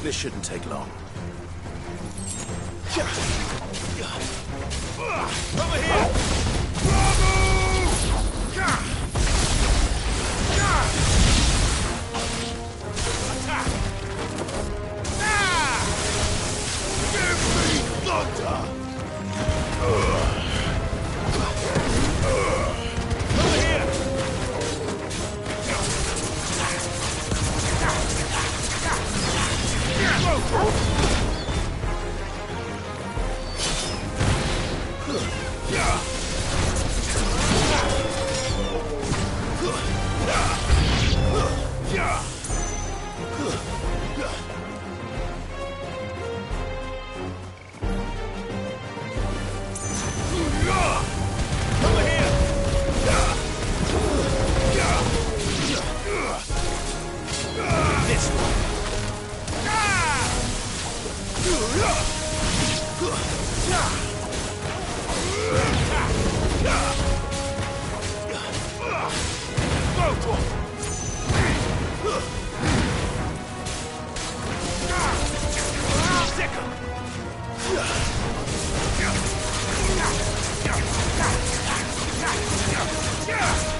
This shouldn't take long. Over here! Attack! Give me thunder! Over here!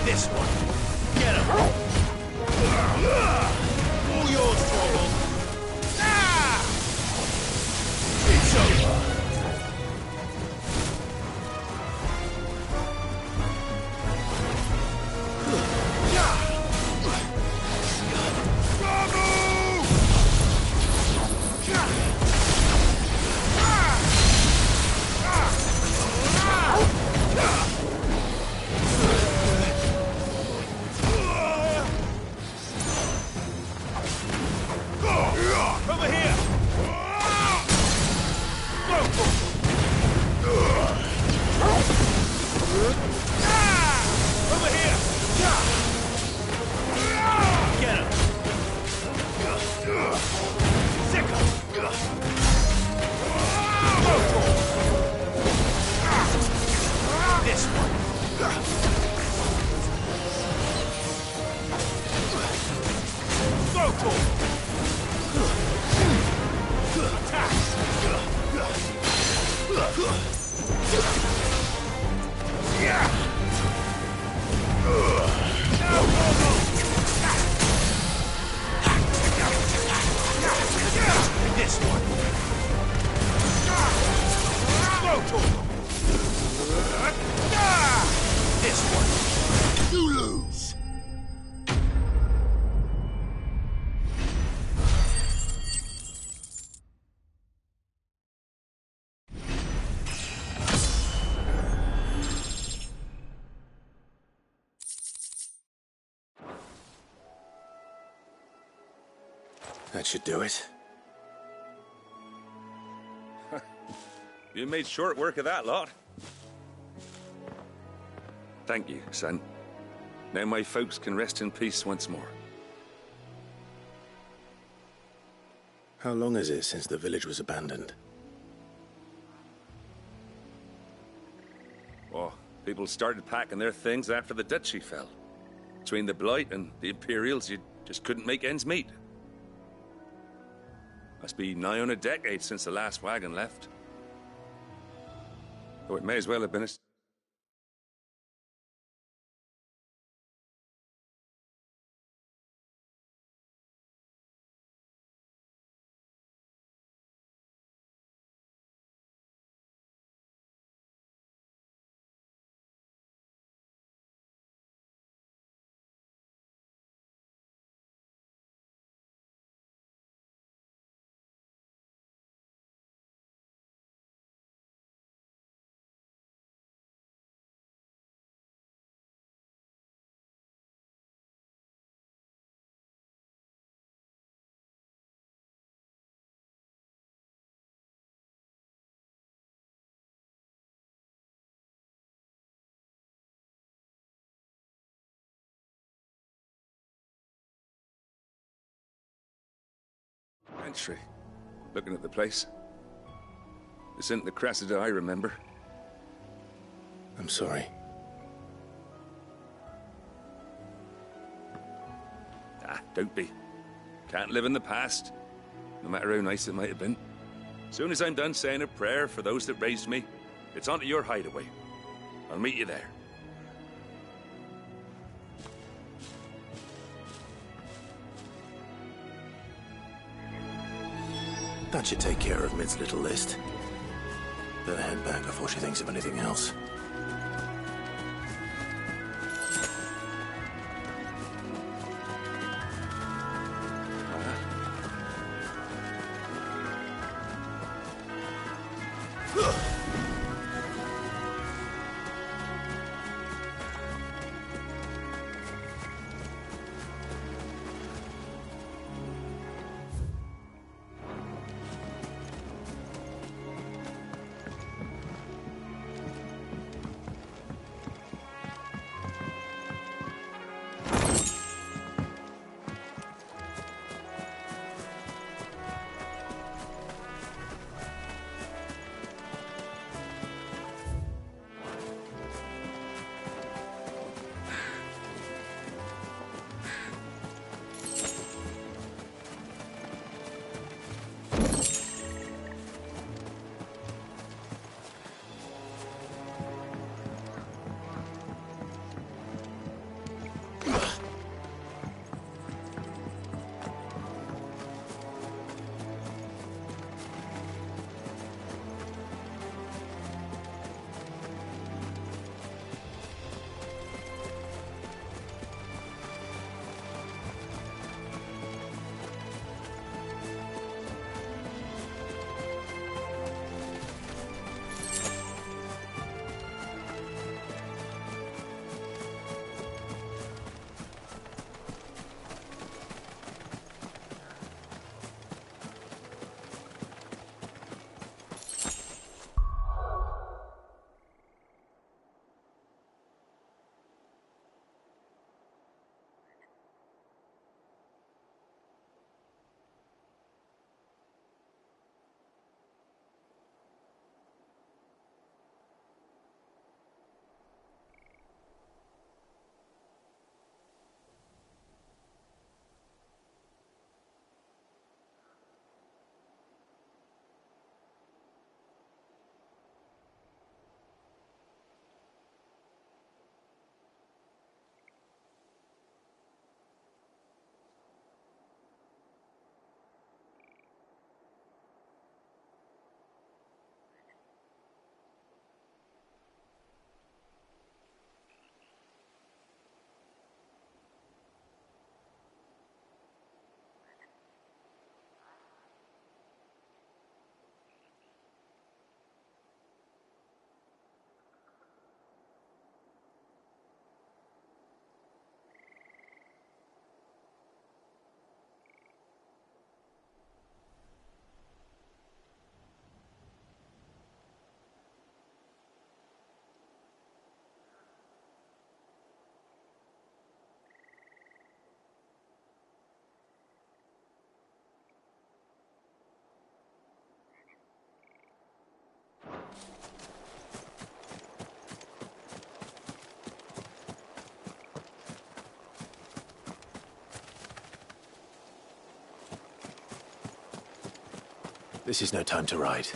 This one. Get him. All yours, Torvald. It's over. Over here! Over here! Get him! Sick him! This one! Go for it! This one. This one. You lose. That should do it. You made short work of that lot. Thank you, son. Now my folks can rest in peace once more. How long is it since the village was abandoned? Oh, people started packing their things after the duchy fell. Between the Blight and the Imperials, you just couldn't make ends meet. Must be nigh on a decade since the last wagon left. Though it may as well have been a... Entry. Looking at the place. This isn't the Cressida I remember. I'm sorry. Ah, don't be. Can't live in the past. no matter how nice it might have been. Soon as I'm done saying a prayer for those that raised me, it's on to your hideaway. I'll meet you there. That should take care of Mid's little list. Better head back before she thinks of anything else. This is no time to ride.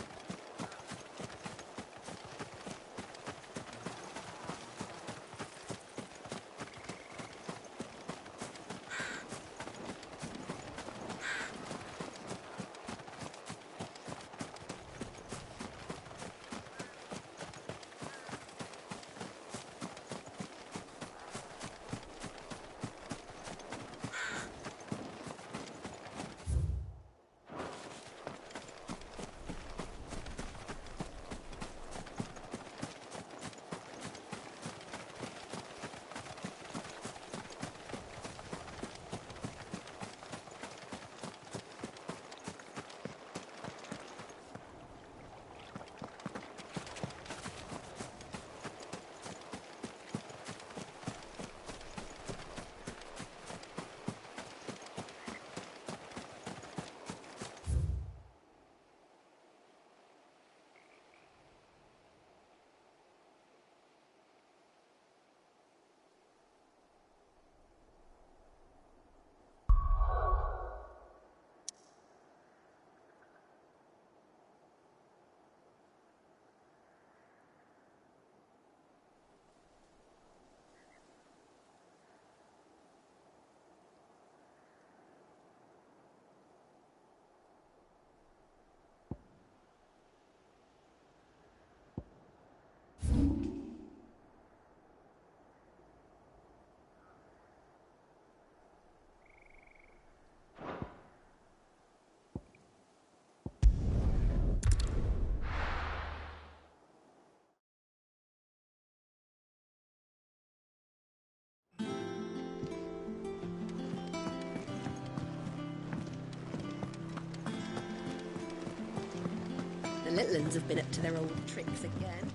The little uns have been up to their old tricks again.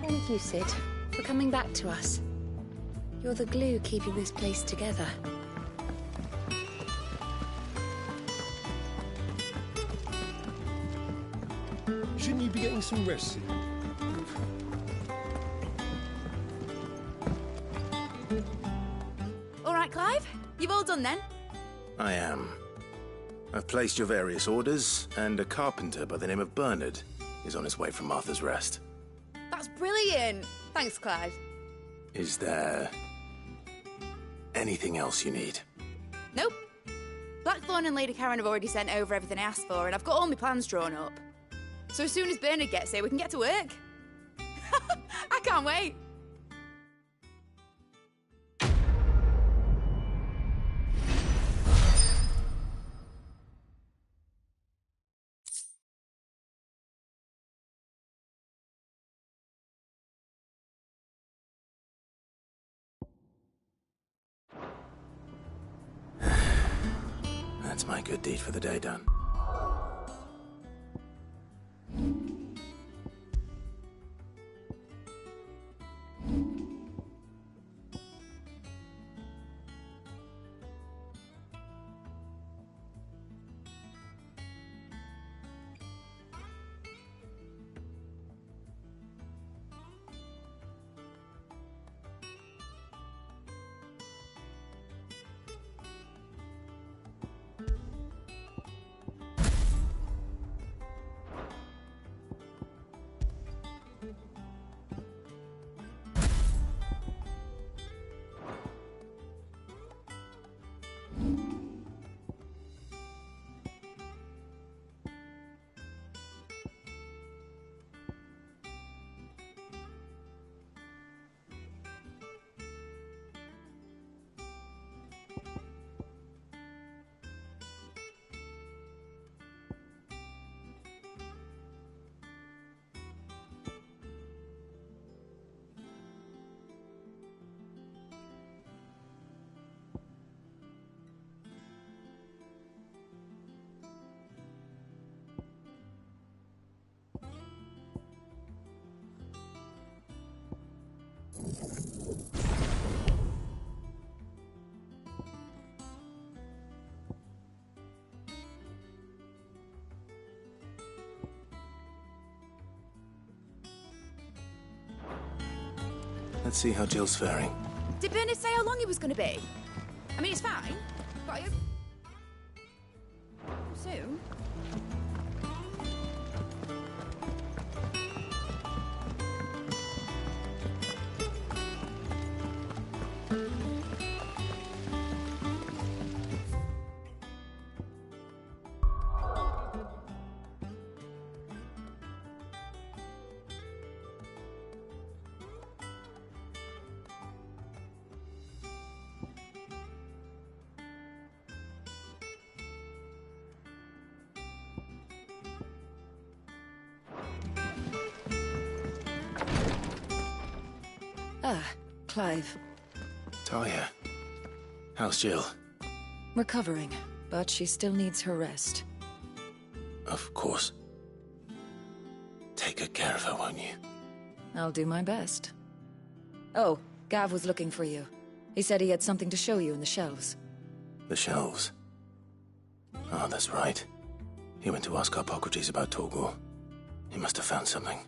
Thank you, Sid, for coming back to us. You're the glue keeping this place together. Shouldn't you be getting some rest, Sid? All right, Clive. You've all done then? I am. I've placed your various orders, and a carpenter by the name of Bernard is on his way from Martha's Rest. That's brilliant. Thanks, Clive. Is there anything else you need? Nope. Blackthorn and Lady Karen have already sent over everything I asked for, and I've got all my plans drawn up. So as soon as Bernard gets here, we can get to work. I can't wait. That's my good deed for the day done. Let's see how Jill's faring. Did Bernard say how long he was going to be? I mean, it's fine, but soon. Ah, Clive. Talia, how's Jill? Recovering, but she still needs her rest. Of course. Take good care of her, won't you? I'll do my best. Oh, Gav was looking for you. He said he had something to show you in the shelves. The shelves. Oh, that's right. He went to ask Harpocrates about Torgor. He must have found something.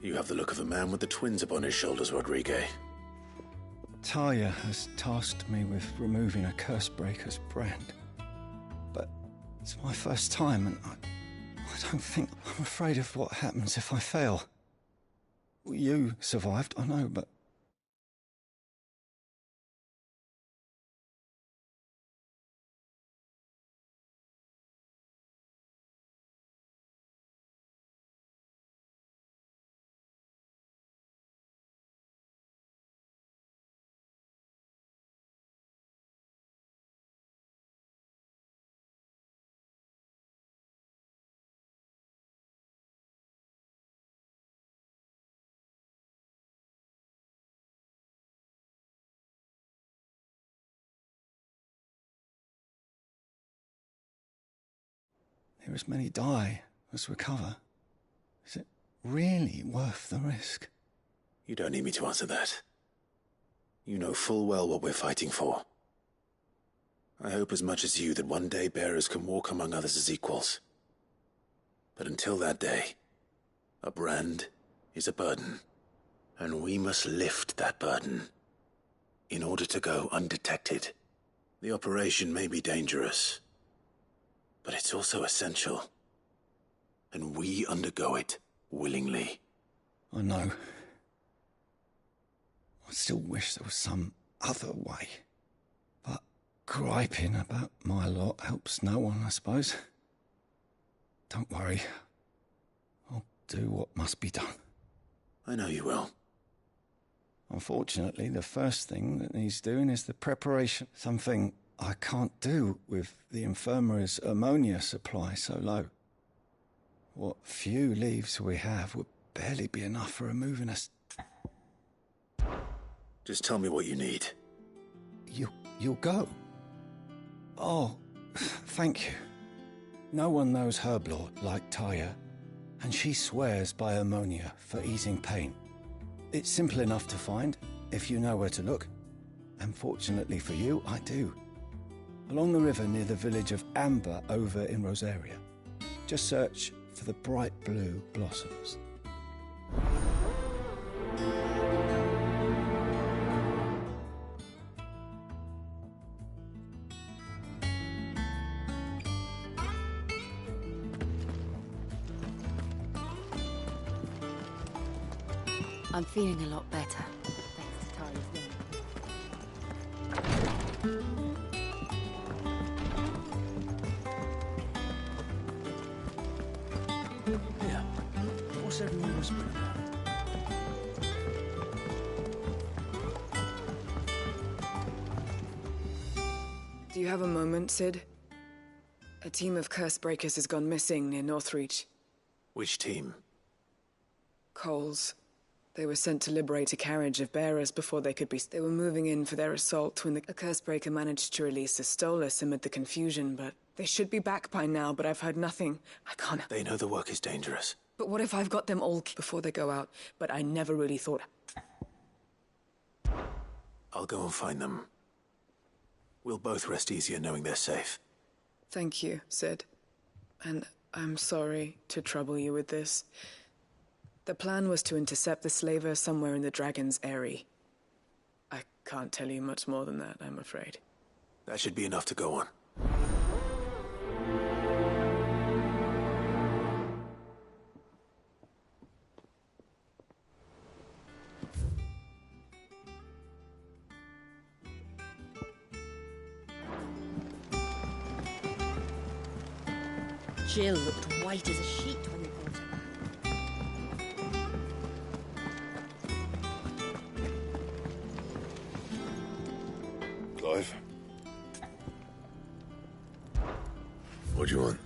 You have the look of a man with the twins upon his shoulders, Rodrigue. Talia has tasked me with removing a Cursebreaker's brand. But it's my first time, and I don't think I'm afraid of what happens if I fail. You survived, I know, but hear as many die as recover. Is it really worth the risk? You don't need me to answer that. You know full well what we're fighting for. I hope as much as you that one day bearers can walk among others as equals. But until that day, a brand is a burden, and we must lift that burden in order to go undetected. The operation may be dangerous, but it's also essential, and we undergo it willingly. I know. I still wish there was some other way. But griping about my lot helps no one, I suppose. Don't worry. I'll do what must be done. I know you will. Unfortunately, the first thing that needs doing is the preparation. Something I can't do with the infirmary's ammonia supply so low. What few leaves we have would barely be enough for removing us. Just tell me what you need. You'll go? Oh, thank you. No one knows Herblord like Taya, and she swears by ammonia for easing pain. It's simple enough to find, if you know where to look. And fortunately for you, I do. Along the river near the village of Amber over in Rosaria. Just search for the bright blue blossoms. I'm feeling a lot better, thanks to Talia's limb. Yeah. What's everyone whispering about? Do you have a moment, Sid? A team of curse breakers has gone missing near Northreach. Which team? Coles. They were sent to liberate a carriage of bearers before they could be... They were moving in for their assault when a curse breaker managed to release a Stolas amid the confusion, but... They should be back by now, but I've heard nothing. I can't... They know the work is dangerous. But what if I've got them all before they go out? But I never really thought... I'll go and find them. We'll both rest easier knowing they're safe. Thank you, Sid. And I'm sorry to trouble you with this. The plan was to intercept the slaver somewhere in the Dragon's Eyrie. I can't tell you much more than that, I'm afraid. That should be enough to go on. Jill looked white as a sheet when they brought her back. Clive? What do you want?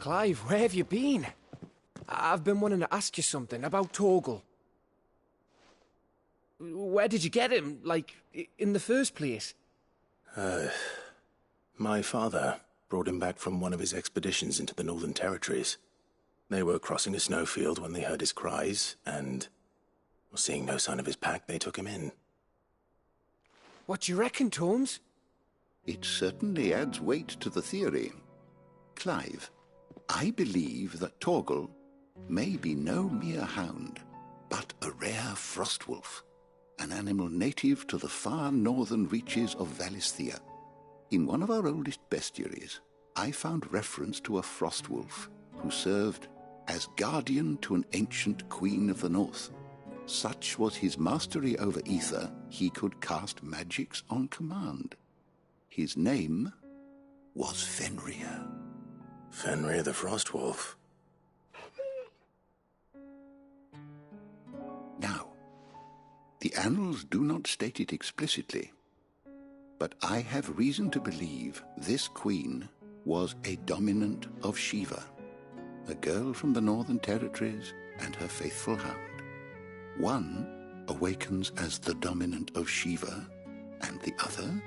Clive, where have you been? I've been wanting to ask you something about Torgal. Where did you get him, like, in the first place? My father brought him back from one of his expeditions into the Northern Territories. They were crossing a snowfield when they heard his cries, and, seeing no sign of his pack, they took him in. What do you reckon, Tomes? It certainly adds weight to the theory. Clive, I believe that Torgal may be no mere hound, but a rare frostwolf, an animal native to the far northern reaches of Valisthea. In one of our oldest bestiaries, I found reference to a frostwolf who served as guardian to an ancient queen of the north. Such was his mastery over ether, he could cast magics on command. His name was Fenrir. Fenrir the Frostwolf. Now, the annals do not state it explicitly, but I have reason to believe this queen was a dominant of Shiva, a girl from the Northern Territories and her faithful hound. One awakens as the dominant of Shiva, and the other?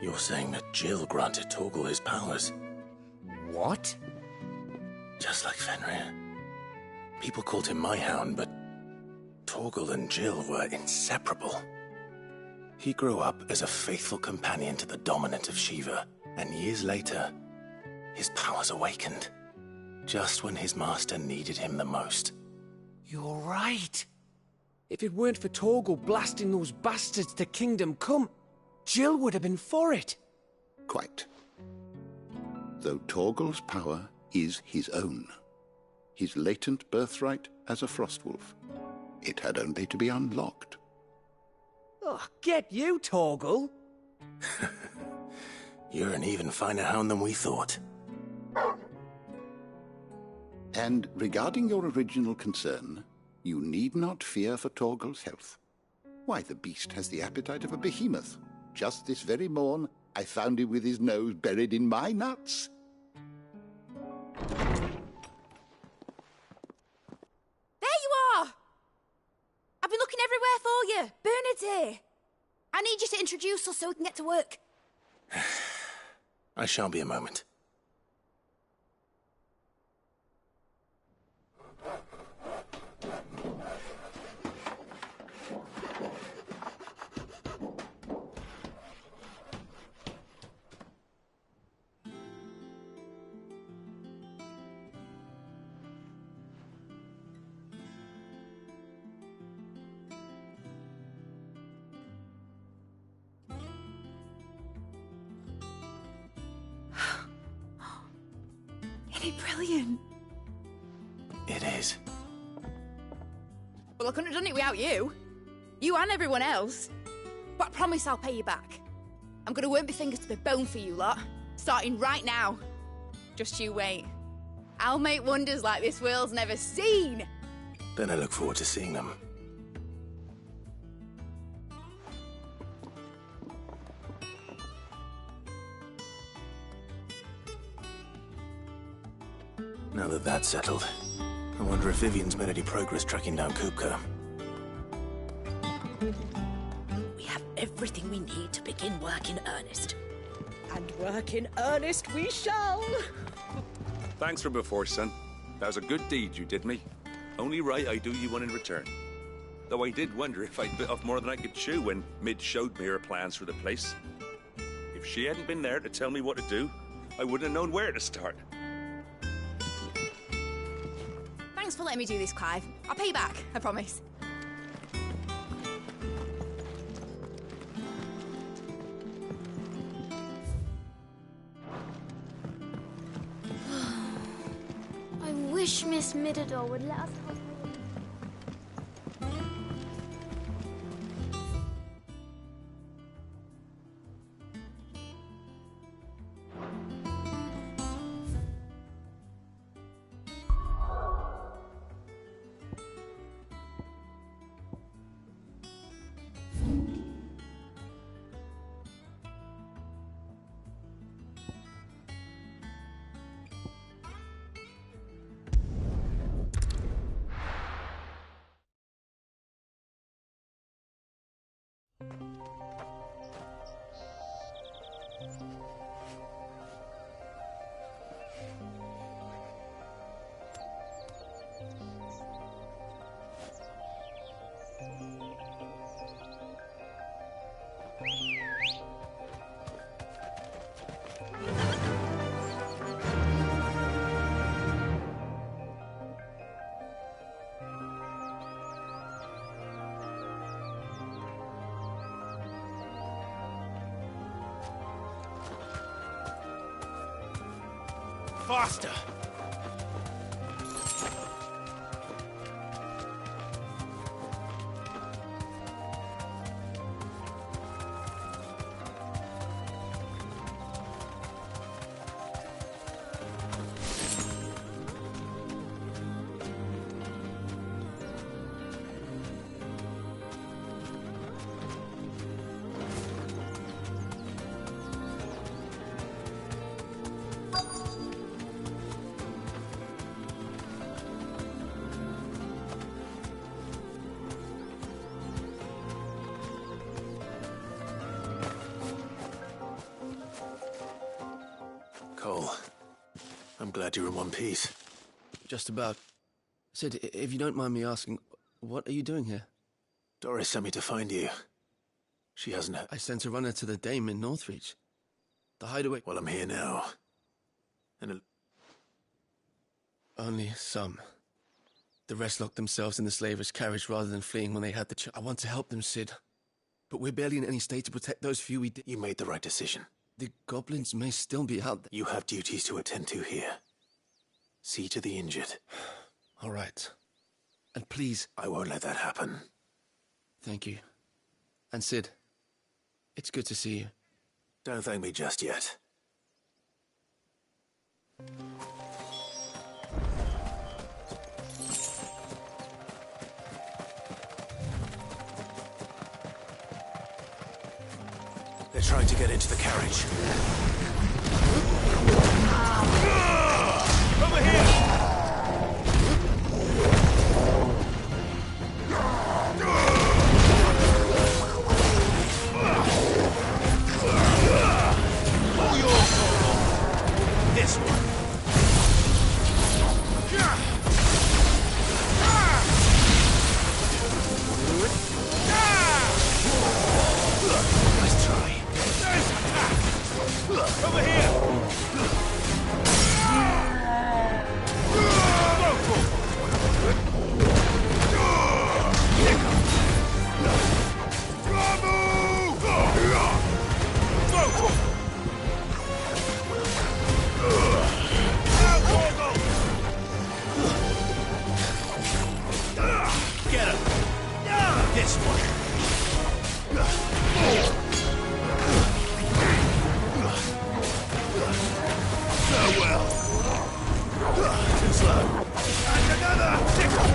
You're saying that Jill granted Torgal his powers? What? Just like Fenrir. People called him my hound, but Torgal and Jill were inseparable. He grew up as a faithful companion to the dominant of Shiva, and years later, his powers awakened, just when his master needed him the most. You're right. If it weren't for Torgal blasting those bastards to Kingdom Come, Jill would have been for it. Quite. Though Torgal's power is his own, his latent birthright as a Frostwolf. It had only to be unlocked. Oh, get you, Torgal! You're an even finer hound than we thought. And regarding your original concern, you need not fear for Torgal's health. Why, the beast has the appetite of a behemoth. Just this very morn, I found him with his nose buried in my nuts. There you are! I've been looking everywhere for you. Bernard's here. I need you to introduce us so we can get to work. I shan't be a moment. Isn't it brilliant? It is. Well, I couldn't have done it without you. You and everyone else. But I promise I'll pay you back. I'm gonna work my fingers to the bone for you lot, starting right now. Just you wait. I'll make wonders like this world's never seen. Then I look forward to seeing them. Now that that's settled, I wonder if Vivian's made any progress tracking down Kupka. We have everything we need to begin work in earnest. And work in earnest we shall! Thanks for before, son. That was a good deed you did me. Only right I do you one in return. Though I did wonder if I'd bit off more than I could chew when Mid showed me her plans for the place. If she hadn't been there to tell me what to do, I wouldn't have known where to start. Thanks for letting me do this, Clive. I'll pay you back, I promise. I wish Miss Midador would let us have her. faster! Cole, I'm glad you're in one piece. Just about. Sid, if you don't mind me asking, what are you doing here? Doris sent me to find you. She hasn't... I sent a runner to the Dame in Northreach. The hideaway... Well, I'm here now. And Only some. The rest locked themselves in the slaver's carriage rather than fleeing when they had the chance. I want to help them, Sid. But we're barely in any state to protect those few we did. You made the right decision. The goblins may still be out there. You have duties to attend to here. See to the injured. All right. And please... I won't let that happen. Thank you. And Sid, it's good to see you. Don't thank me just yet. They're trying to get into the carriage. Over here! This one. Nice try. Over here. Get him! This one! Farewell! Too slow! And another! Tickle!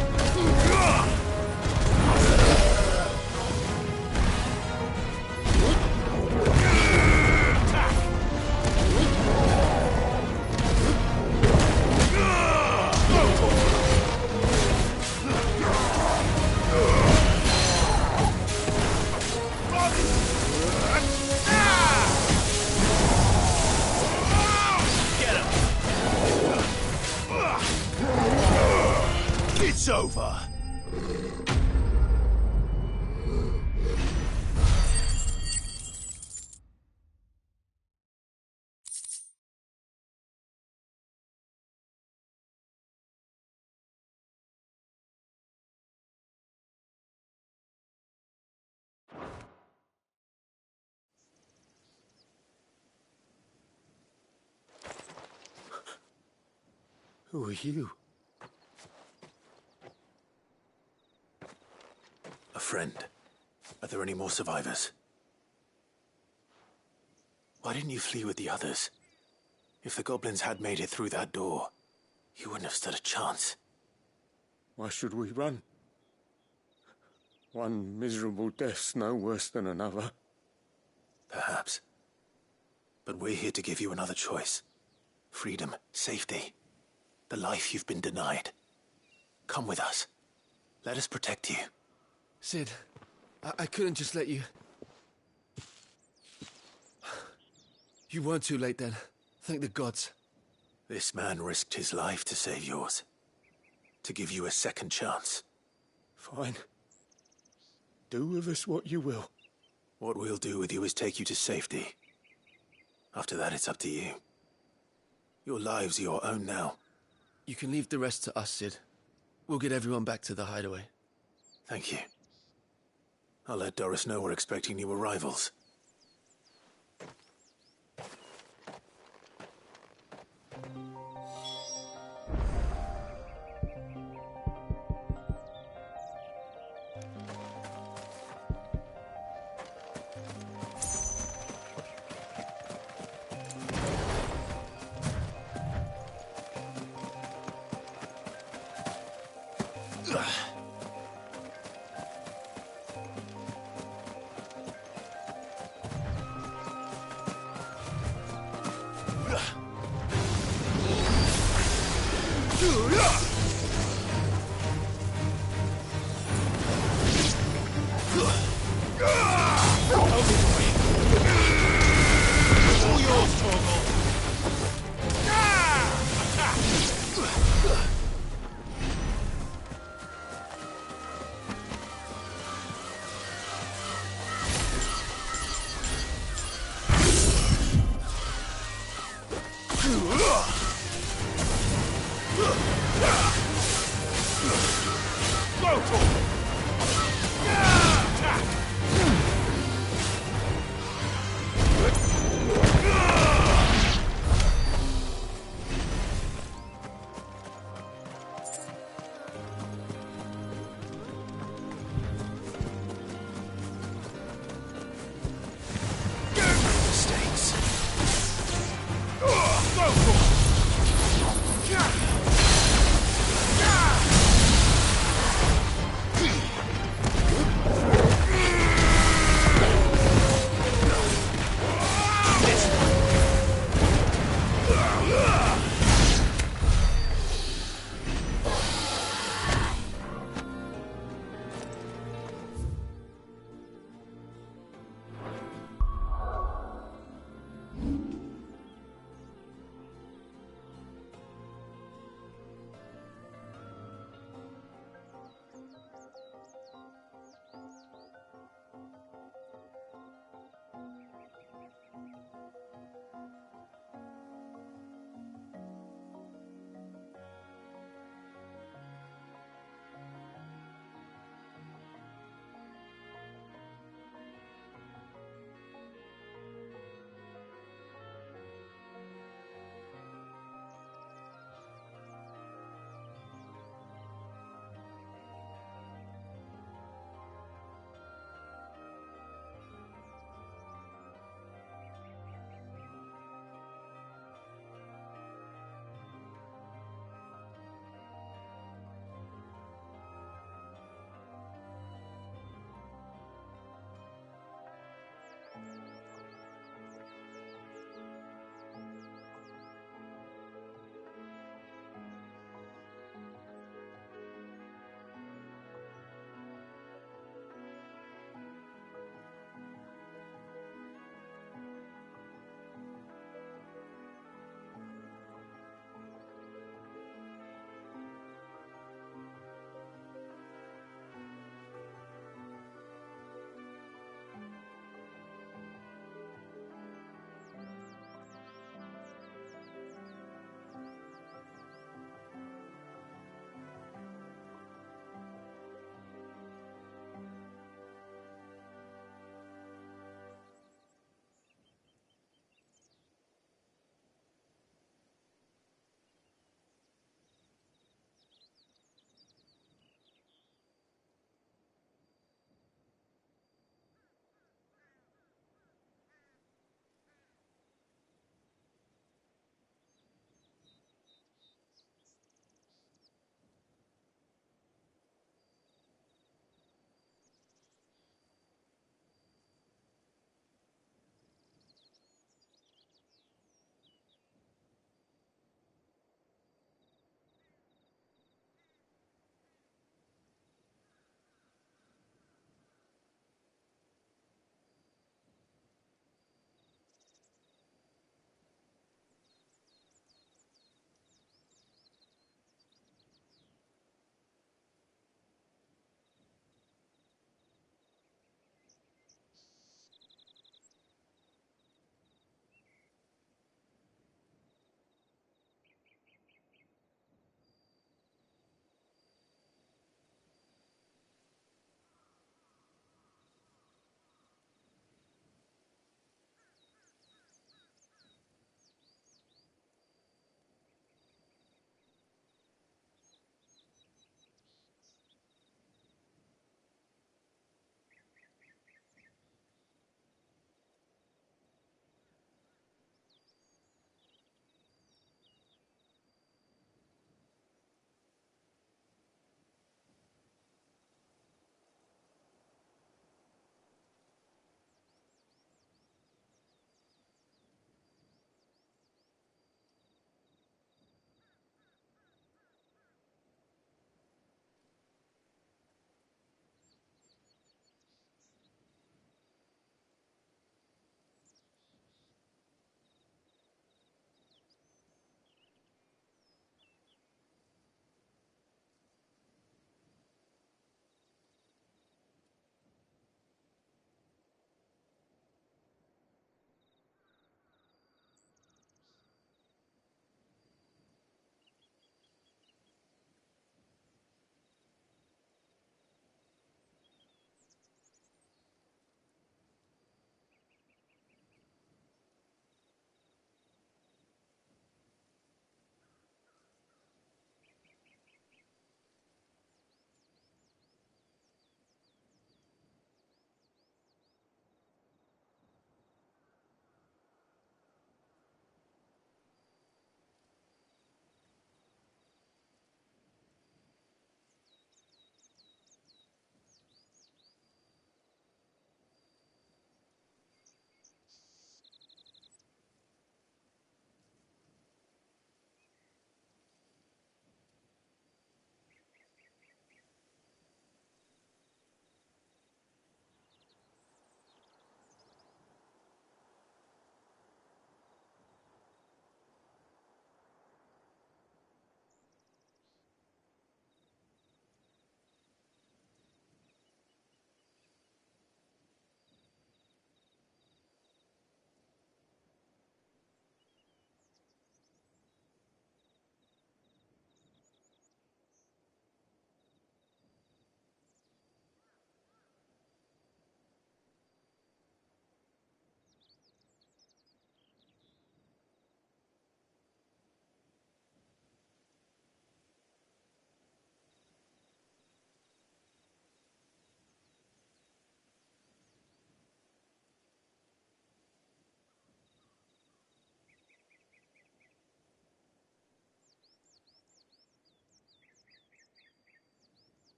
It's over. Who are you? A friend. Are there any more survivors? Why didn't you flee with the others? If the goblins had made it through that door, you wouldn't have stood a chance. Why should we run? One miserable death's no worse than another. Perhaps. But we're here to give you another choice. Freedom, safety, the life you've been denied. Come with us. Let us protect you. Sid, I couldn't just let you... You weren't too late then. Thank the gods. This man risked his life to save yours. To give you a second chance. Fine. Do with us what you will. What we'll do with you is take you to safety. After that, it's up to you. Your lives are your own now. You can leave the rest to us, Sid. We'll get everyone back to the hideaway. Thank you. I'll let Doris know we're expecting new arrivals.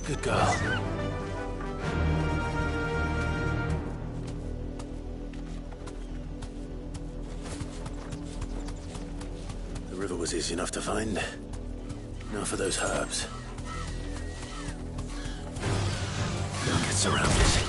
Good girl. The river was easy enough to find. Now for those herbs. Don't get surrounded.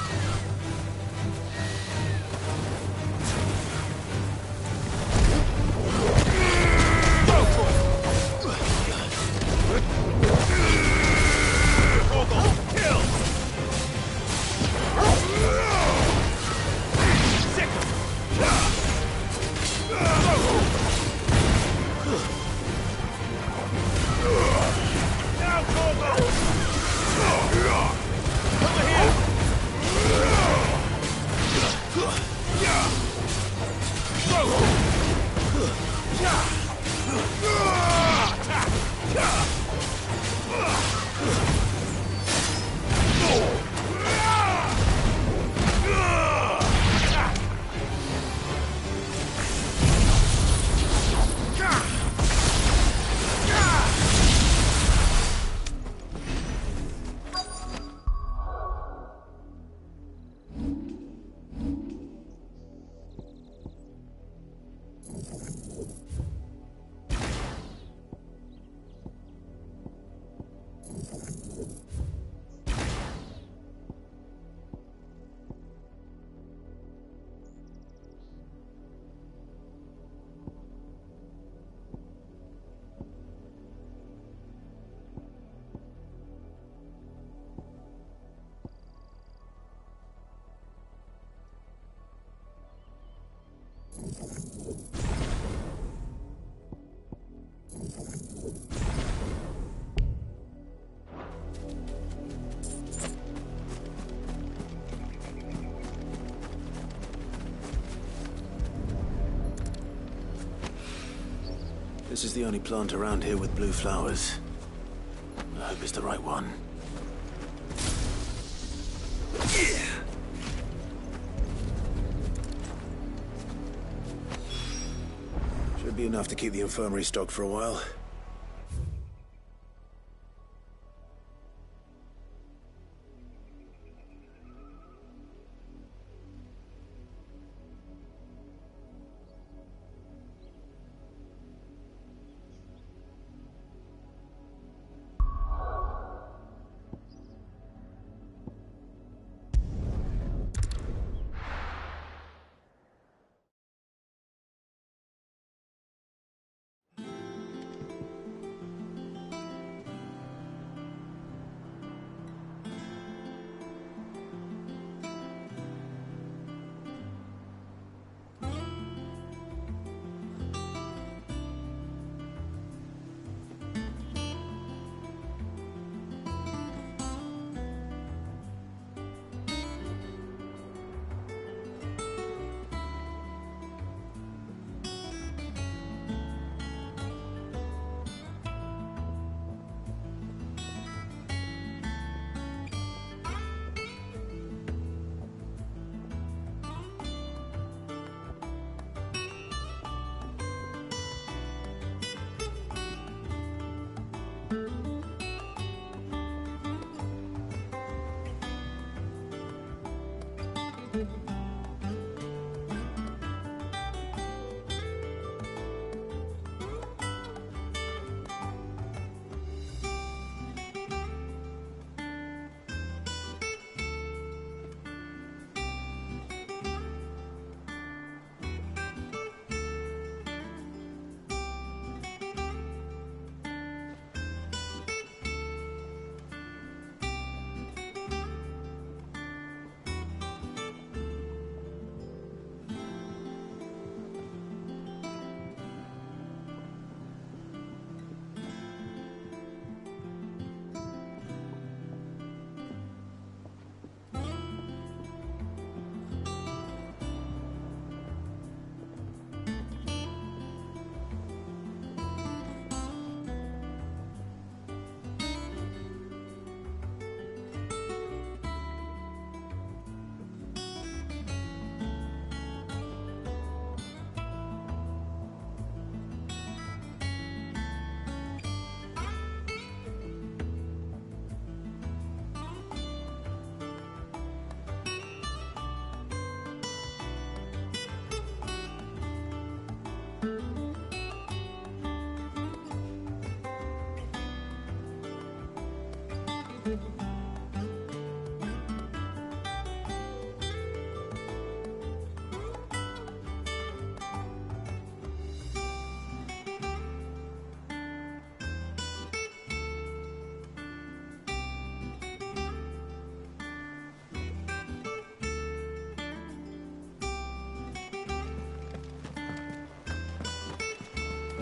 This is the only plant around here with blue flowers. I hope it's the right one. Should be enough to keep the infirmary stocked for a while.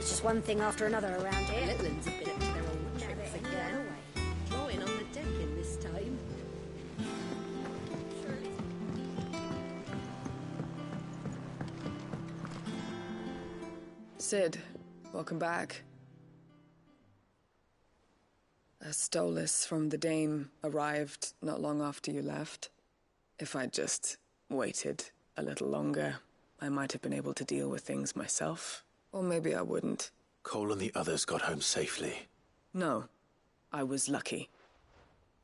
It's just one thing after another around here. Little ones have been up to their old tricks again. Drawing on the decking this time. Sid, welcome back. A Stolas from the Dame arrived not long after you left. If I'd just waited a little longer, I might have been able to deal with things myself. Or maybe I wouldn't. Cole and the others got home safely. No, I was lucky.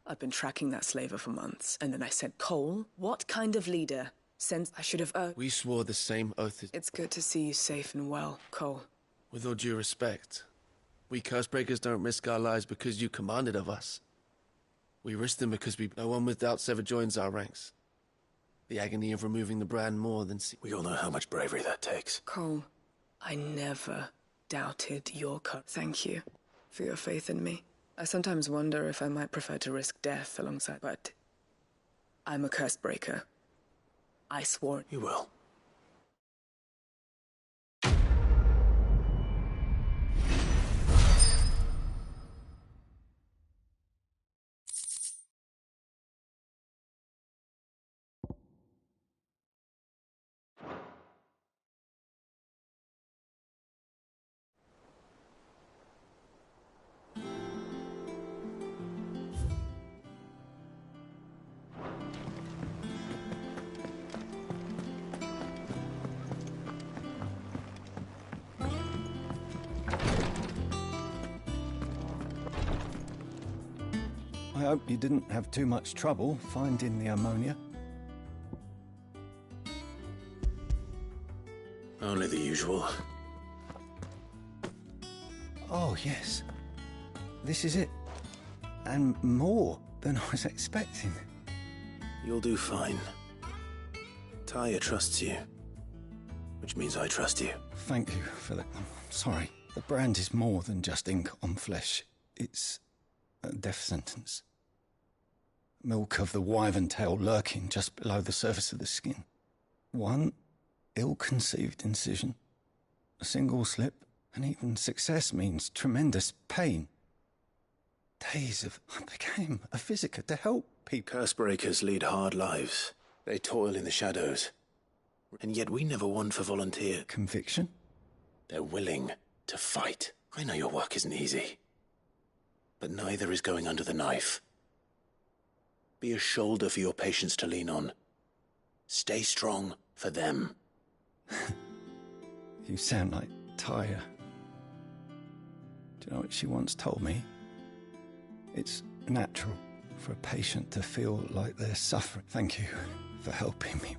I've been tracking that slaver for months, and then I said, Cole, what kind of leader? Since I should have... We swore the same oath as... It's good to see you safe and well, Cole. With all due respect, we Cursebreakers don't risk our lives because you commanded of us. We risk them because no one with doubts ever joins our ranks. The agony of removing the brand more than... We all know how much bravery that takes. Cole, I never doubted your courage. Thank you for your faith in me. I sometimes wonder if I might prefer to risk death alongside, but I'm a Cursebreaker. I swore. You will. I hope you didn't have too much trouble finding the ammonia. Only the usual. Oh, yes. This is it. And more than I was expecting. You'll do fine. Talia trusts you. Which means I trust you. Thank you for that. I'm sorry. The brand is more than just ink on flesh. It's a death sentence. Milk of the wyvern tail lurking just below the surface of the skin. One ill-conceived incision, a single slip, and even success means tremendous pain. Days of... I became a visitor to help people. Cursebreakers lead hard lives. They toil in the shadows. And yet we never won for volunteer. Conviction? They're willing to fight. I know your work isn't easy. But neither is going under the knife. Be a shoulder for your patients to lean on. Stay strong for them. You sound like Tyre. Do you know what she once told me? It's natural for a patient to feel like they're suffering. Thank you for helping me.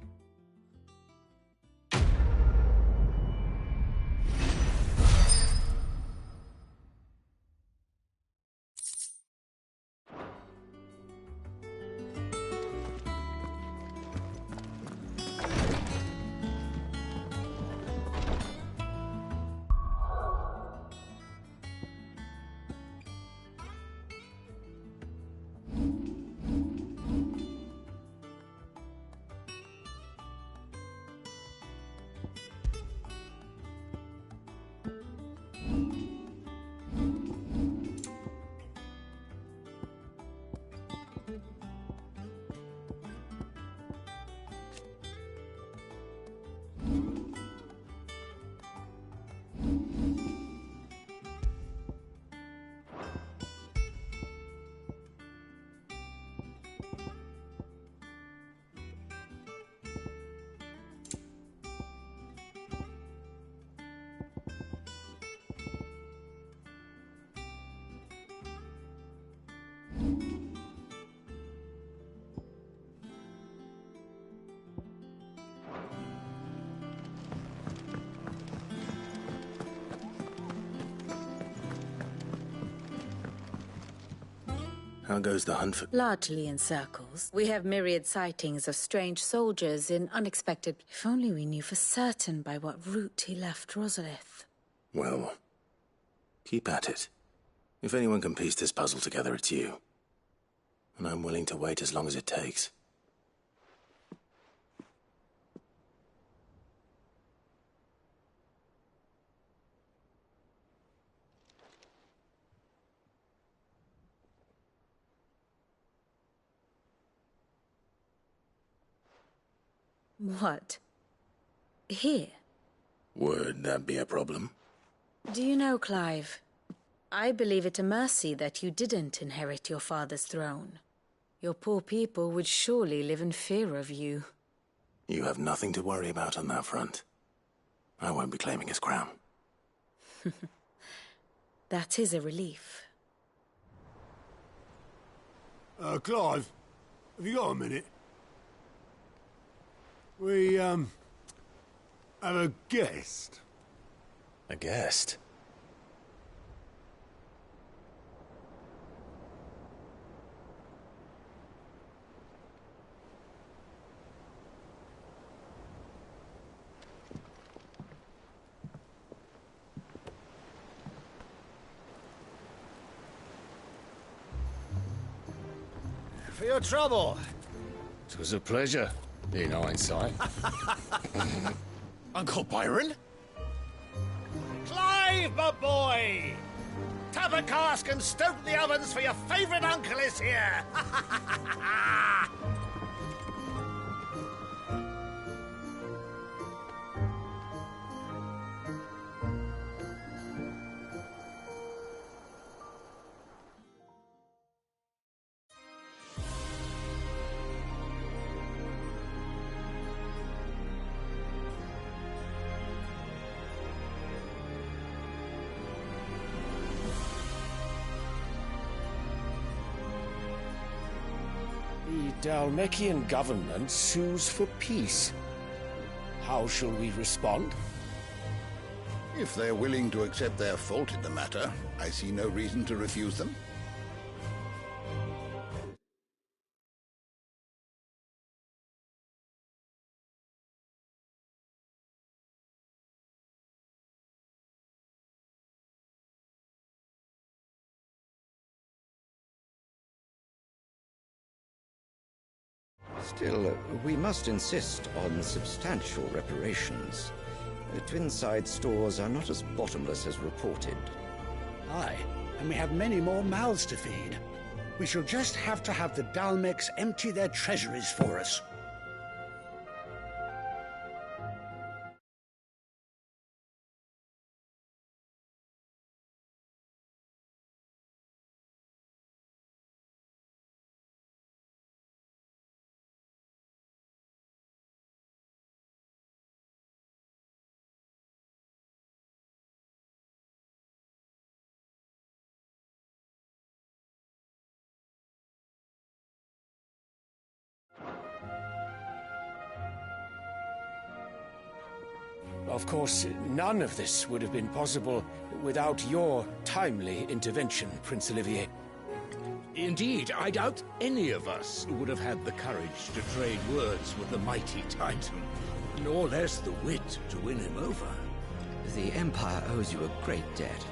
How goes the hunt for... Largely in circles. We have myriad sightings of strange soldiers in unexpected... If only we knew for certain by what route he left Rosalith. Well, keep at it. If anyone can piece this puzzle together, it's you. And I'm willing to wait as long as it takes. What? Here? Would that be a problem? Do you know, Clive, I believe it a mercy that you didn't inherit your father's throne. Your poor people would surely live in fear of you. You have nothing to worry about on that front. I won't be claiming his crown. That is a relief. Clive, have you got a minute? We, have a guest. A guest? For your trouble. It was a pleasure, in hindsight. Uncle Byron? Clive, my boy! Tap a cask and stoke the ovens for your favourite uncle is here! The Dalmekian government sues for peace. How shall we respond? If they're willing to accept their fault in the matter, I see no reason to refuse them. Still, we must insist on substantial reparations. Twinside stores are not as bottomless as reported. Aye, and we have many more mouths to feed. We shall just have to have the Dalmeks empty their treasuries for us. Of course, none of this would have been possible without your timely intervention, Prince Olivier. Indeed, I doubt any of us would have had the courage to trade words with the mighty Titan, nor less the wit to win him over. The Empire owes you a great debt.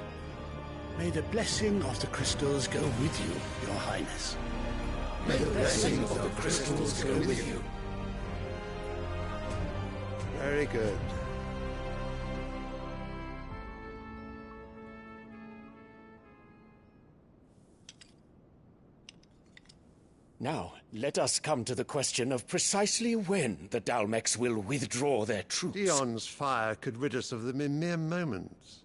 May the blessing of the crystals go with you, Your Highness. May the blessing of the crystals go with you. Very good. Now, let us come to the question of precisely when the Dalmeks will withdraw their troops. Dion's fire could rid us of them in mere moments.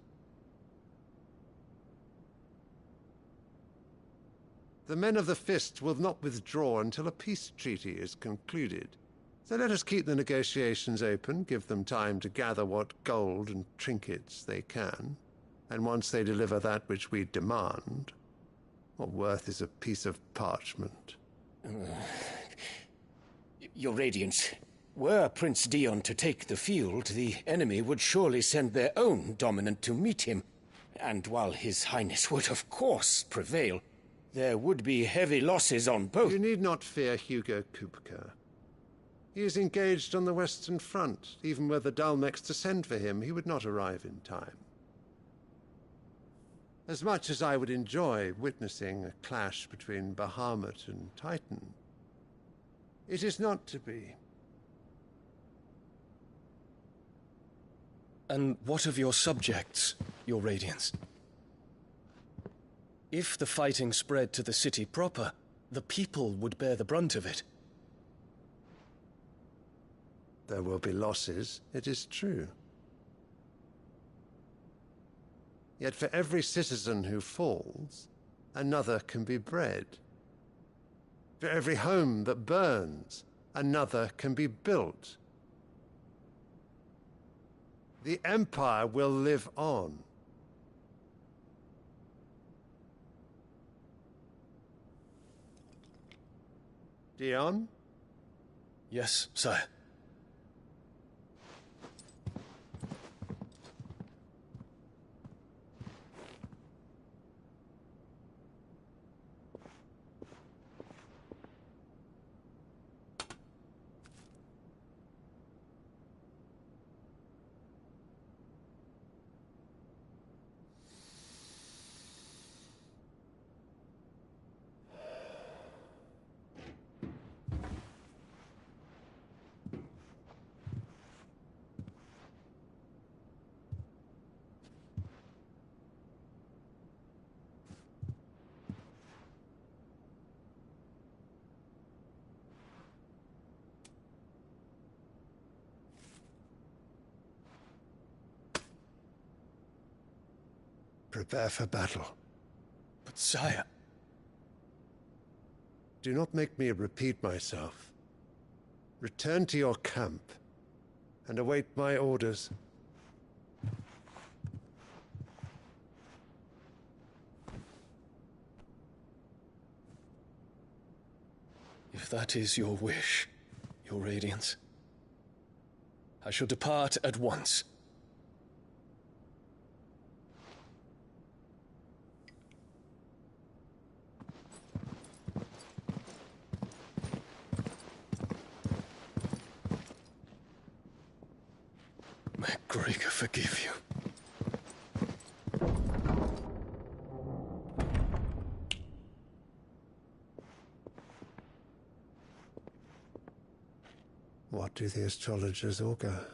The men of the Fist will not withdraw until a peace treaty is concluded. So let us keep the negotiations open, give them time to gather what gold and trinkets they can, and once they deliver that which we demand, what worth is a piece of parchment? Your Radiance, were Prince Dion to take the field, the enemy would surely send their own dominant to meet him. And while His Highness would of course prevail, there would be heavy losses on both. You need not fear Hugo Kupka. He is engaged on the Western Front. Even were the Dalmeks to send for him, he would not arrive in time. As much as I would enjoy witnessing a clash between Bahamut and Titan, it is not to be. And what of your subjects, Your Radiance? If the fighting spread to the city proper, the people would bear the brunt of it. There will be losses, it is true. Yet for every citizen who falls, another can be bred. For every home that burns, another can be built. The Empire will live on. Dion? Yes, sire. Prepare for battle. But sire... Do not make me repeat myself. Return to your camp and await my orders. If that is your wish, your Radiance, I shall depart at once. May Gregor forgive you. What do the astrologers augur?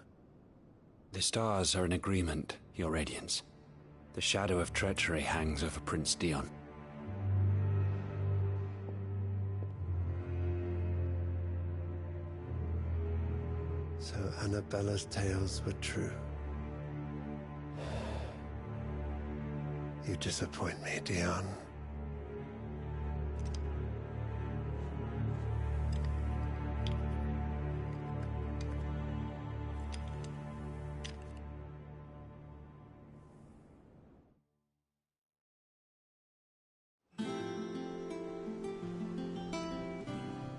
The stars are in agreement, Your Radiance. The shadow of treachery hangs over Prince Dion. So Annabella's tales were true. You disappoint me, Dion.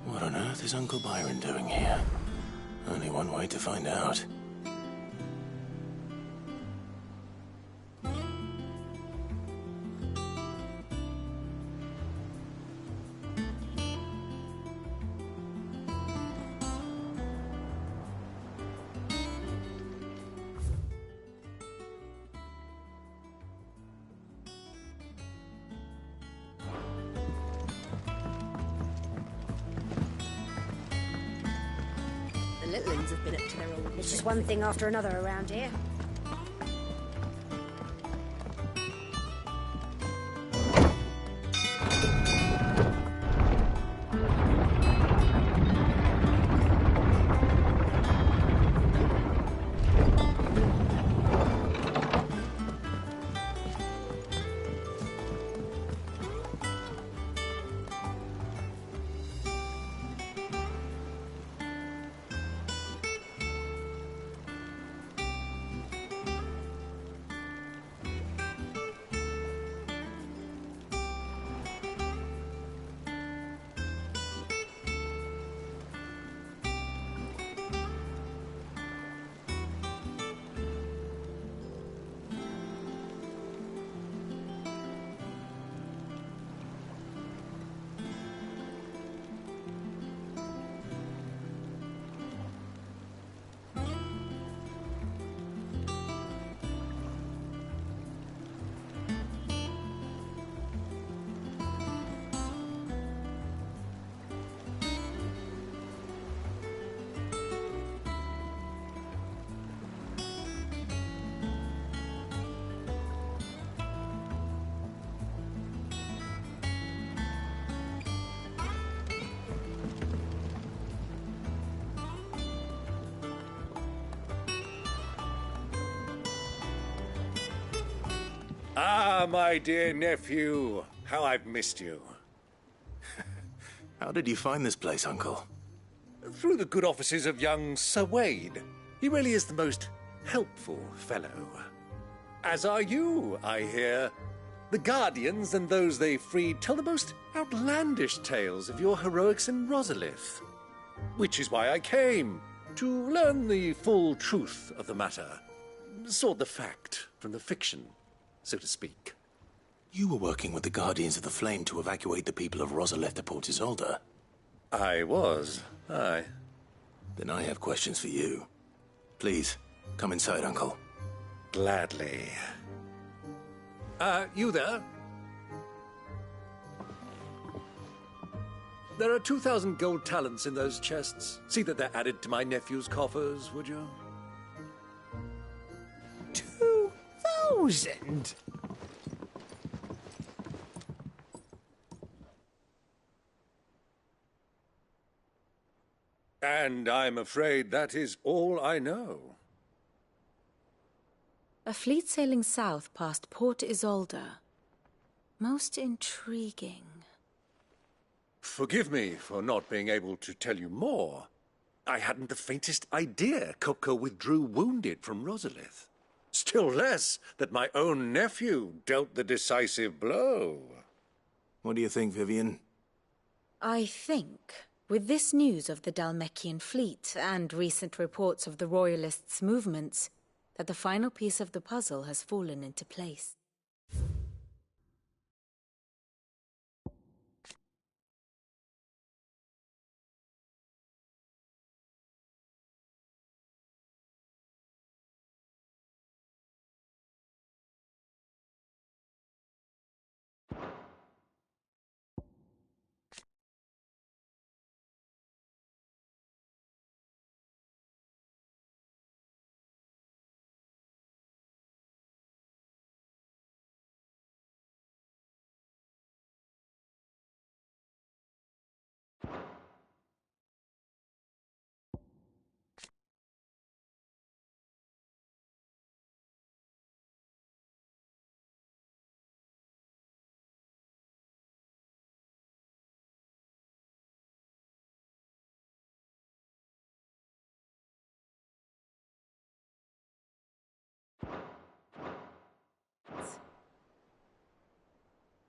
What on earth is Uncle Byron doing here? Only one way to find out. The little ones have been up to their old... It's just one thing after another around here. Ah, my dear nephew. How I've missed you. How did you find this place, Uncle? Through the good offices of young Sir Wade. He really is the most helpful fellow. As are you, I hear. The Guardians and those they freed tell the most outlandish tales of your heroics in Rosalith. Which is why I came, to learn the full truth of the matter. Sort the fact from the fiction, so to speak. You were working with the Guardians of the Flame to evacuate the people of Rosalith to Port Isolde. I was, aye. Then I have questions for you. Please, come inside, Uncle. Gladly. You there? There are 2,000 gold talents in those chests. See that they're added to my nephew's coffers, would you? 2,000? And I'm afraid that is all I know. A fleet sailing south past Port Isolde. Most intriguing. Forgive me for not being able to tell you more. I hadn't the faintest idea Kupka withdrew wounded from Rosalith. Still less that my own nephew dealt the decisive blow. What do you think, Vivian? I think, with this news of the Dhalmekian fleet and recent reports of the Royalists' movements, that the final piece of the puzzle has fallen into place.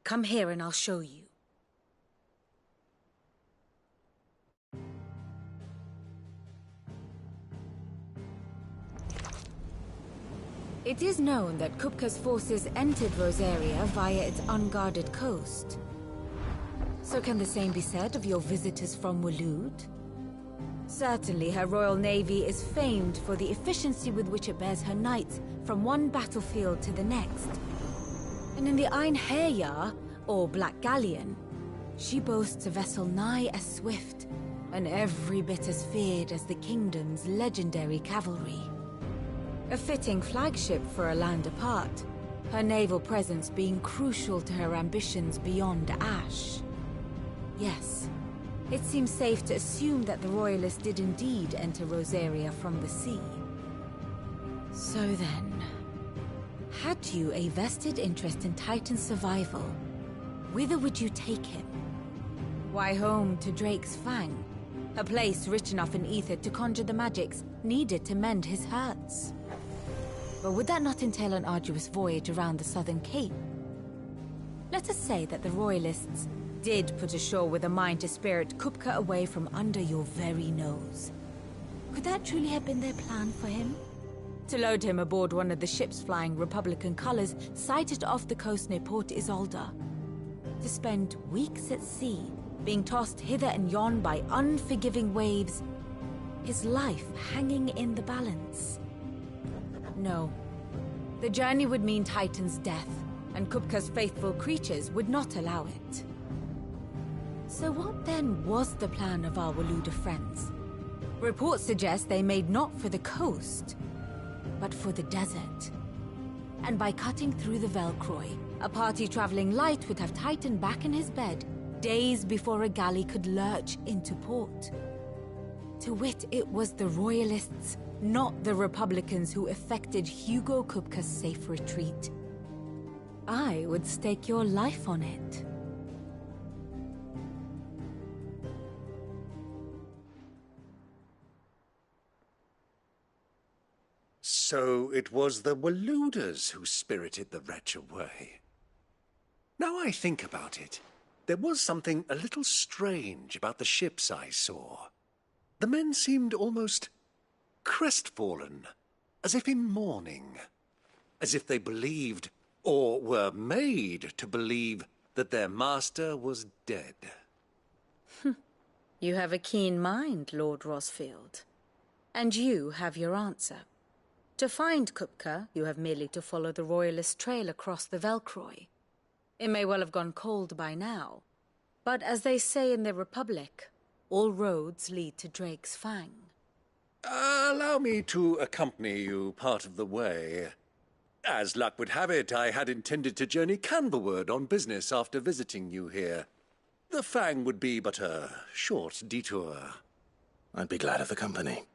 Come here and I'll show you. It is known that Kupka's forces entered Rosaria via its unguarded coast. So can the same be said of your visitors from Waloed? Certainly her Royal Navy is famed for the efficiency with which it bears her knights from one battlefield to the next. And in the Einherjar, or Black Galleon, she boasts a vessel nigh as swift and every bit as feared as the kingdom's legendary cavalry. A fitting flagship for a land apart, her naval presence being crucial to her ambitions beyond Ash. Yes, it seems safe to assume that the Royalists did indeed enter Rosaria from the sea. So then, had you a vested interest in Titan's survival, whither would you take him? Why, home to Drake's Fang, a place rich enough in ether to conjure the magics needed to mend his hurts. But would that not entail an arduous voyage around the southern cape? Let us say that the Royalists did put ashore with a mind to spirit Kupka away from under your very nose. Could that truly have been their plan for him? To load him aboard one of the ships flying Republican colors sighted off the coast near Port Isolde. To spend weeks at sea, being tossed hither and yon by unforgiving waves, his life hanging in the balance. No. The journey would mean Titan's death, and Kupka's faithful creatures would not allow it. So what then was the plan of our Waloed friends? Reports suggest they made not for the coast, but for the desert. And by cutting through the Velcroy, a party traveling light would have Titan back in his bed days before a galley could lurch into port. To wit, it was the Royalists, not the Republicans, who effected Hugo Kupka's safe retreat. I would stake your life on it. So it was the Waluders who spirited the wretch away. Now I think about it, there was something a little strange about the ships I saw. The men seemed almost crestfallen, as if in mourning, as if they believed, or were made to believe, that their master was dead. You have a keen mind, Lord Rosfield. And you have your answer. To find Kupka, you have merely to follow the Royalist trail across the Velcroy. It may well have gone cold by now, but as they say in the Republic, all roads lead to Drake's Fang. Allow me to accompany you part of the way. As luck would have it, I had intended to journey Canberward on business after visiting you here. The Fang would be but a short detour. I'd be glad of the company.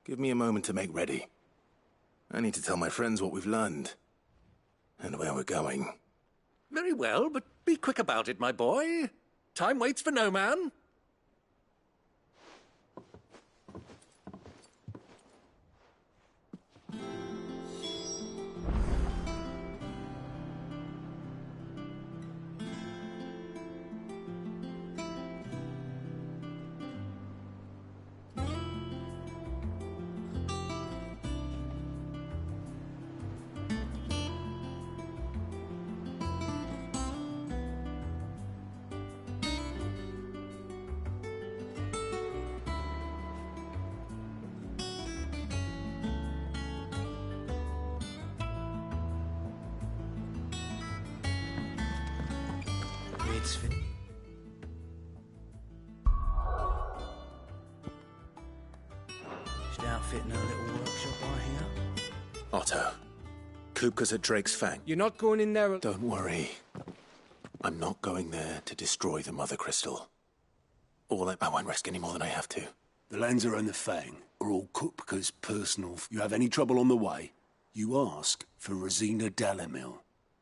Give me a moment to make ready. I need to tell my friends what we've learned, and where we're going. Very well, but be quick about it, my boy. Time waits for no man. Just outfitting a little workshop, I hear. Otto, Kupka's at Drake's Fang. You're not going in there... Don't worry. I'm not going there to destroy the Mother Crystal. I won't risk any more than I have to. The Lanza and the Fang are all Kupka's personal... You have any trouble on the way, you ask for Rosina Dalamil.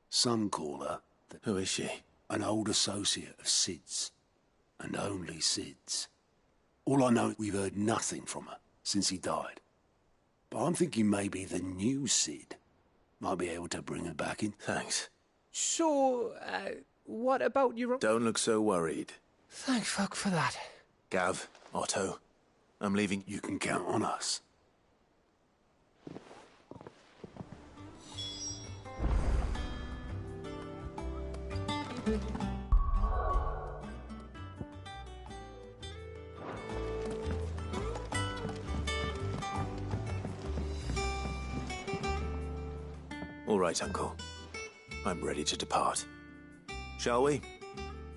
Some call her... Who is she? An old associate of Sid's. And only Sid's. All I know is we've heard nothing from her since he died. But I'm thinking maybe the new Sid might be able to bring her back in. Thanks. So, what about your... Don't look so worried. Thank fuck for that. Gav, Otto, I'm leaving. You can count on us. All right, Uncle. I'm ready to depart. Shall we?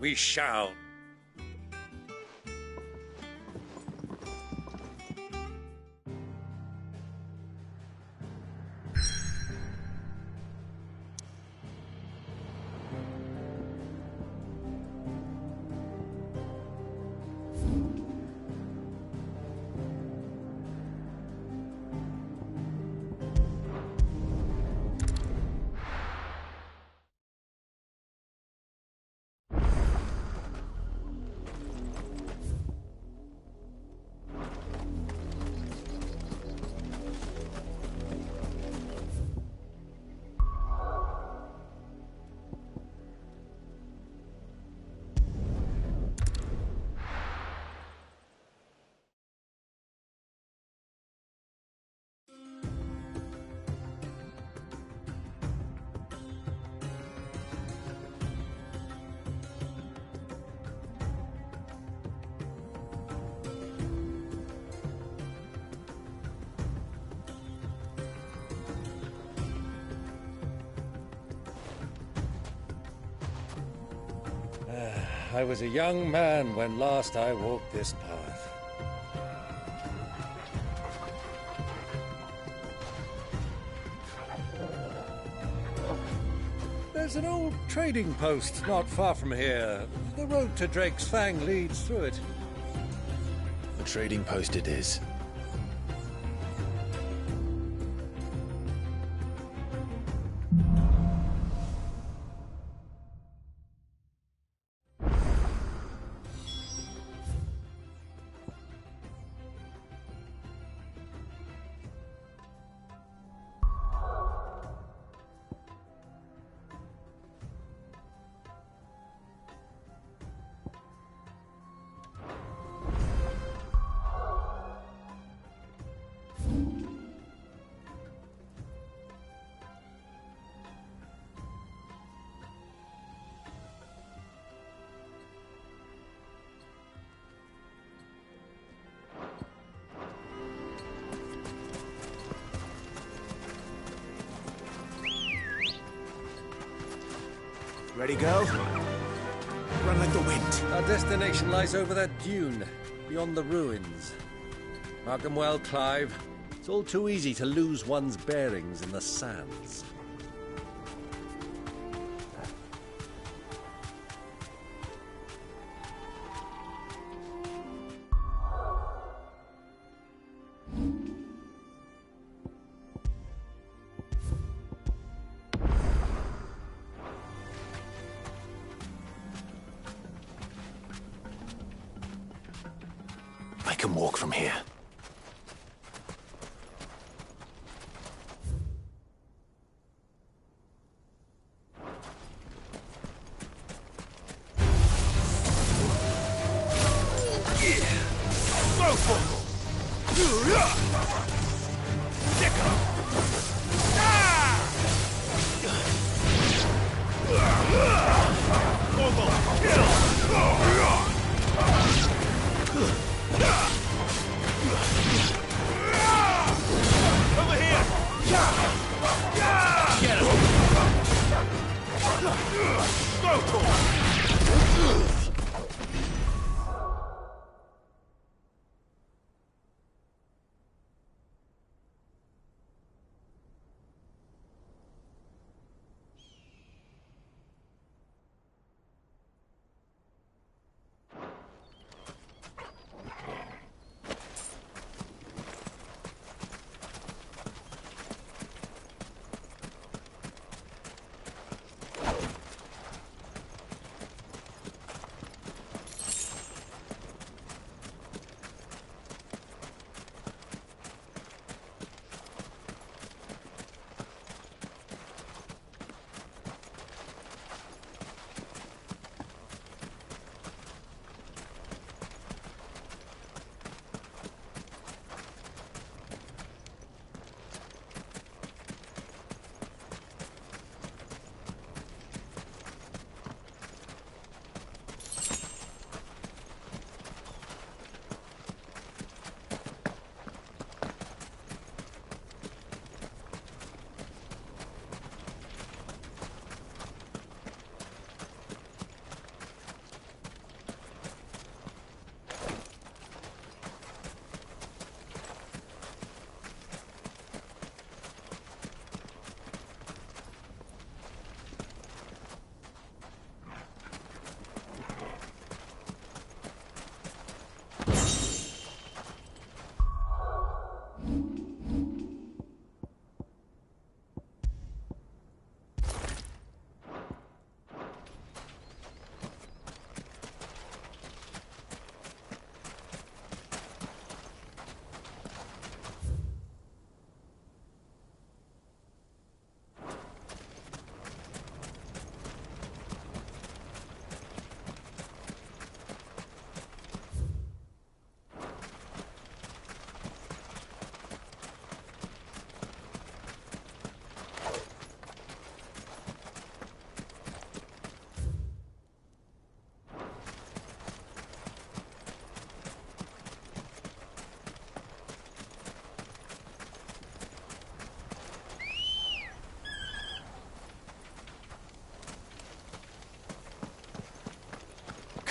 We shall. I was a young man when last I walked this path. There's an old trading post not far from here. The road to Drake's Fang leads through it. The trading post it is. Ready, girl? Run like the wind. Our destination lies over that dune, beyond the ruins. Mark 'em well, Clive. It's all too easy to lose one's bearings in the sands. I can walk from here.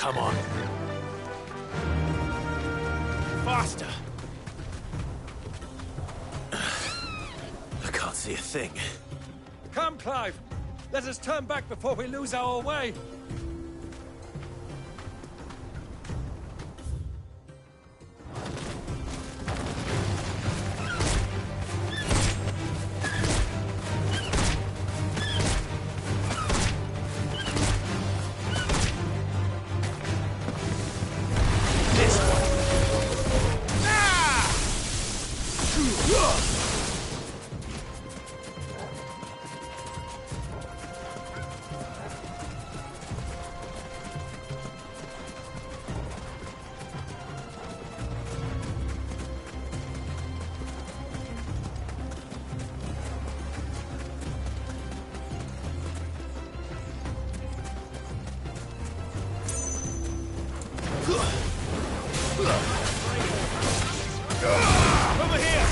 Come on. Faster! I can't see a thing. Come, Clive! Let us turn back before we lose our way! Over here!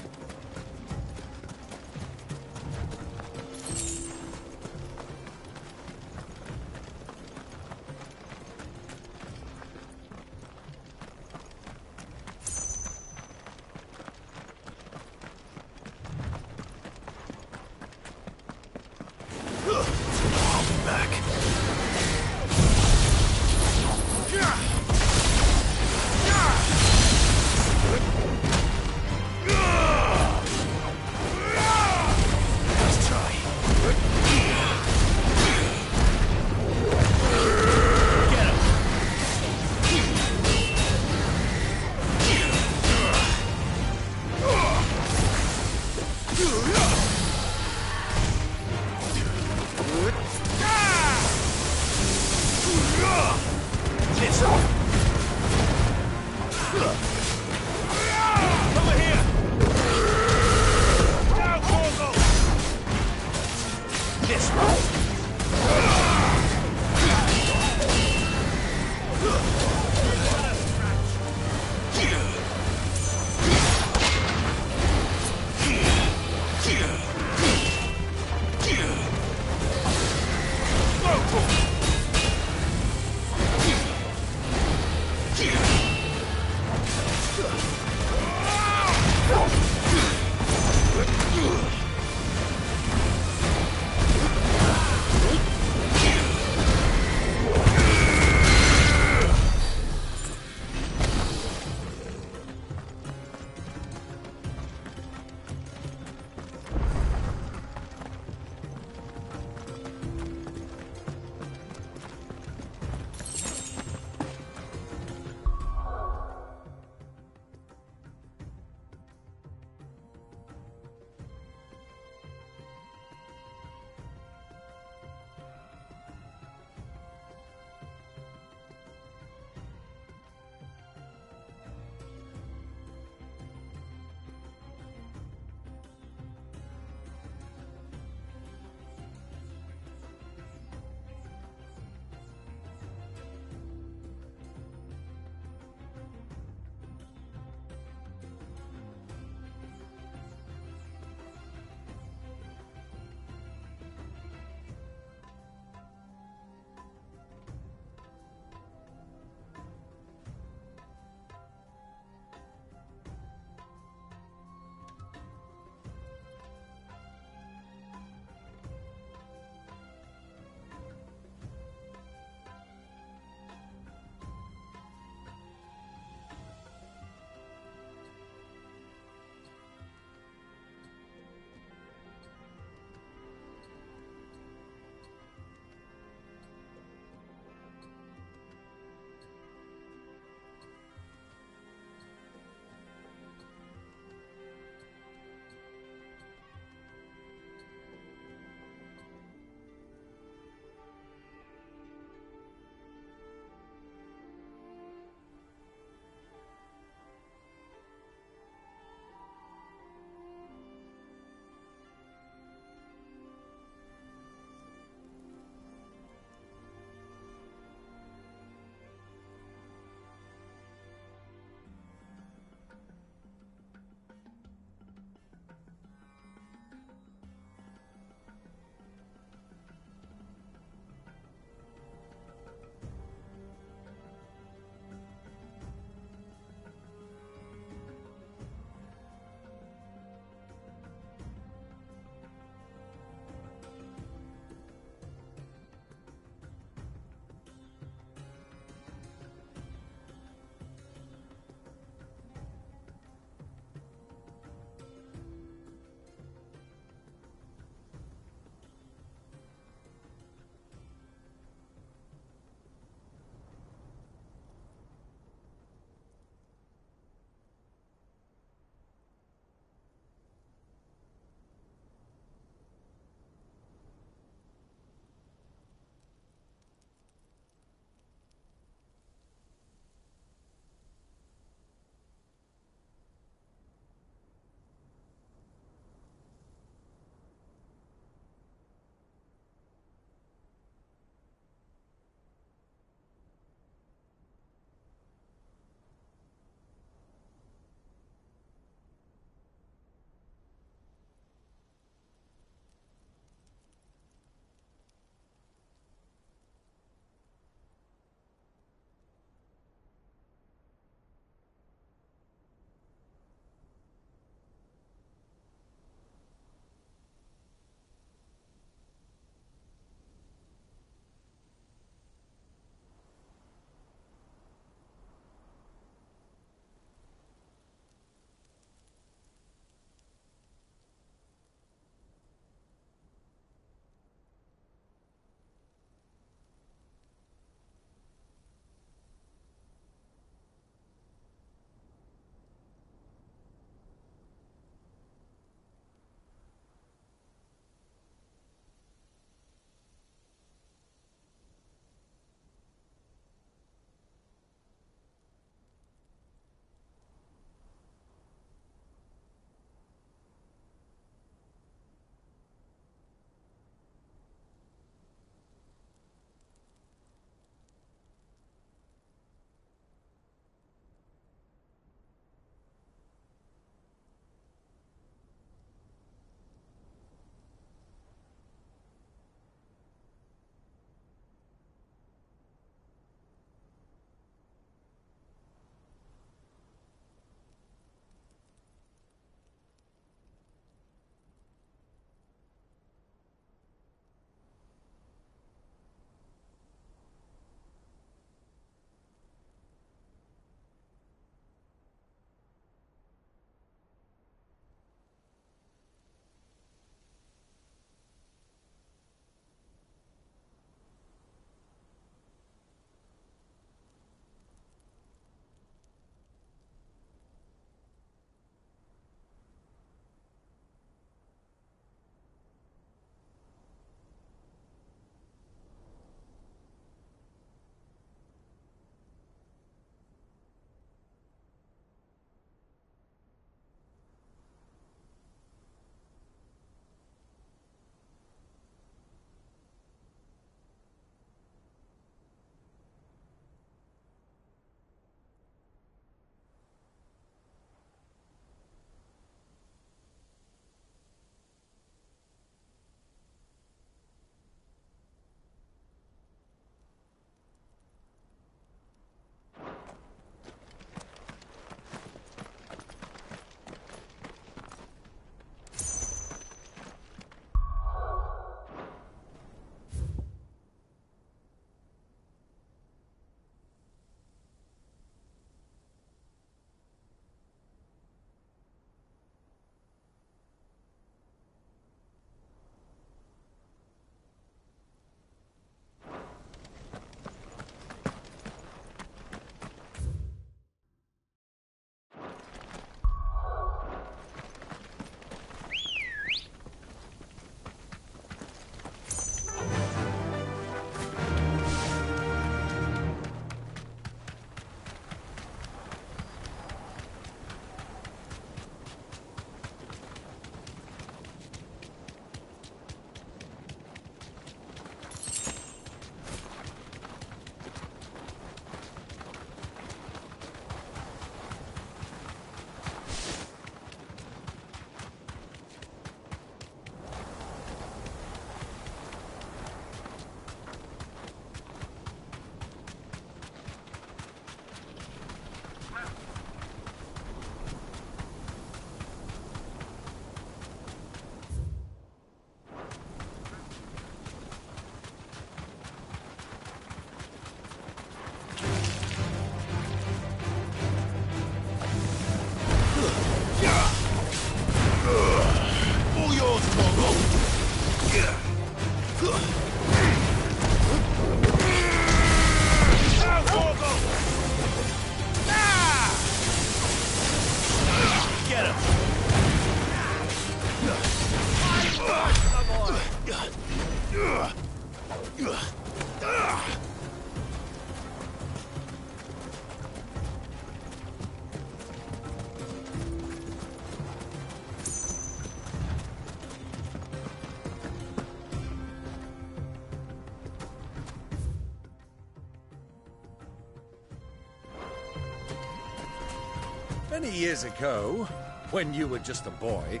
Many years ago, when you were just a boy,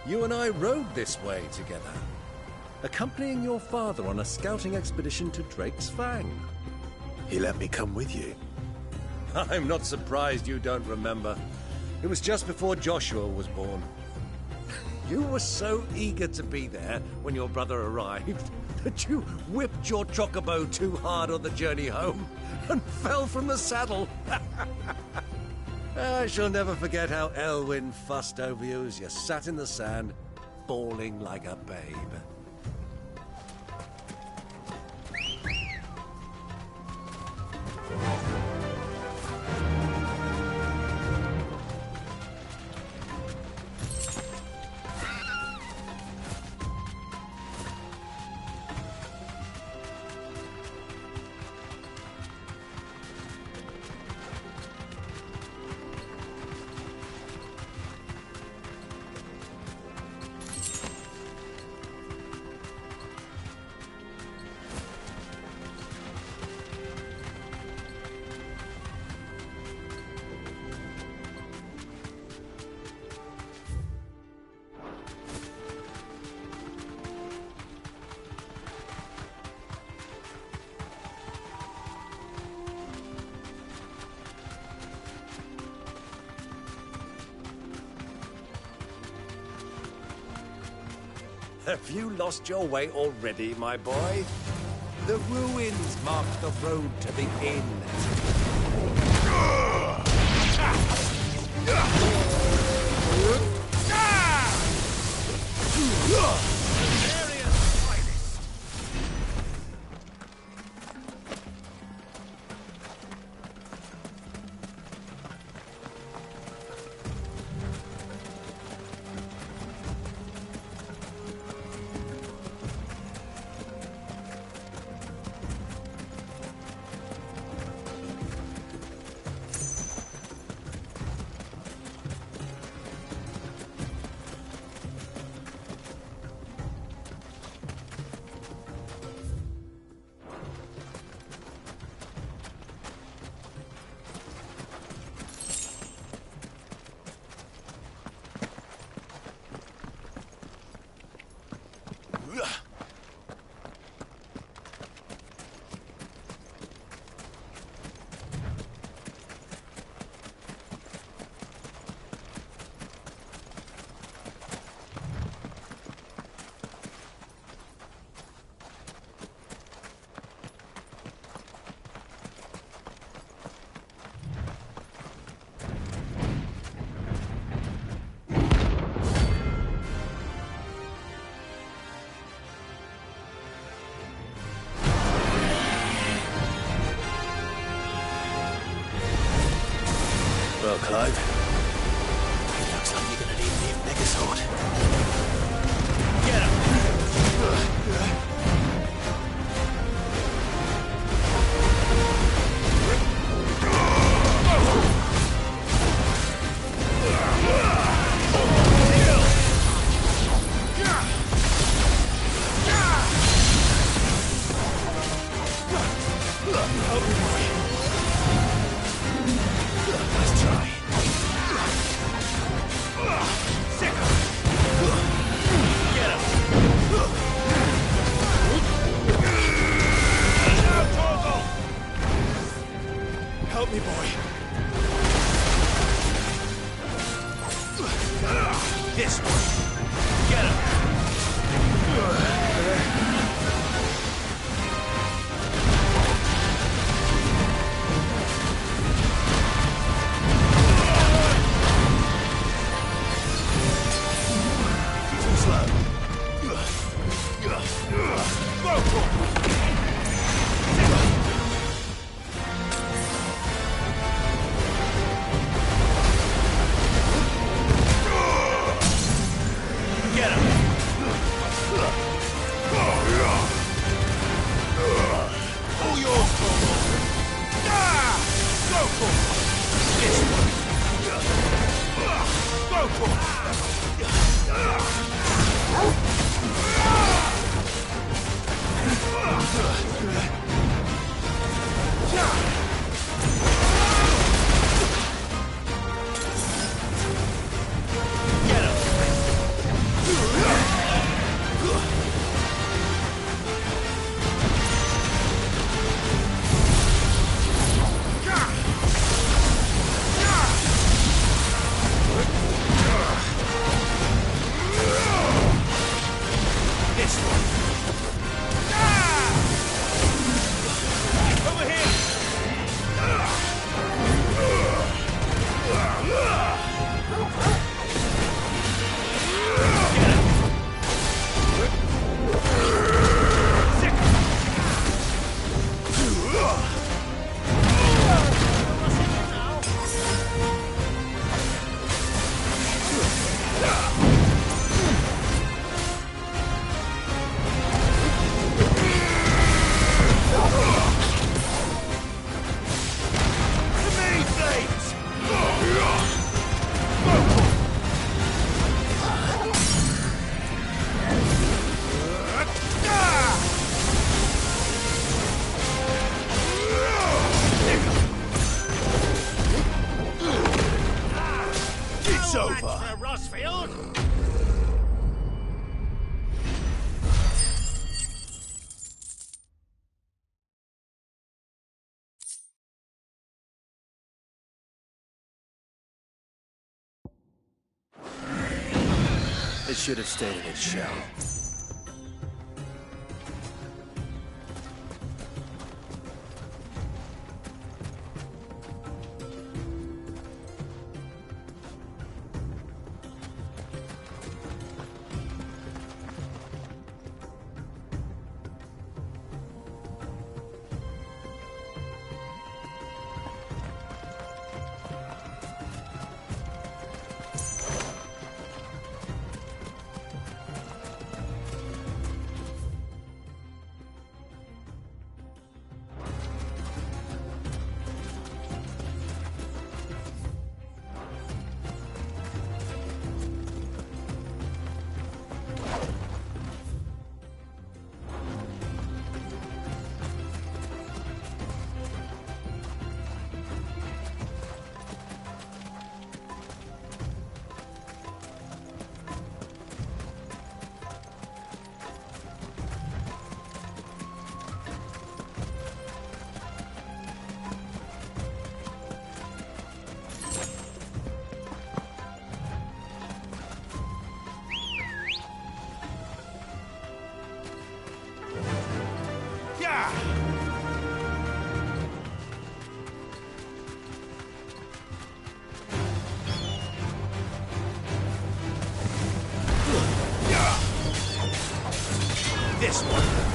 you and I rode this way together, accompanying your father on a scouting expedition to Drake's Fang. He let me come with you. I'm not surprised you don't remember. It was just before Joshua was born. You were so eager to be there when your brother arrived that you whipped your chocobo too hard on the journey home and fell from the saddle. I shall never forget how Elwyn fussed over you as you sat in the sand, bawling like a babe. Have you lost your way already, my boy? The ruins mark the road to the inn. Well, Clive, looks like you're gonna need me a mega sword. Get him! Let's try. Get him! Help me, boy. This one. Get him! Get him! All yours, go for it! This one! Go for it! It's over. For Rossfield. It should have stayed in its shell. This one.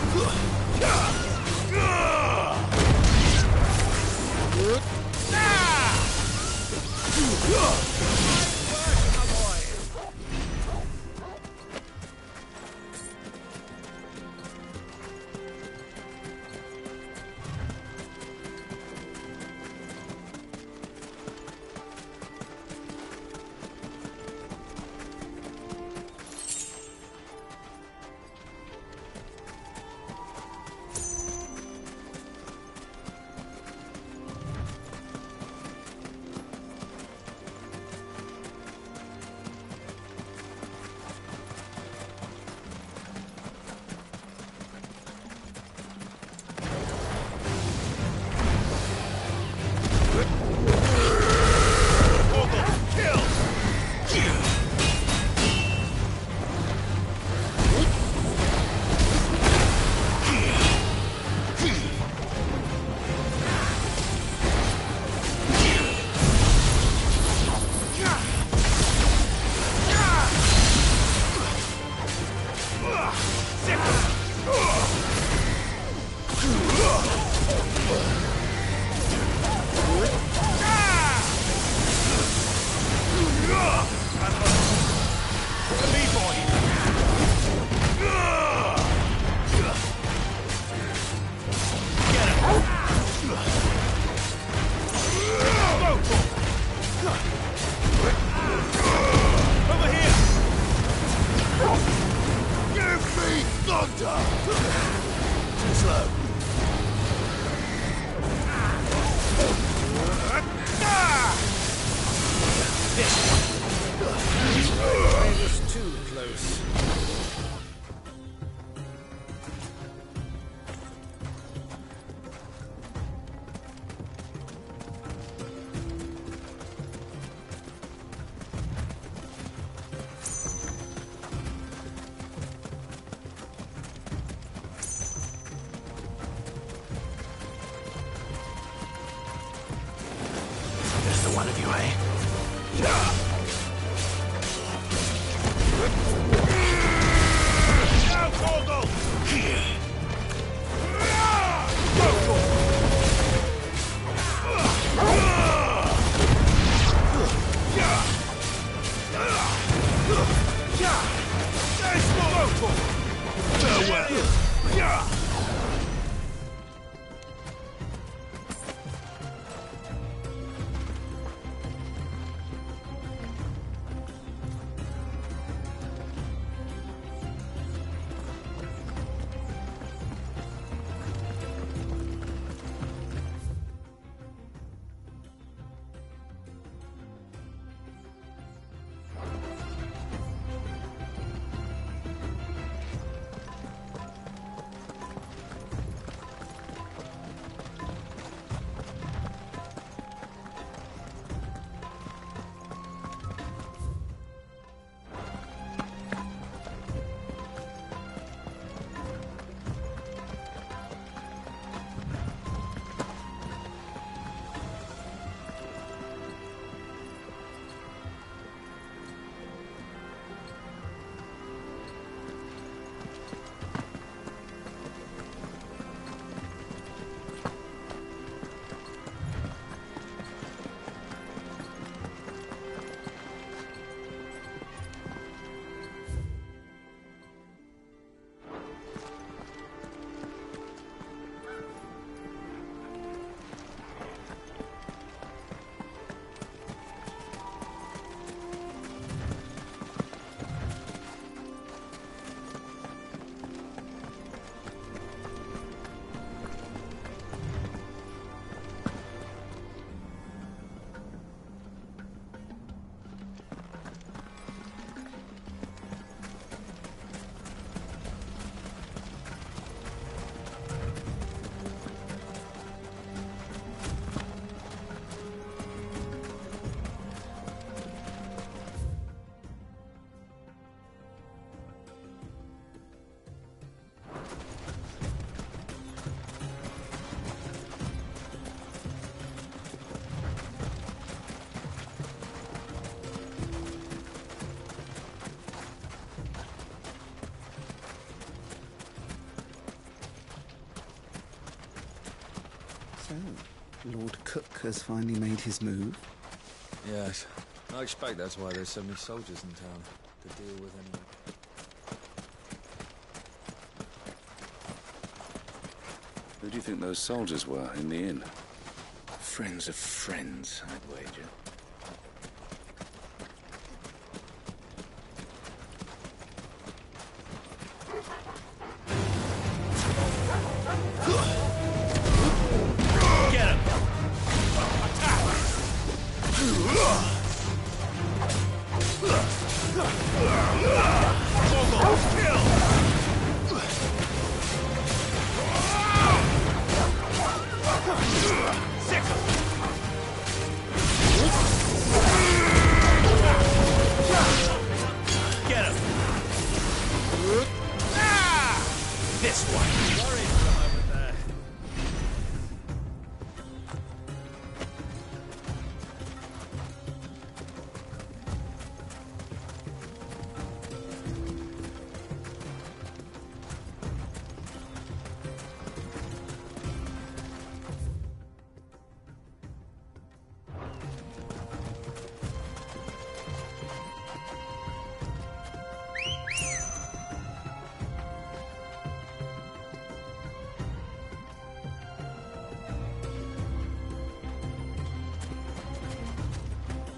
One of you, eh? Now, Torgal! So, Lord Cook has finally made his move. Yes. I expect that's why there's so many soldiers in town to deal with anyway. Who do you think those soldiers were in the inn? Friends of friends, I'd wager.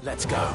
Let's go.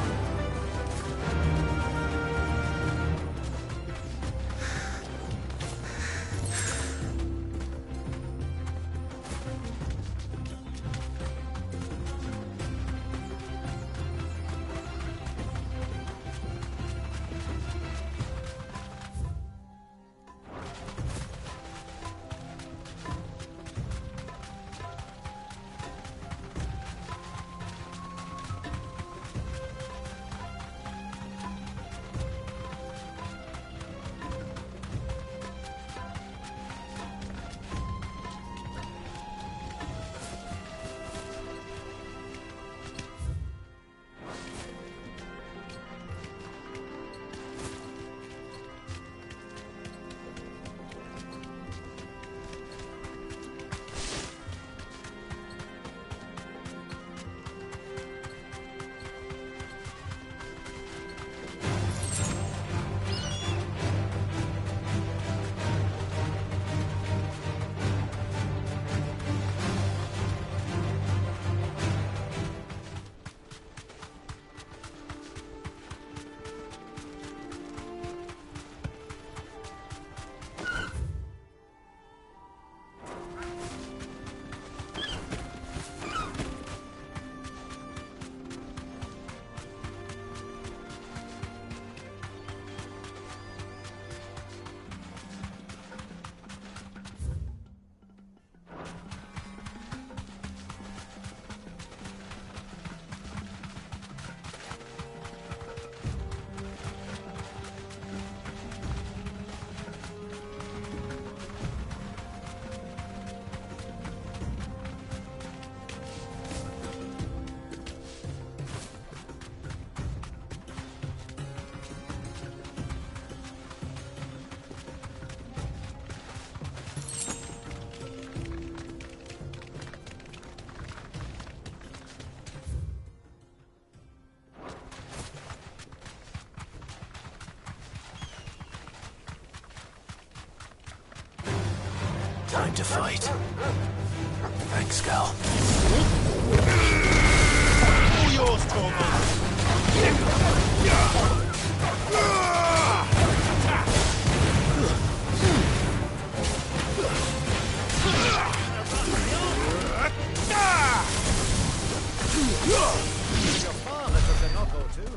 Time to fight. Thanks, Gal. All yours, Your father took a knock or two.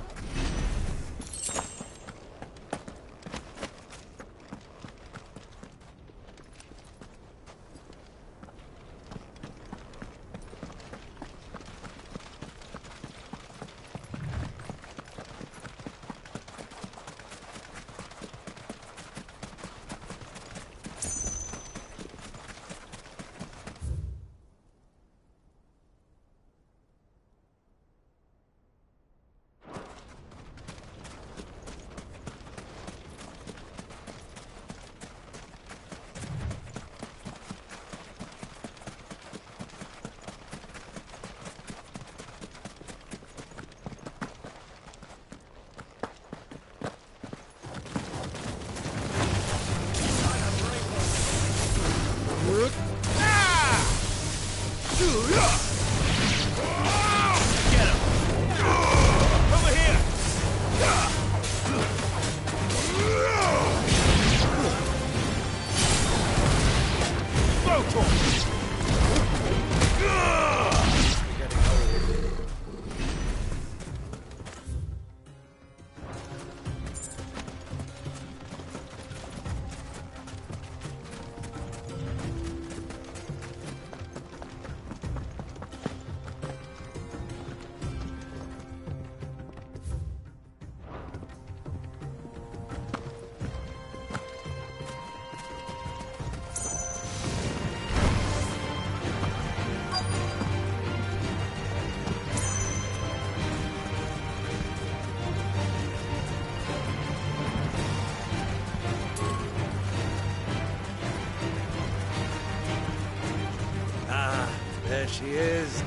she is.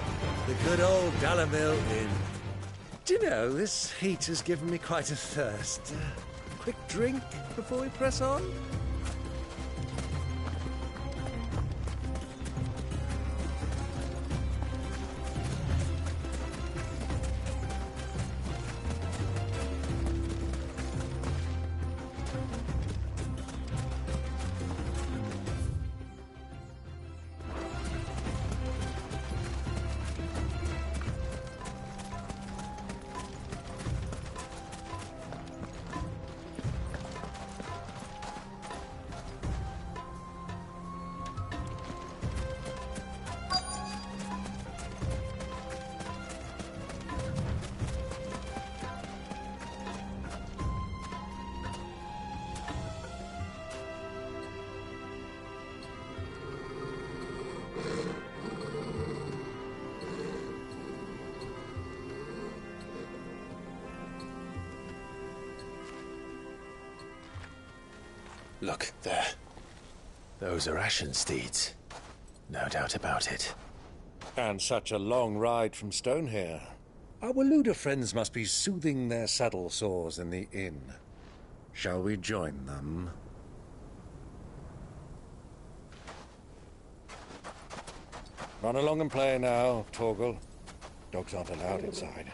The good old Dalamil Inn. Do you know, this heat has given me quite a thirst. Quick drink before we press on? Look, there. Those are Ashen steeds. No doubt about it. And such a long ride from Stonehair. Our Waluda friends must be soothing their saddle sores in the inn. Shall we join them? Run along and play now, Torgal. Dogs aren't allowed inside.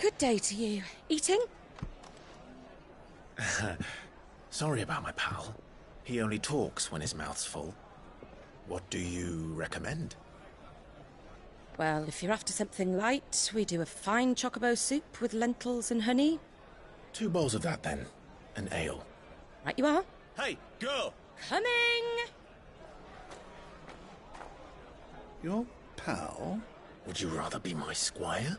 Good day to you. Eating? Sorry about my pal. He only talks when his mouth's full. What do you recommend? Well, if you're after something light, we do a fine chocobo soup with lentils and honey. 2 bowls of that, then. An ale. Right you are. Hey, girl! Coming! Your pal? Would you rather be my squire?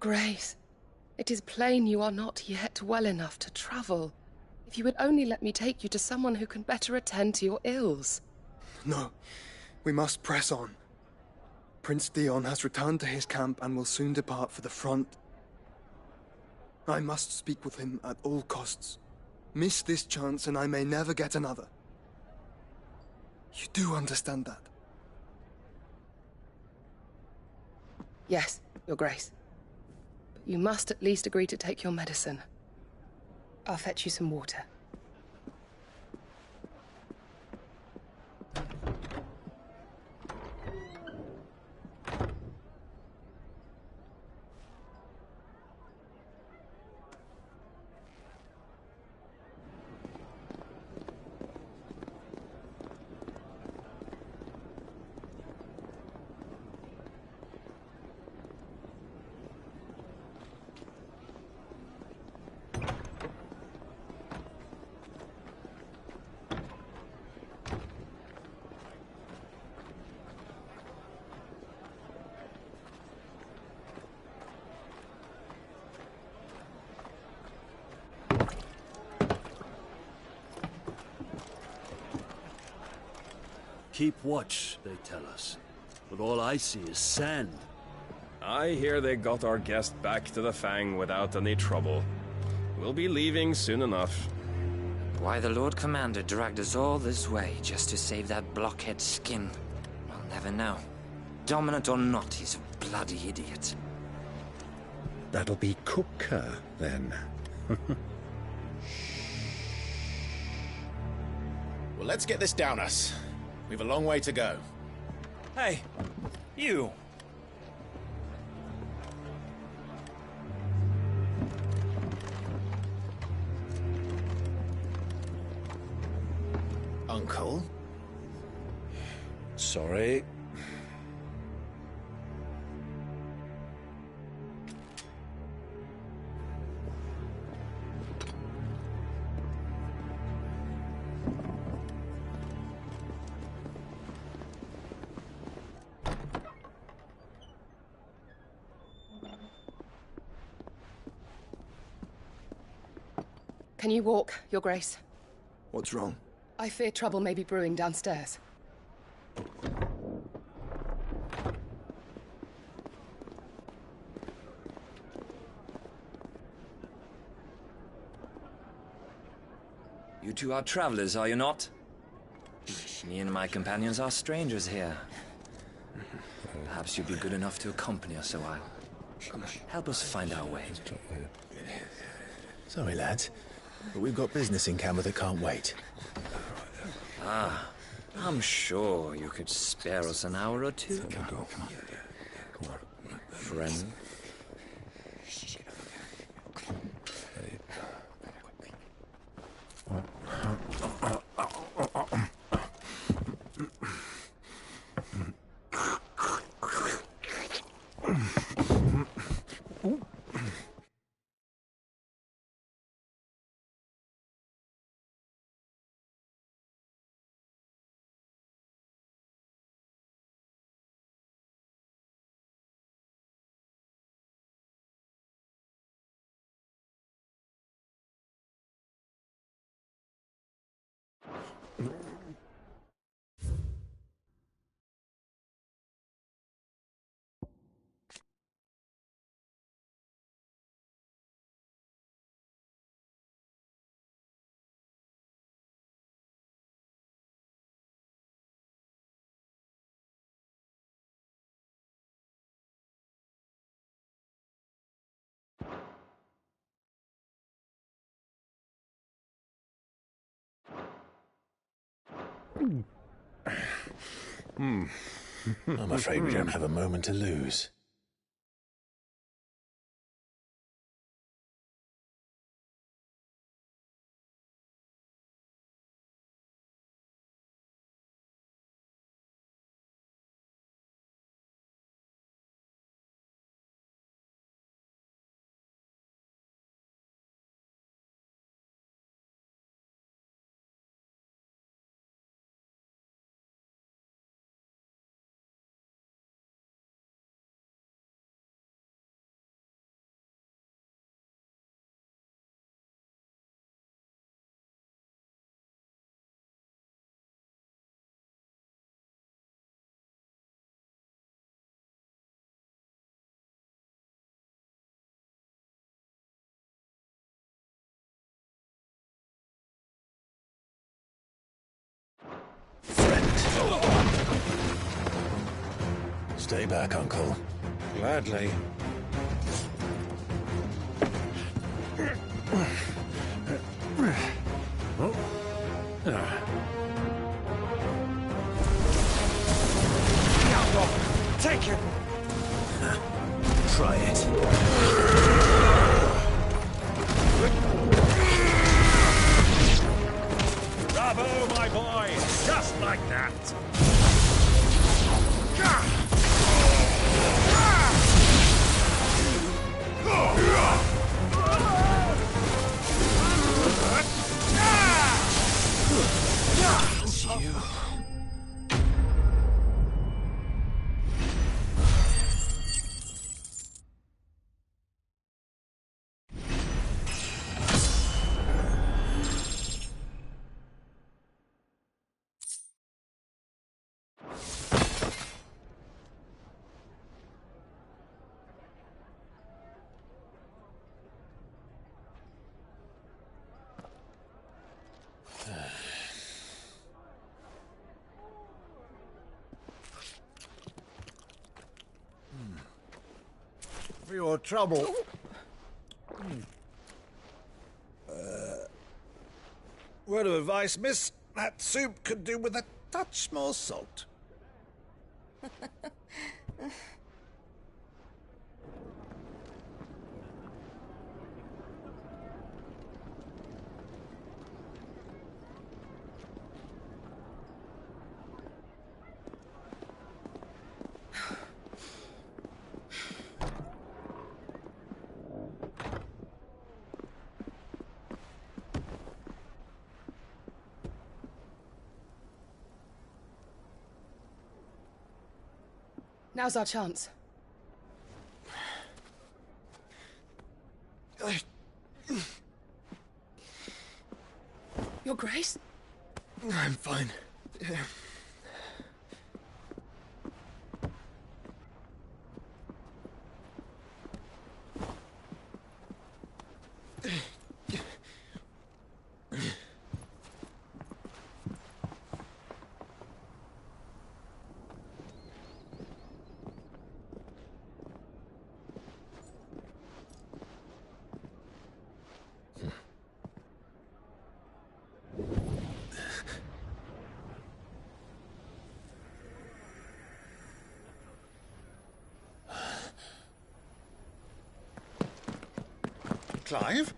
Grace, it is plain you are not yet well enough to travel. If you would only let me take you to someone who can better attend to your ills. No, we must press on. Prince Dion has returned to his camp and will soon depart for the front. I must speak with him at all costs. Miss this chance and I may never get another. You do understand that? Yes, Your Grace. But you must at least agree to take your medicine. I'll fetch you some water. Keep watch, they tell us. But all I see is sand. I hear they got our guest back to the Fang without any trouble. We'll be leaving soon enough. Why the Lord Commander dragged us all this way just to save that blockhead's skin, I'll never know. Dominant or not, he's a bloody idiot. That'll be Kupka, then. Well, let's get this down us. We've a long way to go. Hey, you! Uncle? Sorry. Can you walk, Your Grace? What's wrong? I fear trouble may be brewing downstairs. You two are travelers, are you not? Me and my companions are strangers here. Perhaps you'd be good enough to accompany us a while. Help us find our way. Sorry, lads, but we've got business in camera that can't wait. Ah, I'm sure you could spare us an hour or two. Come on. Friend. I'm afraid we don't have a moment to lose. Stay back, Uncle. Gladly. Take it! Try it. Bravo, my boy! Just like that! It's you. For your trouble. Word of advice, miss. That soup could do with a touch more salt. Now's our chance. Your Grace? I'm fine. Clive?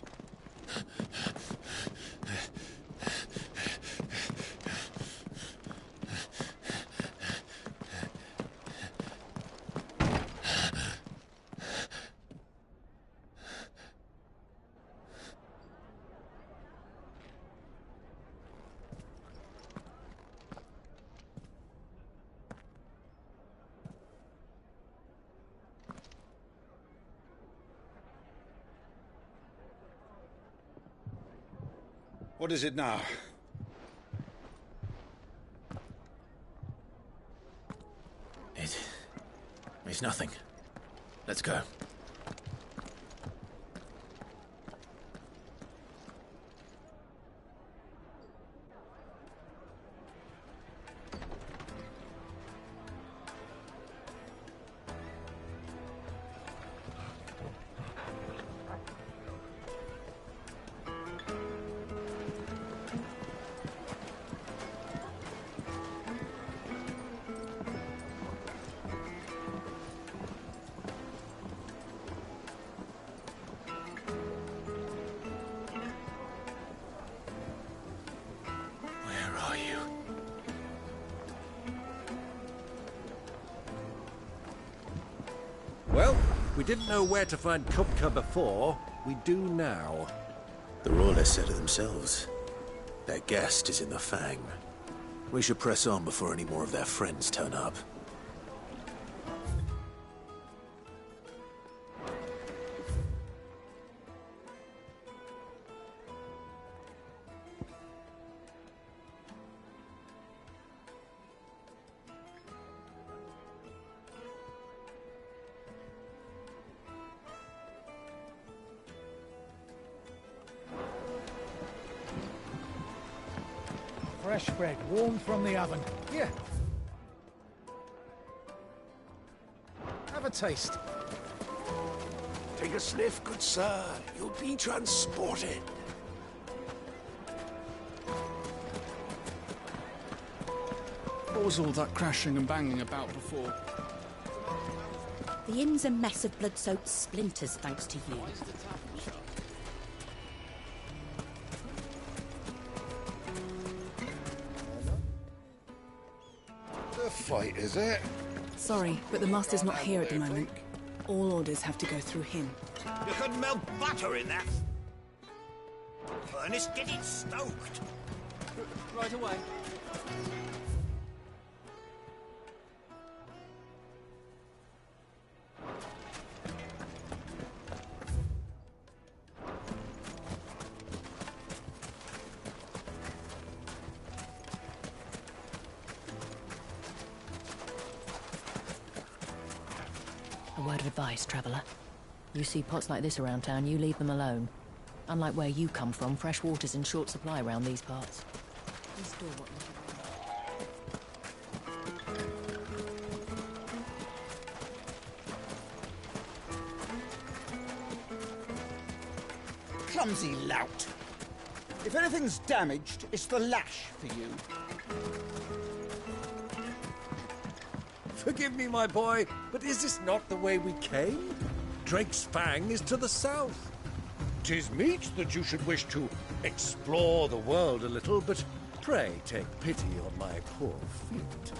What is it now? It's nothing. Let's go. Well, we didn't know where to find Kupka before. We do now. The Royalists said it themselves. Their guest is in the Fang. We should press on before any more of their friends turn up. Fresh bread, warm from the oven. Here, taste. Take a sniff, good sir. You'll be transported. What was all that crashing and banging about before? The inn's a mess of blood-soaked splinters, thanks to you. The fight, is it? Sorry, but the Master's not here at the moment. All orders have to go through him. You could melt butter in that furnace. Get it stoked. Right away. A word of advice, traveller. You see pots like this around town, you leave them alone. Unlike where you come from, fresh water's in short supply around these parts. Restore what Clumsy lout. If anything's damaged, it's the lash for you. Forgive me, my boy, but is this not the way we came? Drake's Fang is to the south. 'Tis meet that you should wish to explore the world a little, but pray take pity on my poor feet.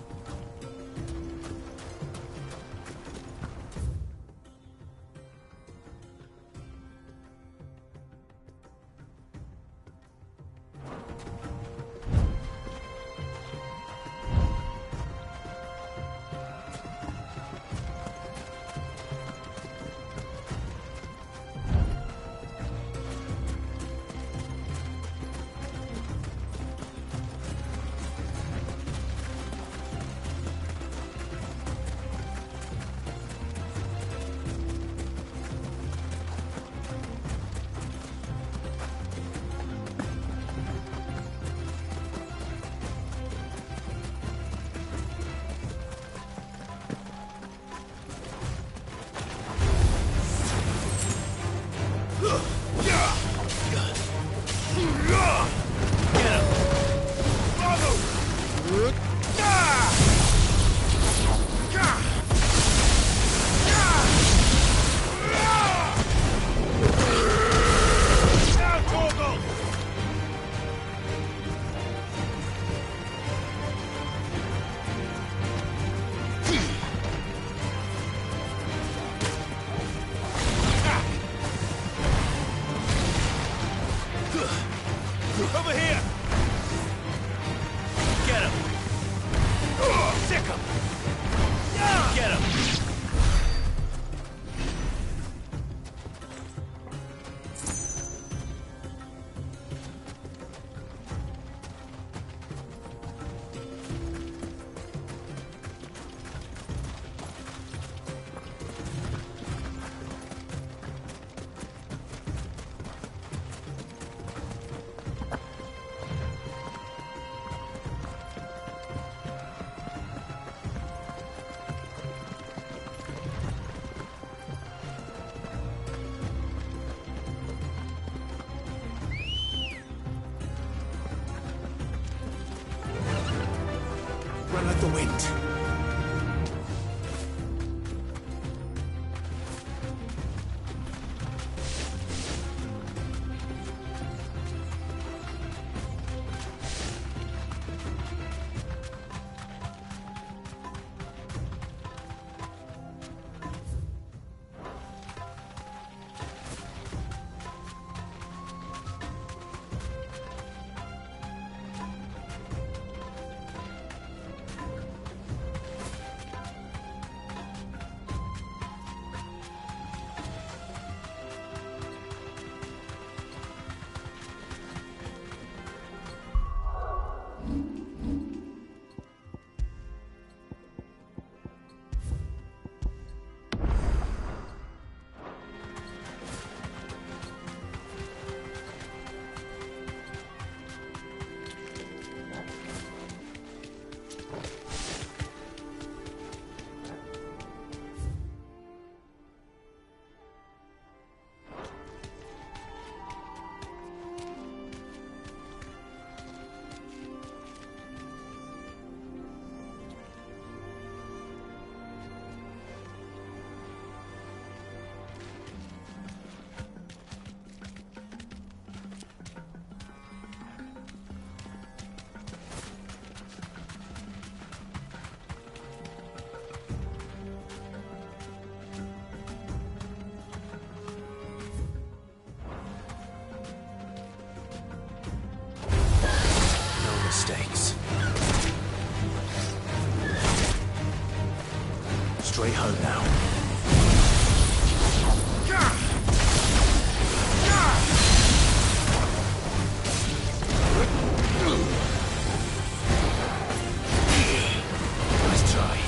Over here! Get him! Sick him! Get him! Run like the wind. way home now. Nice try.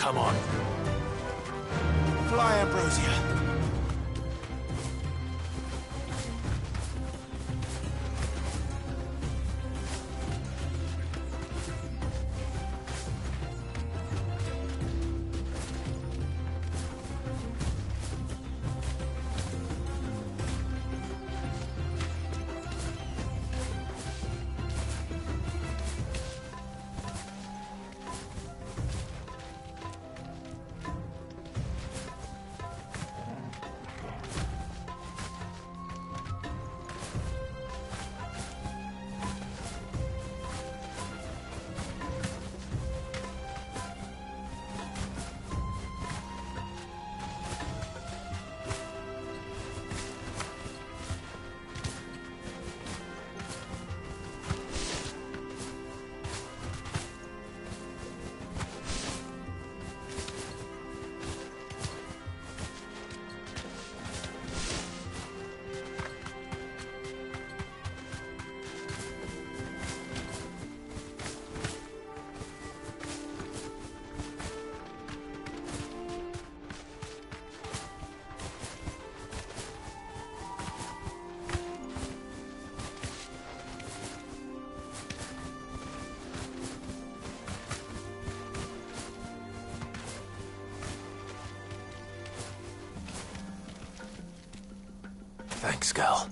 Come on. Fly, Ambrosia. Thanks, girl.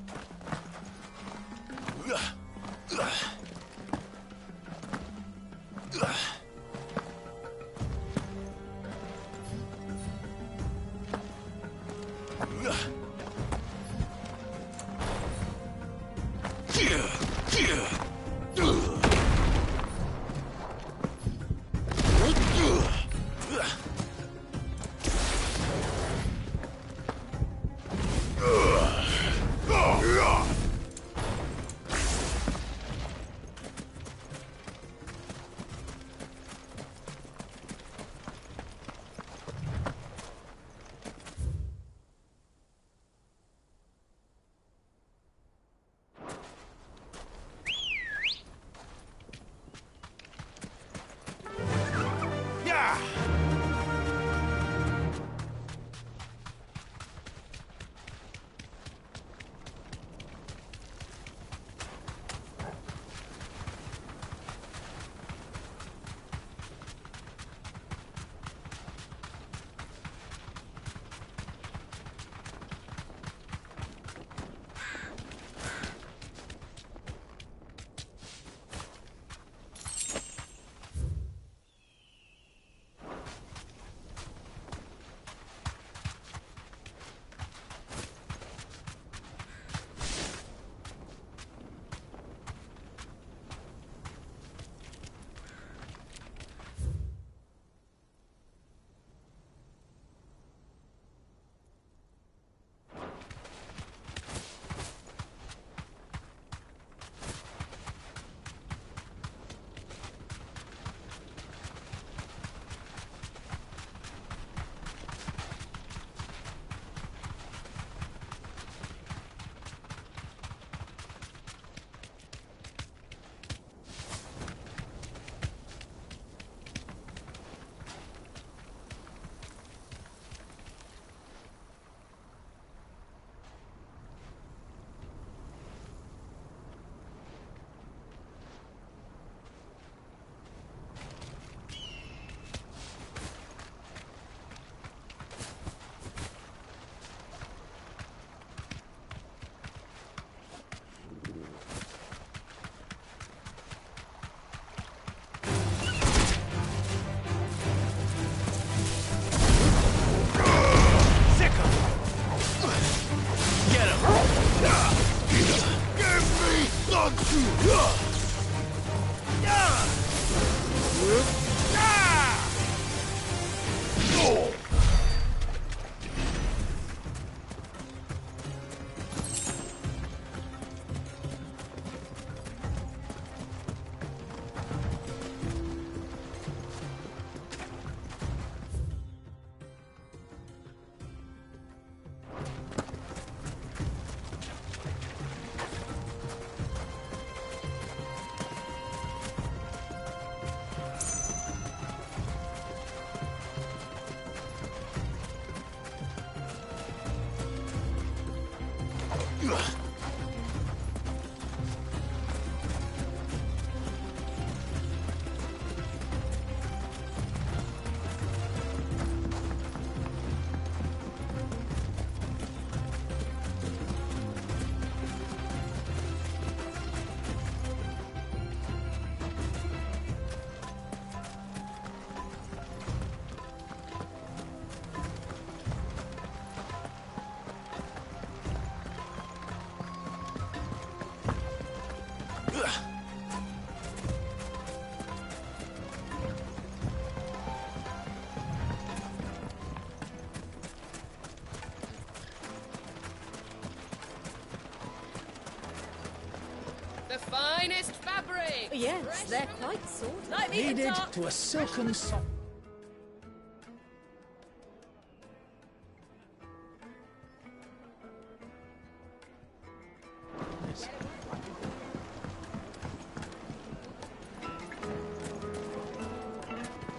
The finest fabric! Yes, they're quite sorted. Kneaded to a silken soft.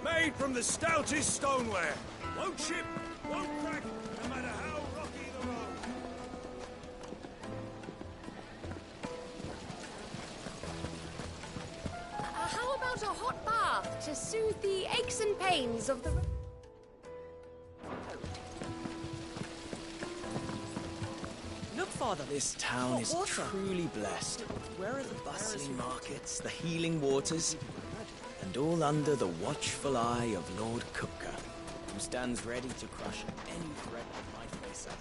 Made from the stoutest stoneware. Won't chip, won't crack, no matter how rocky the road. How about a hot bath to soothe the aches and pains of the... Look, Father. This town is truly blessed. Where are the bustling markets, the healing waters, and all under the watchful eye of Lord Kupka, who stands ready to crush any threat that might face up.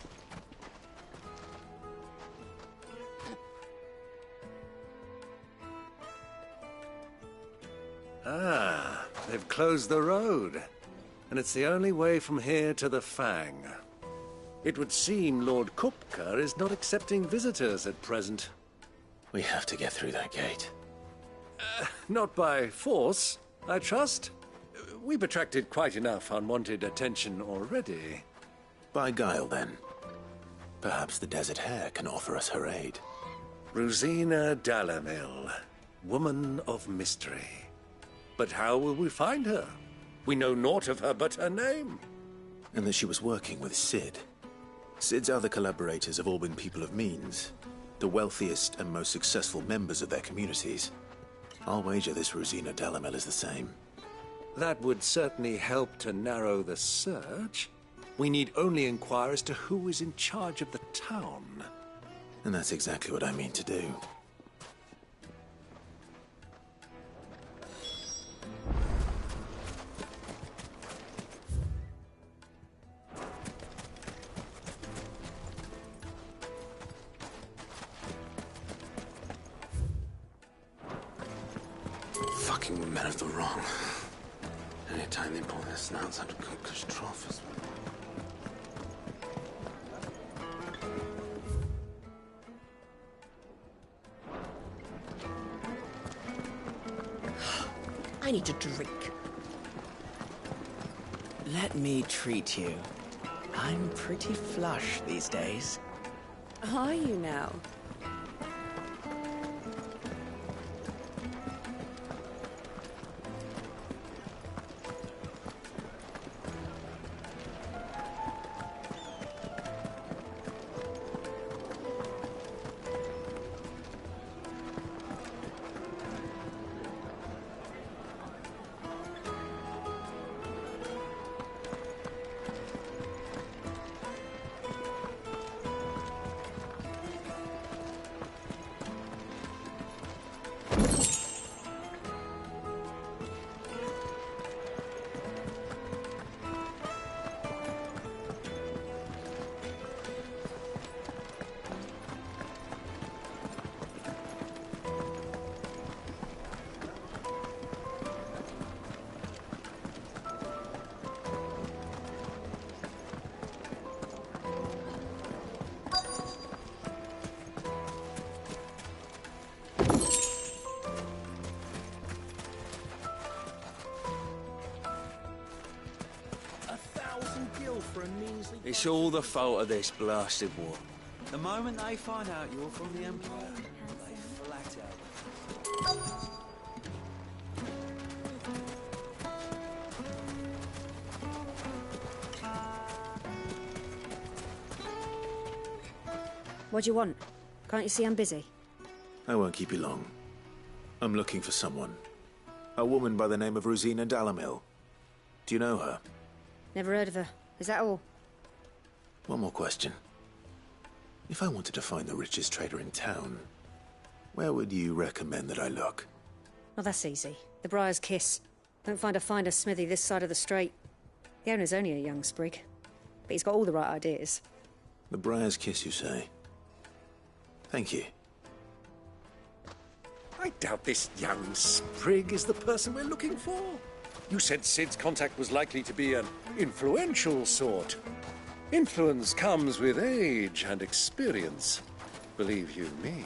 Ah, they've closed the road. And it's the only way from here to the Fang. It would seem Lord Kupka is not accepting visitors at present. We have to get through that gate. Not by force, I trust. We've attracted quite enough unwanted attention already. By guile, then. Perhaps the Desert Hare can offer us her aid. Rosina Dalamil, woman of mystery. But how will we find her? We know naught of her but her name. And that she was working with Sid. Sid's other collaborators have all been people of means, the wealthiest and most successful members of their communities. I'll wager this Rosina Dalamel is the same. That would certainly help to narrow the search. We need only inquire as to who is in charge of the town. And that's exactly what I mean to do. Fucking men of the wrong. Anytime they pull their snouts out of Kupka's trough is... I need a drink. Let me treat you. I'm pretty flush these days. Are you now? skill for a measly... It's all the fault of this blasted war. The moment they find out you're from the Empire, they flat out. What do you want? Can't you see I'm busy? I won't keep you long. I'm looking for someone. A woman by the name of Rosina Dalamil. Do you know her? Never heard of her. Is that all? One more question. If I wanted to find the richest trader in town, where would you recommend that I look? Oh, that's easy. The Briar's Kiss. Don't find a finer smithy this side of the strait. The owner's only a young sprig, but he's got all the right ideas. The Briar's Kiss, you say? Thank you. I doubt this young sprig is the person we're looking for. You said Sid's contact was likely to be an influential sort. Influence comes with age and experience. Believe you me.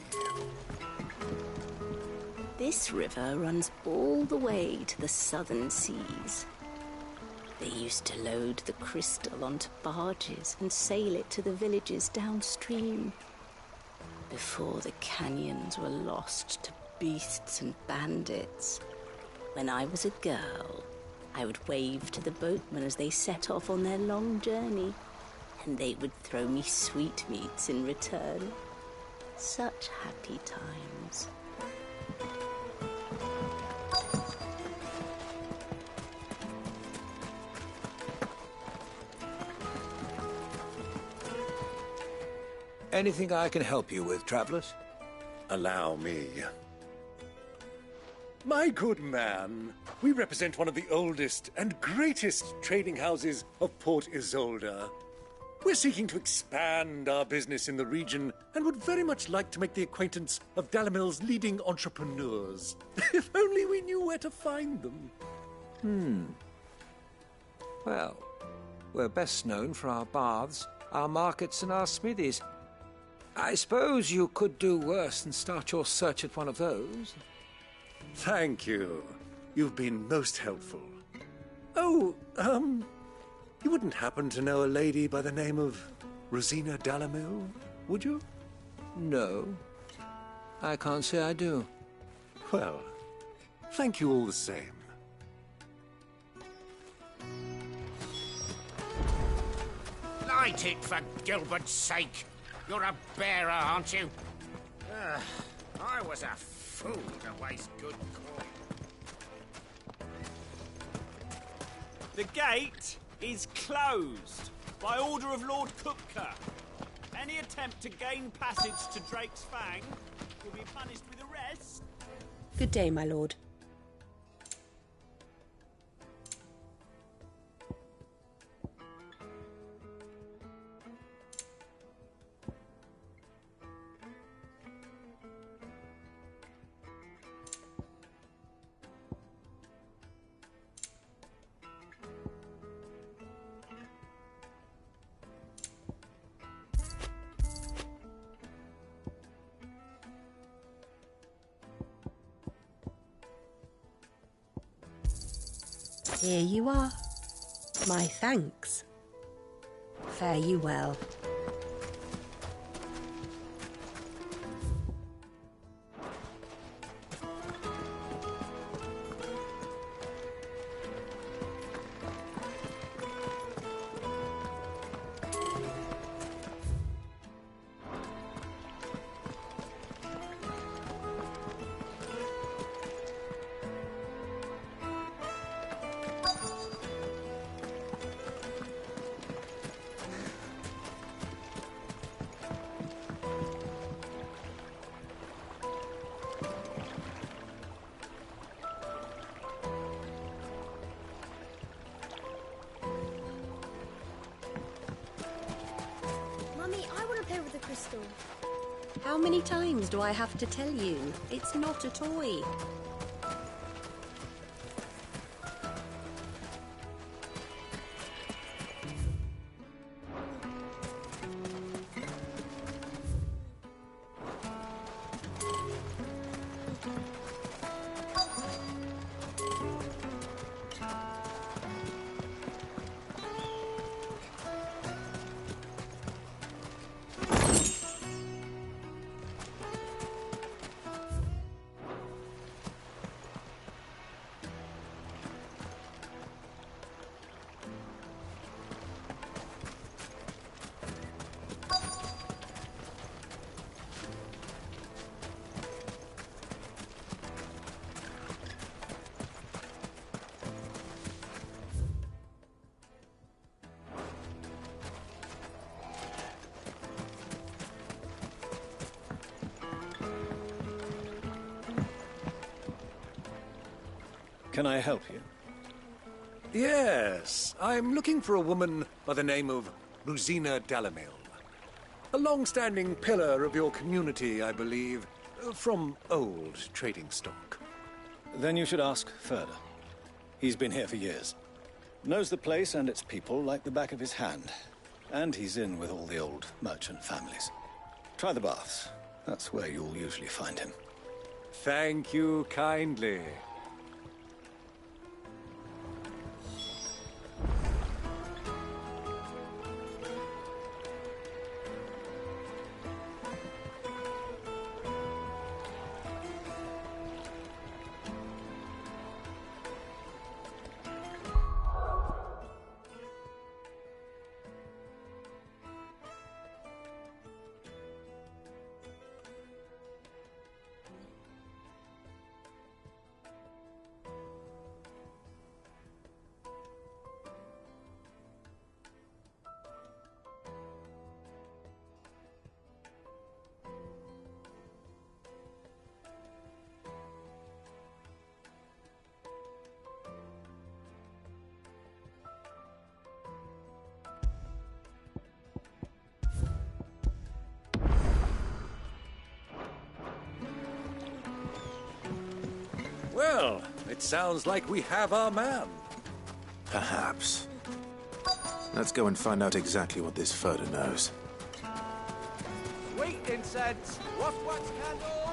This river runs all the way to the southern seas. They used to load the crystal onto barges and sail it to the villages downstream. Before the canyons were lost to beasts and bandits. When I was a girl, I would wave to the boatmen as they set off on their long journey, and they would throw me sweetmeats in return. Such happy times. Anything I can help you with, travellers? Allow me. My good man, we represent one of the oldest and greatest trading houses of Port Isolde. We're seeking to expand our business in the region and would very much like to make the acquaintance of Dalamil's leading entrepreneurs. If only we knew where to find them. Well, we're best known for our baths, our markets and our smithies. I suppose you could do worse than start your search at one of those. Thank you. You've been most helpful. Oh, you wouldn't happen to know a lady by the name of Rosina Dalamil, would you? No. I can't say I do. Well, thank you all the same. Light it, for Gilbert's sake! You're a bearer, aren't you? I was a fool to waste good coin. The gate is closed by order of Lord Kupka. Any attempt to gain passage to Drake's Fang will be punished with arrest. Good day, my lord. Here you are. My thanks. Fare you well. How many times do I have to tell you? It's not a toy. Can I help you? Yes, I'm looking for a woman by the name of Rosina Dalamil. A long-standing pillar of your community, I believe, from old trading stock. Then you should ask Ferda. He's been here for years. Knows the place and its people like the back of his hand. And he's in with all the old merchant families. Try the baths. That's where you'll usually find him. Thank you kindly. Well, it sounds like we have our man. Perhaps. Let's go and find out exactly what this Ferda knows. Sweet incense, wax candle.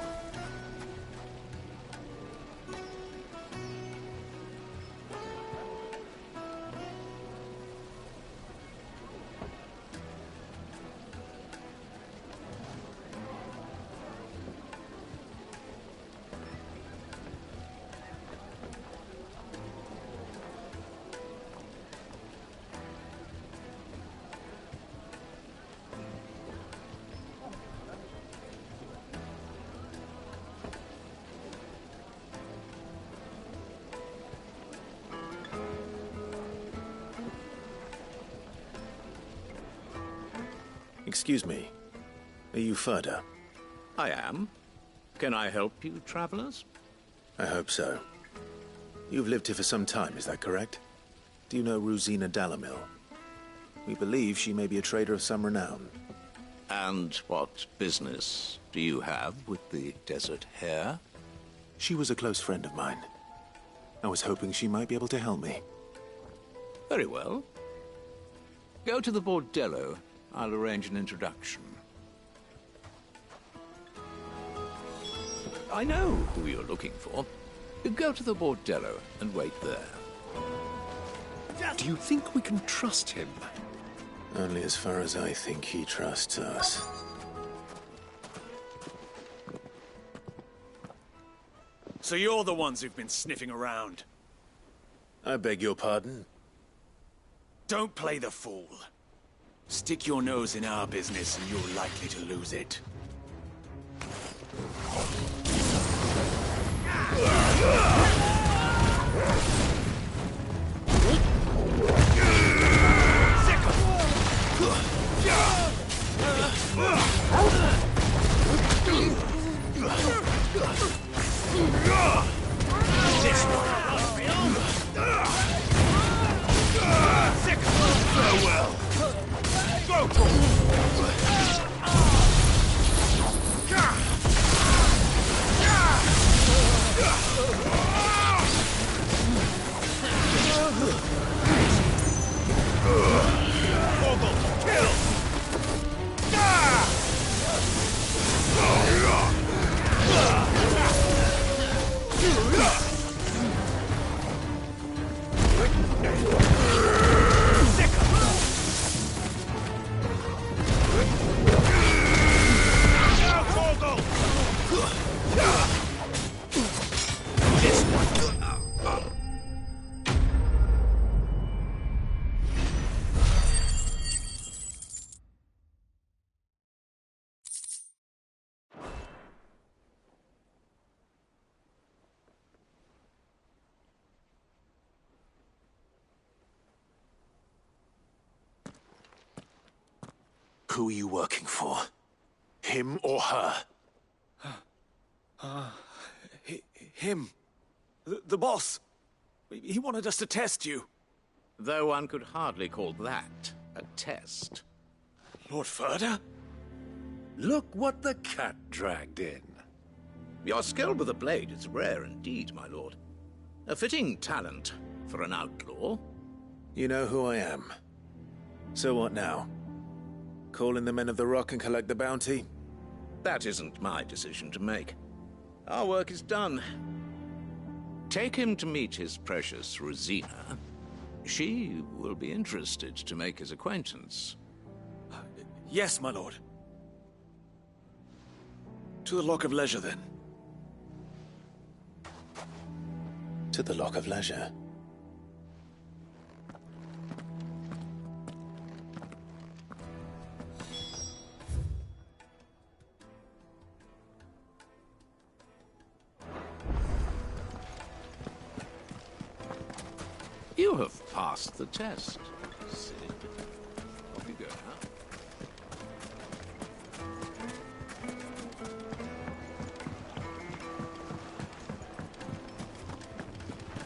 Excuse me. Are you Ferda? I am. Can I help you, travelers? I hope so. You've lived here for some time, is that correct? Do you know Rosina Dalamil? We believe she may be a trader of some renown. And what business do you have with the desert hare? She was a close friend of mine. I was hoping she might be able to help me. Very well. Go to the bordello. I'll arrange an introduction. I know who you're looking for. Go to the bordello and wait there. Do you think we can trust him? Only as far as I think he trusts us. So you're the ones who've been sniffing around? I beg your pardon? Don't play the fool. Stick your nose in our business and you're likely to lose it. This one. Farewell. Go for Who are you working for? Him or her? Him. The boss. He wanted us to test you. Though one could hardly call that a test. Lord Ferda? Look what the cat dragged in. Your skill with the blade is rare indeed, my lord. A fitting talent for an outlaw. You know who I am. So what now? Call in the Men of the Rock and collect the bounty? That isn't my decision to make. Our work is done. Take him to meet his precious Rosina. She will be interested to make his acquaintance. Yes, my lord. To the Lock of Leisure, then. To the Lock of Leisure. You have passed the test, Sid. Off you go now.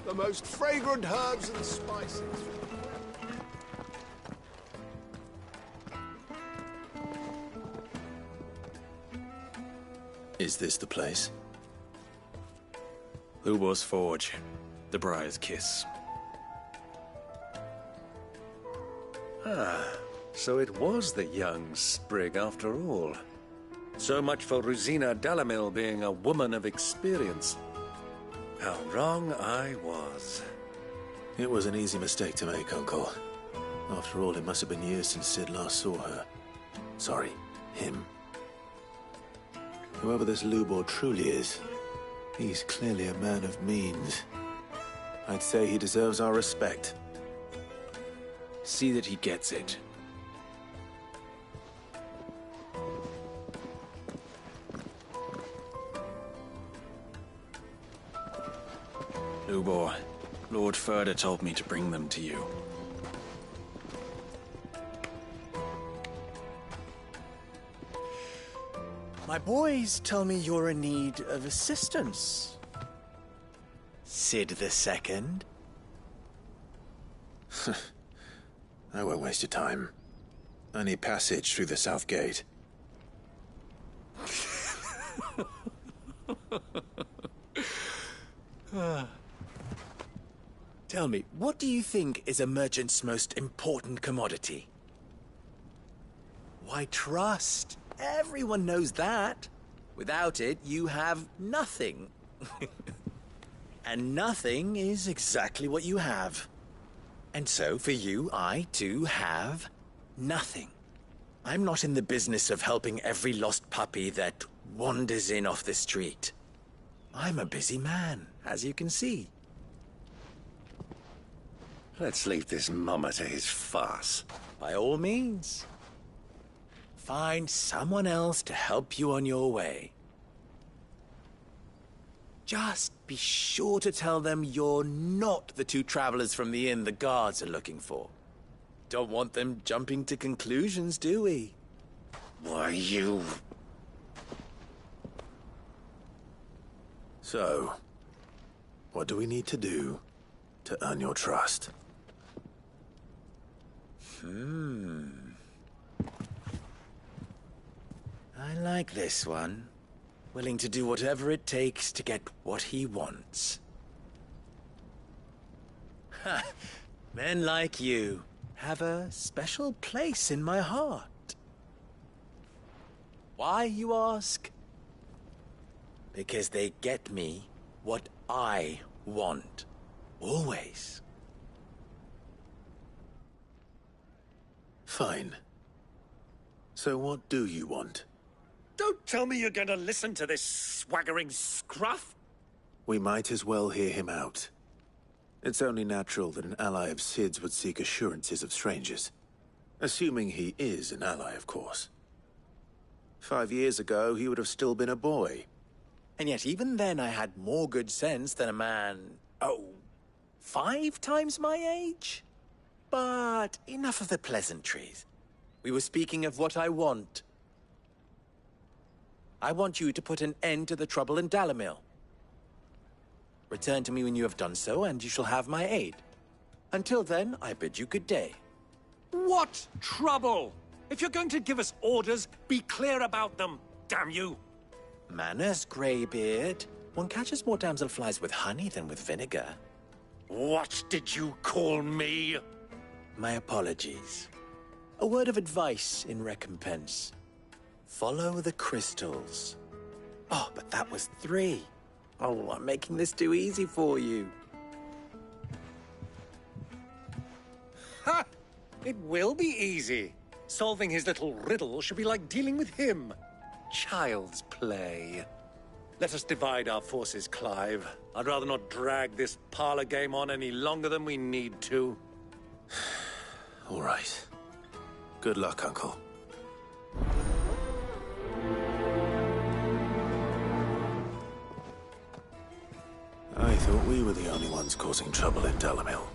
The most fragrant herbs and spices. Is this the place? Lubor's Forge. The Briar's Kiss. Ah, so it was the young sprig after all. So much for Rosina Dalamil being a woman of experience. How wrong I was. It was an easy mistake to make, Uncle. After all, it must have been years since Sid last saw her. Sorry, him. Whoever this Lubor truly is, he's clearly a man of means. I'd say he deserves our respect. See that he gets it. Lubor, Lord Ferda told me to bring them to you. My boys tell me you're in need of assistance. Sid the Second. I won't waste your time. I need passage through the south gate. Tell me, what do you think is a merchant's most important commodity? Why, trust. Everyone knows that. Without it, you have nothing. And nothing is exactly what you have. And so, for you, I, too, have nothing. I'm not in the business of helping every lost puppy that wanders in off the street. I'm a busy man, as you can see. Let's leave this mummer to his farce. By all means. Find someone else to help you on your way. Just be sure to tell them you're not the two travelers from the inn the guards are looking for. Don't want them jumping to conclusions, do we? Why, you... So, what do we need to do to earn your trust? I like this one. Willing to do whatever it takes to get what he wants. Ha! Men like you have a special place in my heart. Why, you ask? Because they get me what I want. Always. Fine. So what do you want? Don't tell me you're going to listen to this swaggering scruff. We might as well hear him out. It's only natural that an ally of Sid's would seek assurances of strangers. Assuming he is an ally, of course. 5 years ago, he would have still been a boy. And yet even then I had more good sense than a man, 5 times my age? But enough of the pleasantries. We were speaking of what I want. I want you to put an end to the trouble in Dalamil. Return to me when you have done so, and you shall have my aid. Until then, I bid you good day. What trouble? If you're going to give us orders, be clear about them, damn you! Manners, Greybeard. One catches more damselflies with honey than with vinegar. What did you call me? My apologies. A word of advice in recompense. Follow the crystals. Oh, but that was 3. Oh, I'm making this too easy for you. Ha! It will be easy. Solving his little riddle should be like dealing with him. Child's play. Let us divide our forces, Clive. I'd rather not drag this parlor game on any longer than we need to. All right. Good luck, Uncle. I thought we were the only ones causing trouble in Dalamil.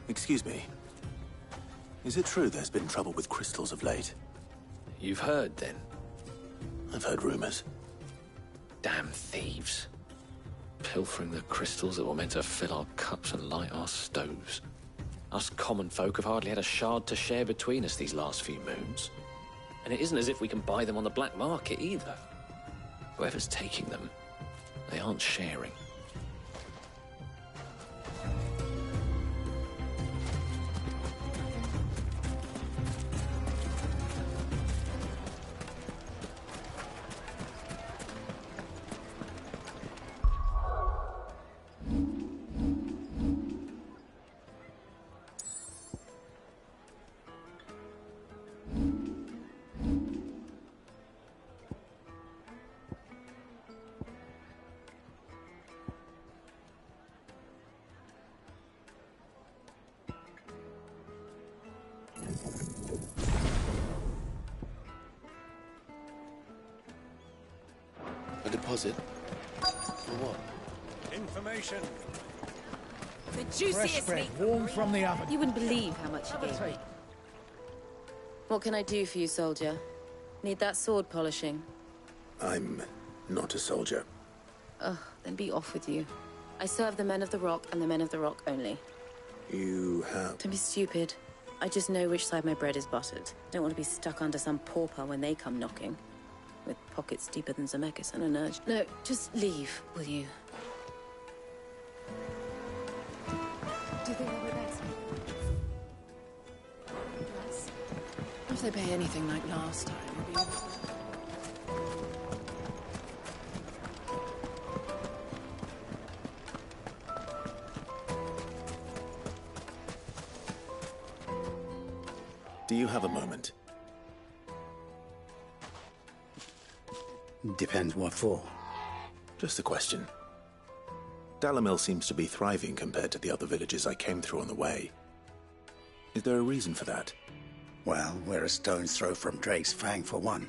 Excuse me. Is it true there's been trouble with crystals of late? You've heard, then? I've heard rumors. Damn thieves. Pilfering the crystals that were meant to fill our cups and light our stoves. Us common folk have hardly had a shard to share between us these last few moons. And it isn't as if we can buy them on the black market either. Whoever's taking them, they aren't sharing. A deposit? For what? Information. The juiciest meat. Warm from the oven. You wouldn't believe how much he gave me. What can I do for you, soldier? Need that sword polishing? I'm not a soldier. Ugh, then be off with you. I serve the men of the Rock and the men of the Rock only. You have... Don't be stupid. I just know which side my bread is buttered. Don't want to be stuck under some pauper when they come knocking. With pockets deeper than Zemeckis and an urge. No, just leave, will you? Do you think they'll be better? Yes. If they pay anything like last time, it'll be... Do you have a moment? Depends what for. Just a question. Dalamil seems to be thriving compared to the other villages I came through on the way. Is there a reason for that? Well, we're a stone's throw from Drake's Fang, for one.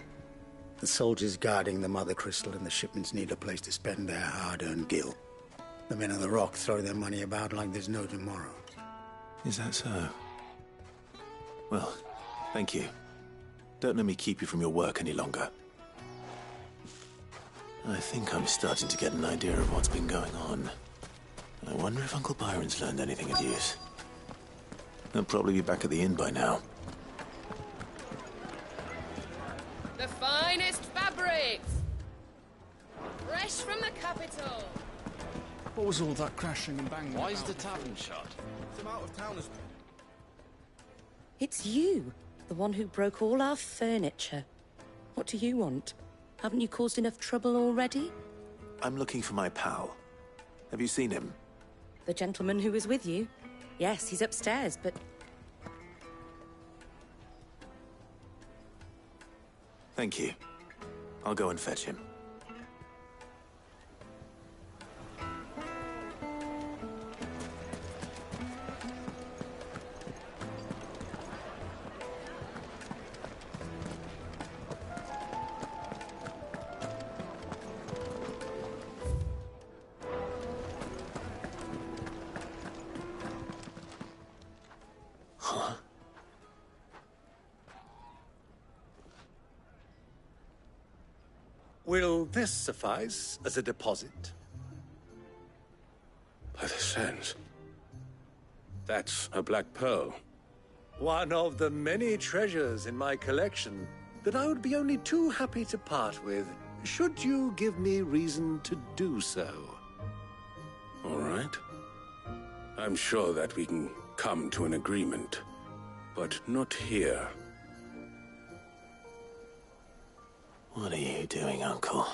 The soldiers guarding the Mother Crystal and the shipments need a place to spend their hard-earned gil. The men of the Rock throw their money about like there's no tomorrow. Is that so? Well, thank you. Don't let me keep you from your work any longer. I think I'm starting to get an idea of what's been going on. I wonder if Uncle Byron's learned anything of use. He'll probably be back at the inn by now. The finest fabrics! Fresh from the capital! What was all that crashing and banging? Why is the tavern shut? Some out-of-towners. It's you, the one who broke all our furniture. What do you want? Haven't you caused enough trouble already? I'm looking for my pal. Have you seen him? The gentleman who was with you? Yes, he's upstairs, but... Thank you. I'll go and fetch him. Will this suffice as a deposit? By the sands. That's a black pearl. One of the many treasures in my collection that I would be only too happy to part with, should you give me reason to do so. All right. I'm sure that we can come to an agreement, but not here. What are you doing, Uncle?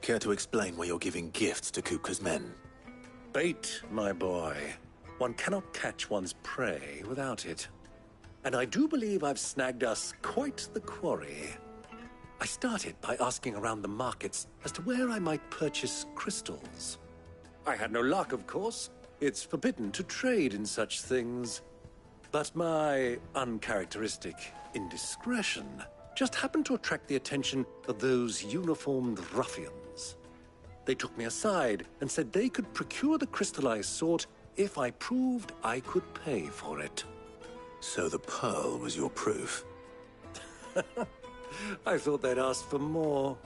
Care to explain why you're giving gifts to Kupka's men? Bait, my boy. One cannot catch one's prey without it. And I do believe I've snagged us quite the quarry. I started by asking around the markets as to where I might purchase crystals. I had no luck, of course. It's forbidden to trade in such things. But my uncharacteristic indiscretion just happened to attract the attention of those uniformed ruffians. They took me aside and said they could procure the crystal I sought if I proved I could pay for it. So the pearl was your proof? I thought they'd ask for more.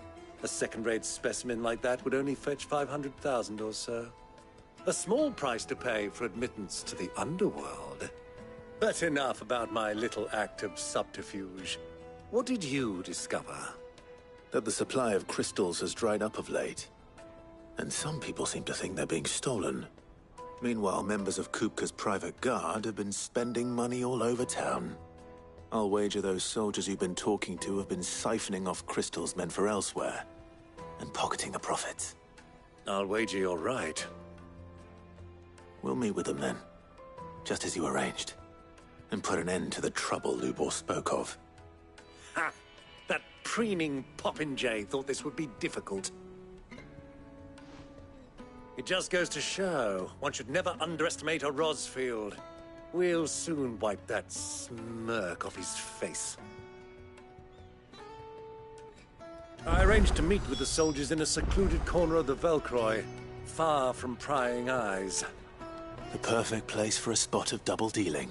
A second-rate specimen like that would only fetch 500,000 or so. A small price to pay for admittance to the underworld. But enough about my little act of subterfuge. What did you discover? That the supply of crystals has dried up of late. And some people seem to think they're being stolen. Meanwhile, members of Kupka's private guard have been spending money all over town. I'll wager those soldiers you've been talking to have been siphoning off crystals meant for elsewhere, and pocketing the profits. I'll wager you're right. We'll meet with them then, just as you arranged, and put an end to the trouble Lubor spoke of. Ha! That preening popinjay thought this would be difficult. It just goes to show, one should never underestimate a Rosfield. We'll soon wipe that smirk off his face. I arranged to meet with the soldiers in a secluded corner of the Velcroy, far from prying eyes. The perfect place for a spot of double dealing.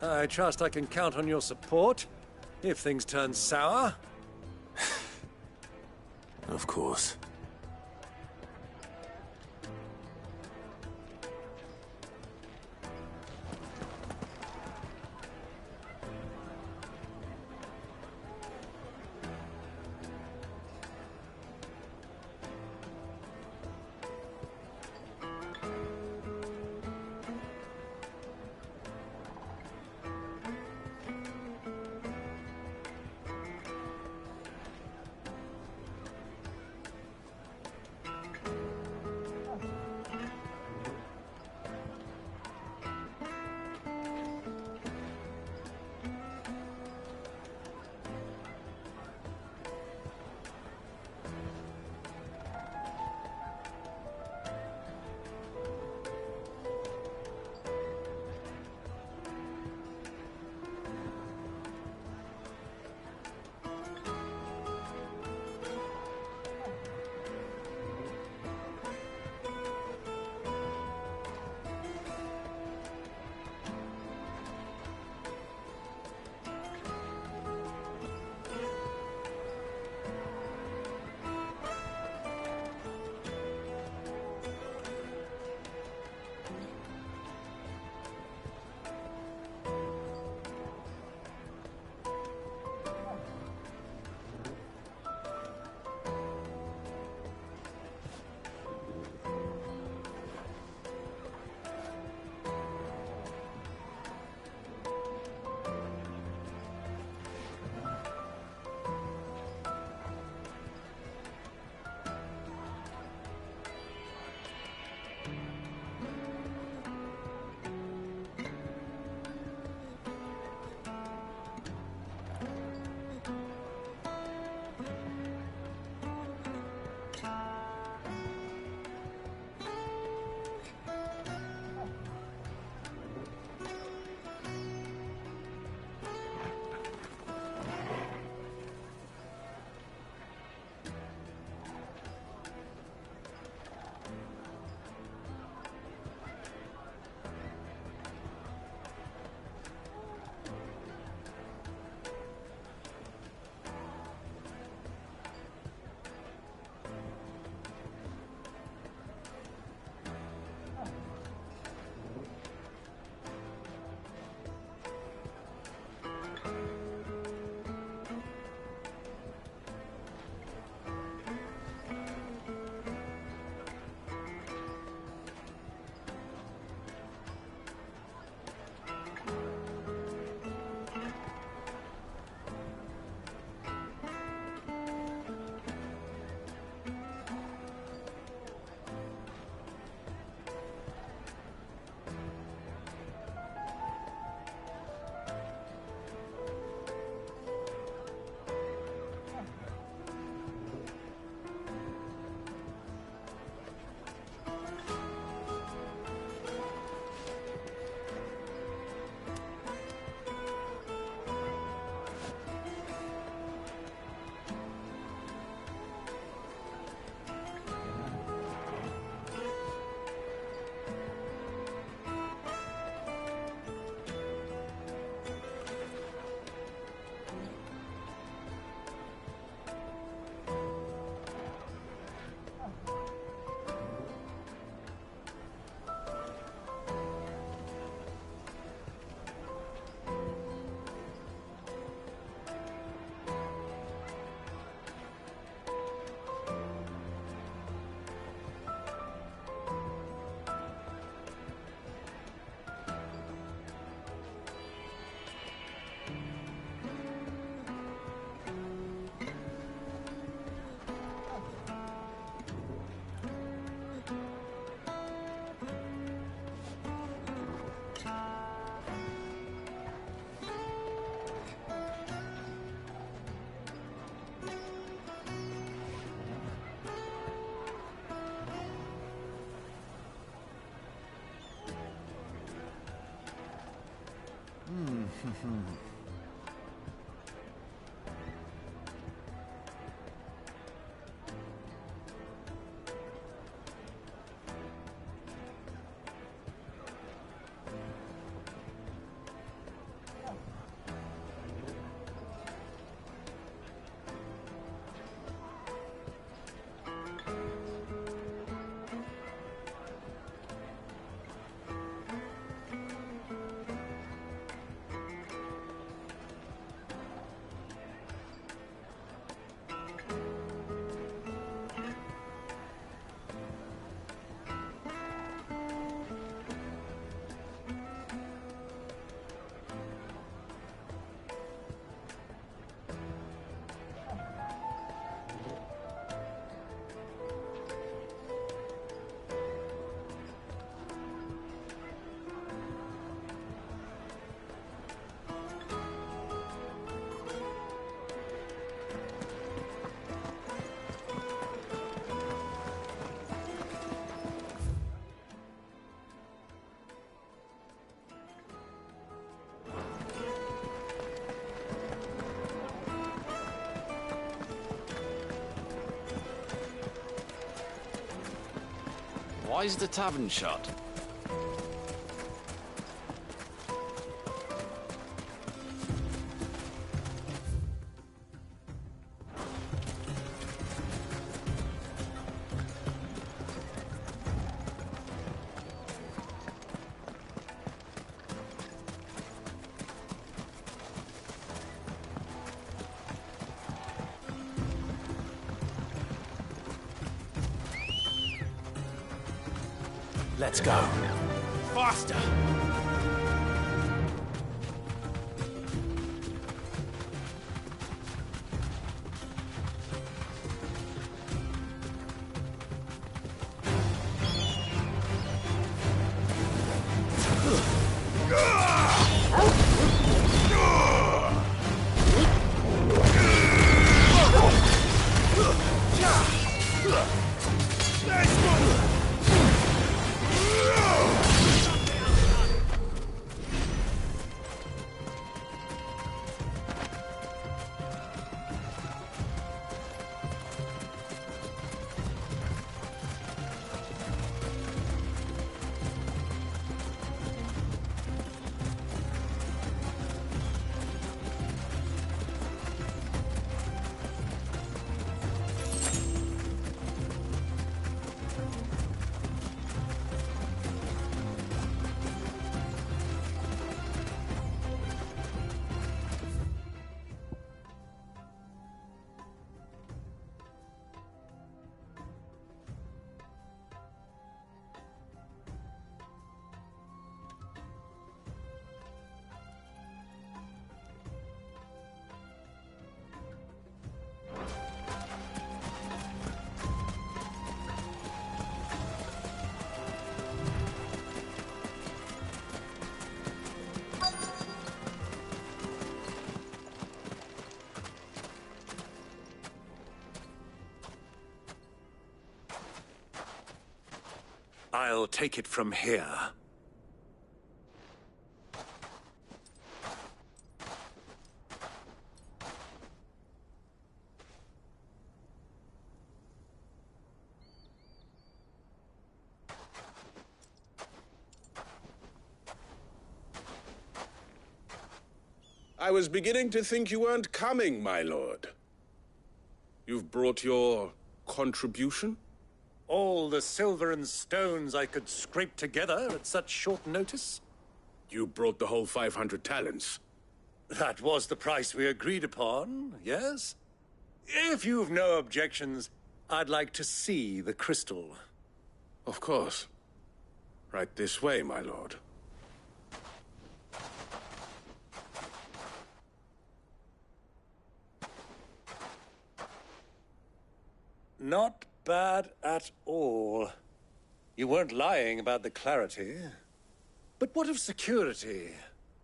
I trust I can count on your support, if things turn sour. Of course. Why is the tavern shut? Let's go. Faster! I'll take it from here. I was beginning to think you weren't coming, my lord. You've brought your contribution? All the silver and stones I could scrape together at such short notice? You brought the whole 500 talents. That was the price we agreed upon, yes? If you've no objections, I'd like to see the crystal. Of course. Right this way, my lord. Not bad at all. You weren't lying about the clarity. But what of security?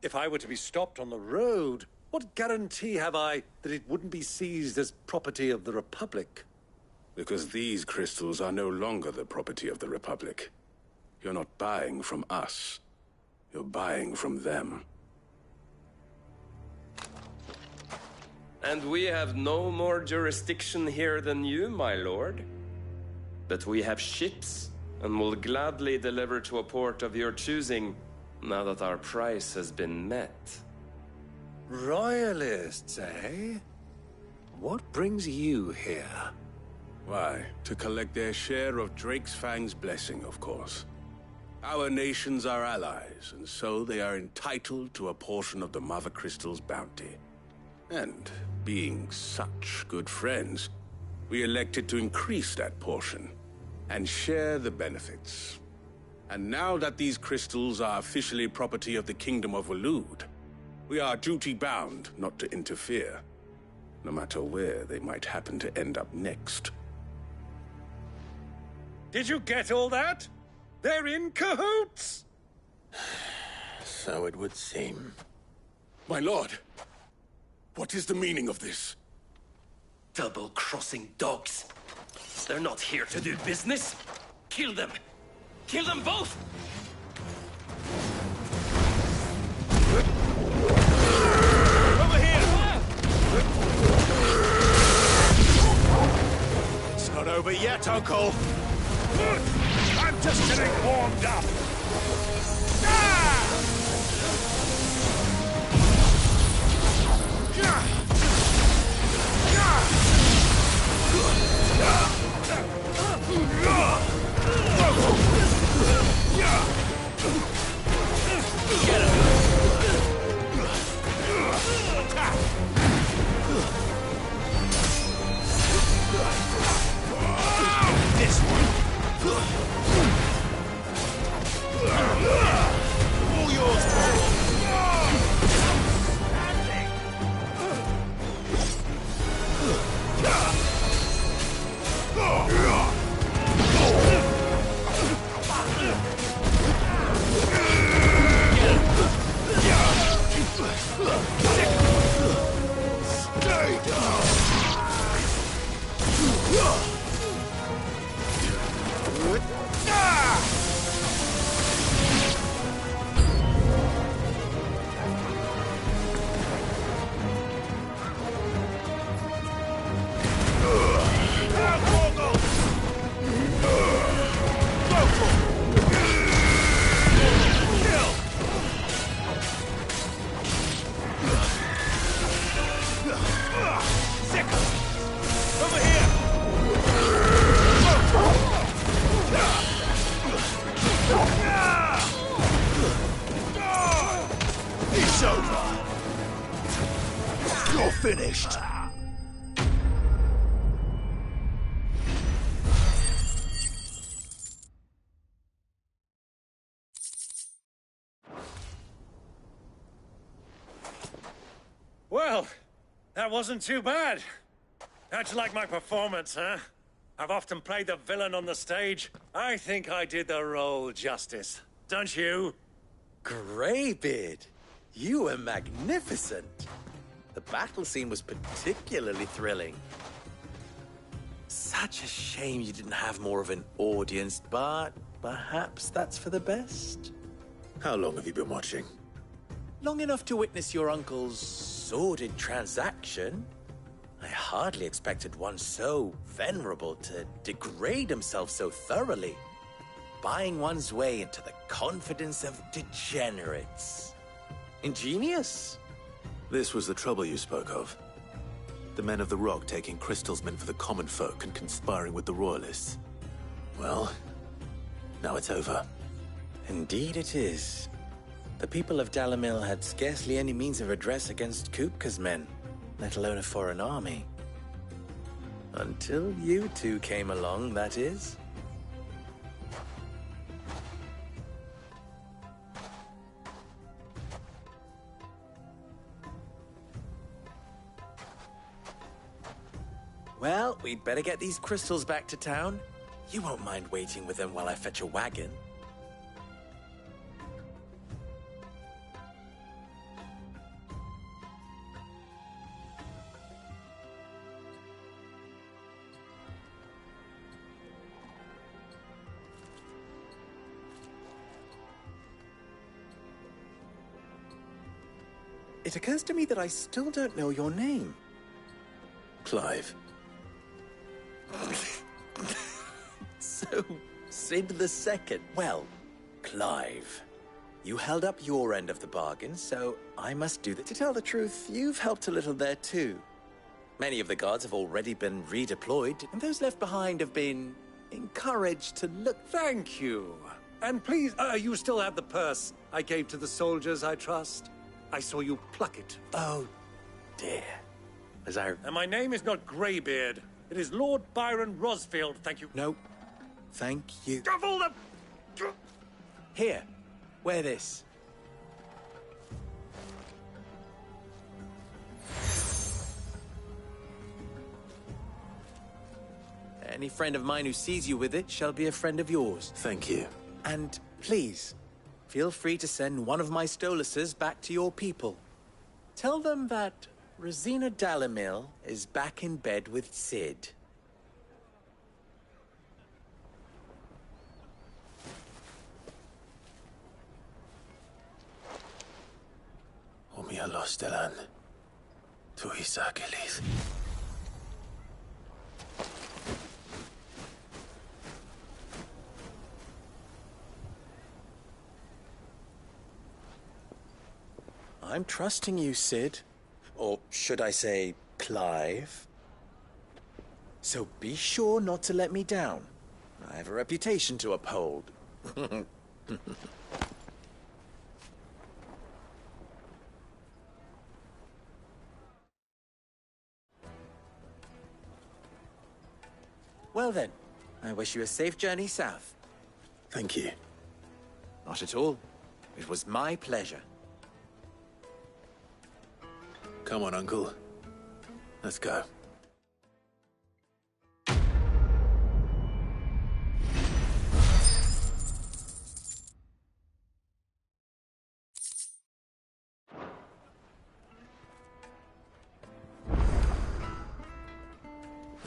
If I were to be stopped on the road, what guarantee have I that it wouldn't be seized as property of the Republic? Because these crystals are no longer the property of the Republic. You're not buying from us. You're buying from them. And we have no more jurisdiction here than you, my lord. But we have ships, and will gladly deliver to a port of your choosing, now that our price has been met. Royalists, eh? What brings you here? Why, to collect their share of Drake's Fang's blessing, of course. Our nations are allies, and so they are entitled to a portion of the Mother Crystal's bounty. And, being such good friends, we elected to increase that portion and share the benefits. And now that these crystals are officially property of the Kingdom of Waloed, we are duty-bound not to interfere, no matter where they might happen to end up next. Did you get all that? They're in cahoots! So it would seem. My lord, what is the meaning of this? Double-crossing dogs. They're not here to do business. Kill them! Kill them both! Over here! It's not over yet, Uncle! I'm Just getting warmed up. Get him! This one! All yours! It's over. You're finished. Well, that wasn't too bad. How'd you like my performance, huh? I've often played the villain on the stage. I think I did the role justice. Don't you? Greybeard, you were magnificent. The battle scene was particularly thrilling. Such a shame you didn't have more of an audience, but perhaps that's for the best. How long have you been watching? Long enough to witness your uncle's sordid transaction. I hardly expected one so venerable to degrade himself so thoroughly, buying one's way into the confidence of degenerates. Ingenious. This was the trouble you spoke of. The men of the Rock taking Crystal's men for the common folk and conspiring with the Royalists. Well, now it's over. Indeed it is. The people of Dalamil had scarcely any means of redress against Kupka's men, let alone a foreign army. Until you two came along, that is. Well, we'd better get these crystals back to town. You won't mind waiting with them while I fetch a wagon. It occurs to me that I still don't know your name. Clive. So, Sid the Second. Well, Clive, you held up your end of the bargain, so I must do that. To tell the truth, you've helped a little there too. Many of the guards have already been redeployed, and those left behind have been encouraged to look... Thank you. And please, you still have the purse I gave to the soldiers, I trust? I saw you pluck it. Oh, dear. And my name is not Greybeard. It is Lord Byron Rosfield, thank you. No, thank you. Of all the... Here, wear this. Any friend of mine who sees you with it shall be a friend of yours. Thank you. And please, feel free to send one of my Stoluses back to your people. Tell them that Rosina Dalamil is back in bed with Sid. Omia Lostelan. Tuisa Achilles. I'm trusting you, Sid. Or should I say, Clive? So be sure not to let me down. I have a reputation to uphold. Well then, I wish you a safe journey south. Thank you. Not at all. It was my pleasure. Come on, Uncle. Let's go.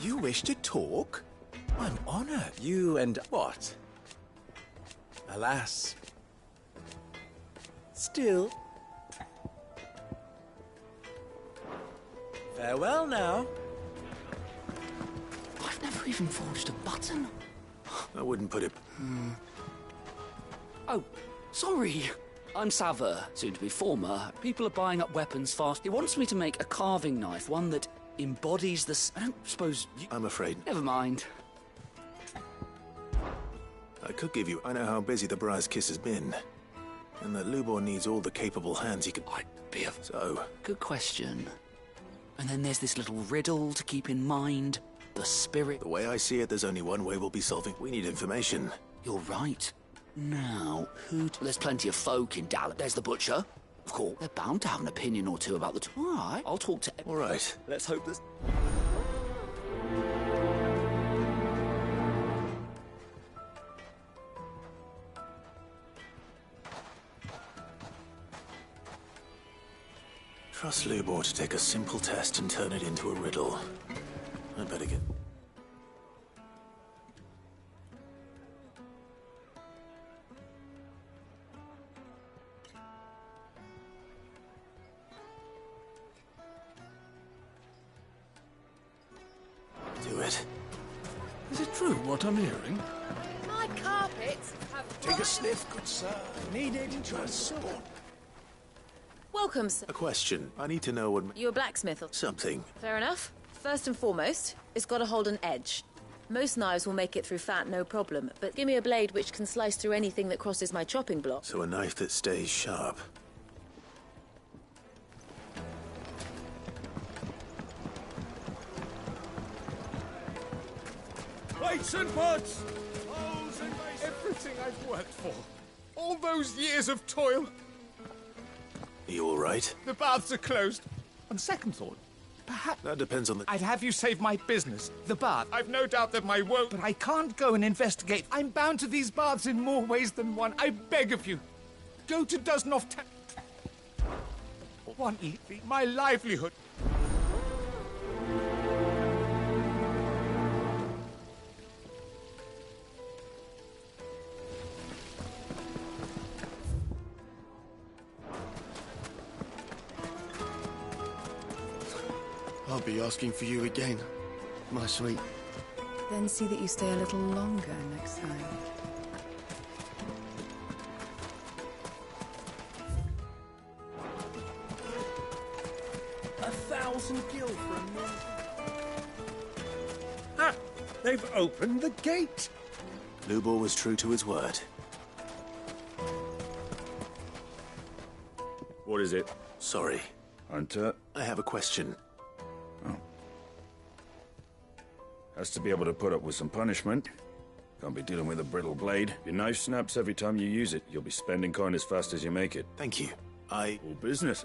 You wish to talk? I'm honored. You and what? Alas. Still. Farewell now. I've never even forged a button. I wouldn't put it... Oh, sorry. I'm Sava, soon to be former. People are buying up weapons fast. He wants me to make a carving knife, one that embodies the... I don't suppose you... I'm afraid. Never mind. I could give you... I know how busy the Briar's Kiss has been. And that Lubor needs all the capable hands he could... I'd be a... So... Good question. And then there's this little riddle to keep in mind. The spirit... The way I see it, there's only one way we'll be solving. We need information. You're right. Now, There's plenty of folk in Dallas. There's the butcher. Of course, they're bound to have an opinion or two about the... All right, I'll talk to... All right. Let's hope this... Trust Lubor to take a simple test and turn it into a riddle. I better get... Do it. Is it true what I'm hearing? My carpets have... Take a sniff, good sir. Needed transport. Welcome, sir. A question. I need to know what... You a blacksmith or... Something. Fair enough. First and foremost, it's got to hold an edge. Most knives will make it through fat, no problem, but give me a blade which can slice through anything that crosses my chopping block. So a knife that stays sharp. Plates and pots! Bowls and basins. Everything I've worked for. All those years of toil. Are you all right? The baths are closed. On second thought, perhaps... That depends on the... I'd have you save my business, the bath. I've no doubt that my woe... But I can't go and investigate. I'm bound to these baths in more ways than one. I beg of you. Go to Dusnoff Town. One evening, my livelihood. I'll be asking for you again, my sweet. Then see that you stay a little longer next time. $1,000 for a minute. Ah! They've opened the gate! Lubor was true to his word. What is it? Sorry. Hunter? I have a question. Oh. Has to be able to put up with some punishment. Can't be dealing with a brittle blade. Your knife snaps every time you use it. You'll be spending coin as fast as you make it. Thank you. All business.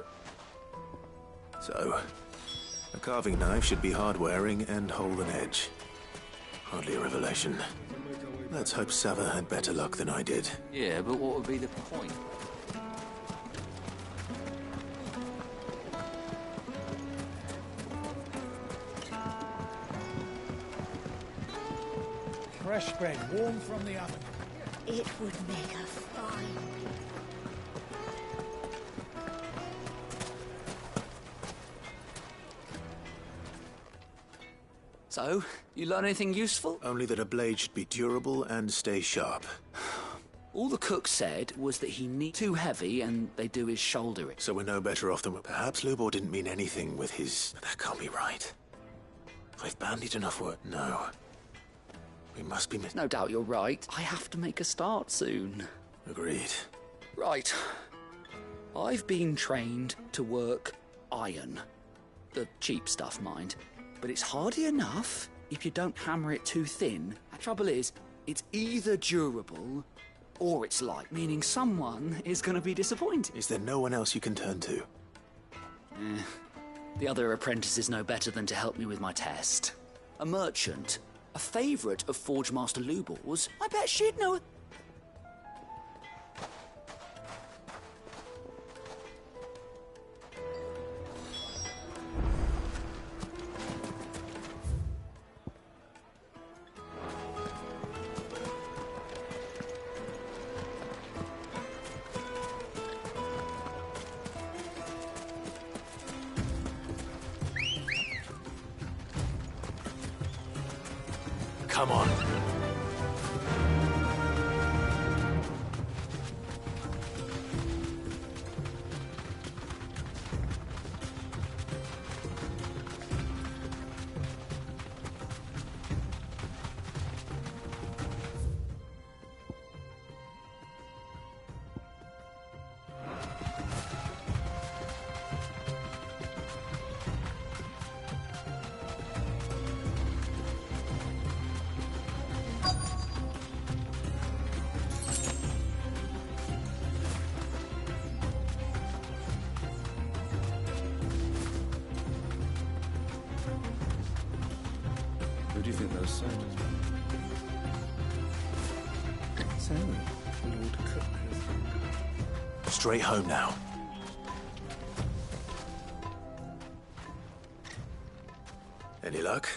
So, a carving knife should be hard-wearing and hold an edge. Hardly a revelation. Let's hope Sava had better luck than I did. Yeah, but what would be the point? Fresh bread, warm from the oven. It would make a fine meal. So, you learn anything useful? Only that a blade should be durable and stay sharp. All the cook said was that he need too heavy and they do his shouldering. So we're no better off than... Perhaps Lubor didn't mean anything with his... That can't be right. I've bandied enough work. No. We must be... No doubt you're right. I have to make a start soon. Agreed. Right. I've been trained to work iron. The cheap stuff, mind. But it's hardy enough if you don't hammer it too thin. The trouble is, it's either durable or it's light, meaning someone is going to be disappointed. Is there no one else you can turn to? The other apprentices know better than to help me with my test. A merchant, a favourite of Forge Master Lubor's. I bet she'd know... Come on. Who do you think those soldiers were? So, Lord Cook. Straight home now. Any luck?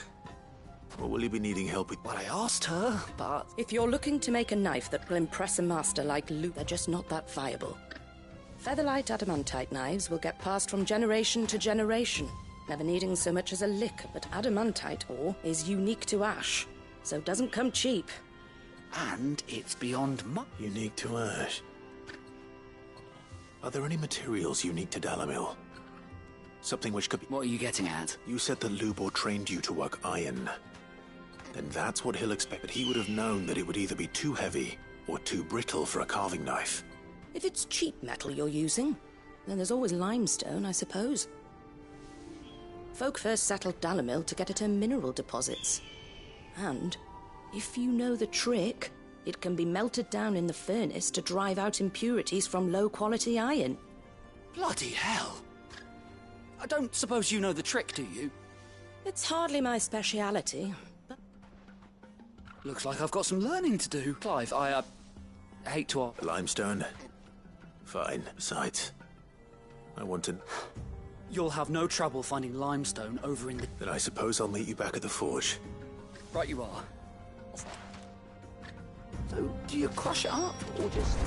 Or will you be needing help with... Well, I asked her, but... If you're looking to make a knife that will impress a master like Luke, they're just not that viable. Featherlight adamantite knives will get passed from generation to generation, never needing so much as a lick, but adamantite ore is unique to ash, so it doesn't come cheap. And it's beyond Unique to ash? Are there any materials unique to Dalamil? Something which could be... What are you getting at? You said that Lubor trained you to work iron. Then that's what he'll expect. But he would have known that it would either be too heavy or too brittle for a carving knife. If it's cheap metal you're using, then there's always limestone, I suppose. Folk first settled Dalamil to get at her mineral deposits. And, if you know the trick, it can be melted down in the furnace to drive out impurities from low-quality iron. Bloody hell! I don't suppose you know the trick, do you? It's hardly my speciality, but... Looks like I've got some learning to do. Clive, I hate to... Limestone? Fine. Besides, I want to... You'll have no trouble finding limestone over in the... Then I suppose I'll meet you back at the forge. Right you are. So, do you crush it up, or just...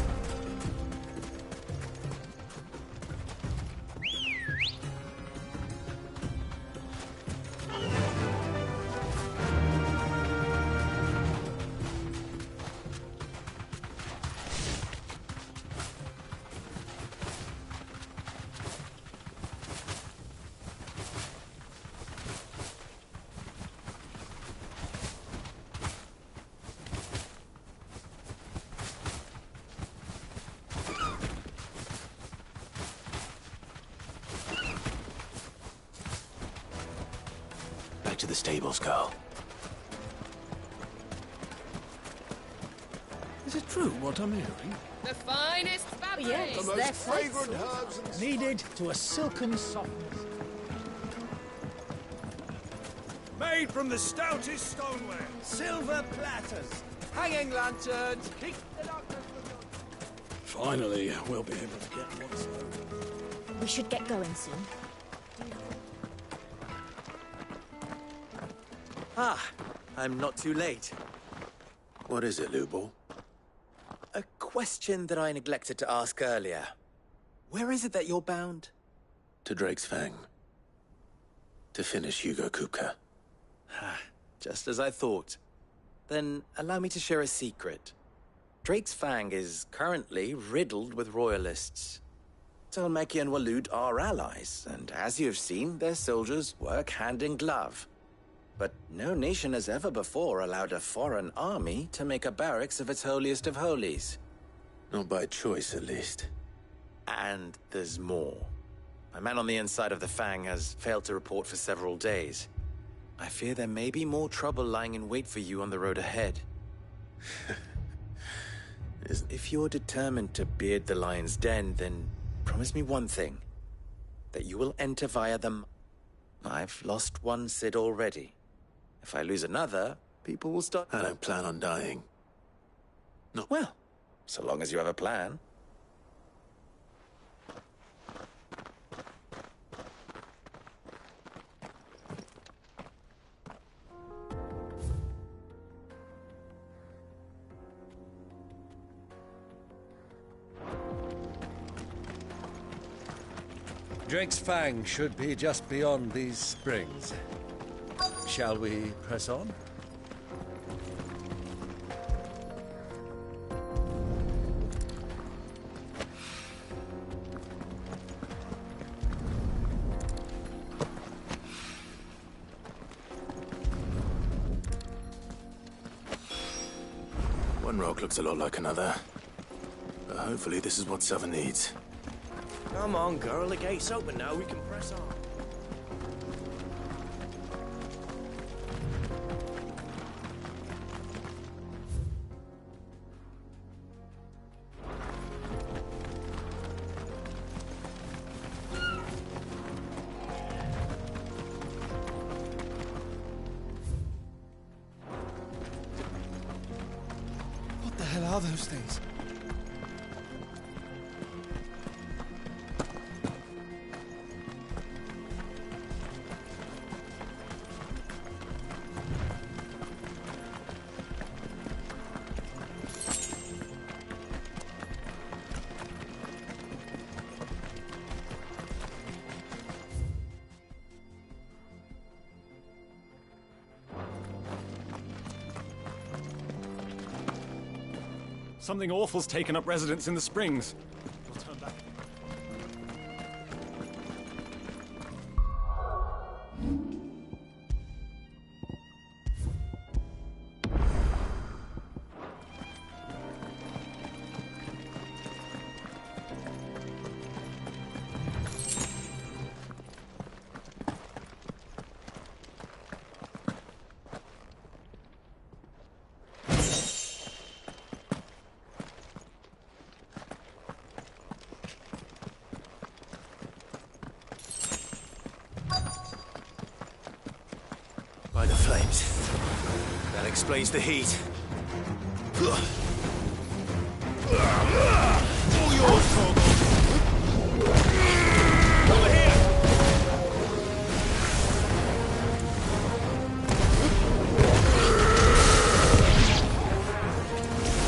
Back to the stables, girl. Is it true what I'm hearing? The finest fabrics! Yes, the most fragrant herbs and kneaded to a silken softness. Made from the stoutest stoneware. Silver platters, hanging lanterns, keep the doctors... Finally, we'll be able to get what's owed. We should get going soon. Ah, I'm not too late. What is it, Lubor? A question that I neglected to ask earlier. Where is it that you're bound? To Drake's Fang. To finish Hugo Kupka. Just as I thought. Then allow me to share a secret. Drake's Fang is currently riddled with royalists. Tolmeki and Walud are allies, and as you've seen, their soldiers work hand in glove. But no nation has ever before allowed a foreign army to make a barracks of its holiest of holies. Not by choice, at least. And there's more. A man on the inside of the Fang has failed to report for several days. I fear there may be more trouble lying in wait for you on the road ahead. If you're determined to beard the lion's den, then promise me one thing. That you will enter via them. I've lost one Cid already. If I lose another, people will start... I don't plan on dying. No. Well, so long as you have a plan. Drake's Fang should be just beyond these springs. Shall we press on? One rock looks a lot like another. But hopefully this is what Sava needs. Come on, girl, the gate's open now, we can press on. What the hell are those things? Something awful's taken up residence in the springs. We'll turn back. By the flames. That explains the heat. All yours, Torgal. Over here!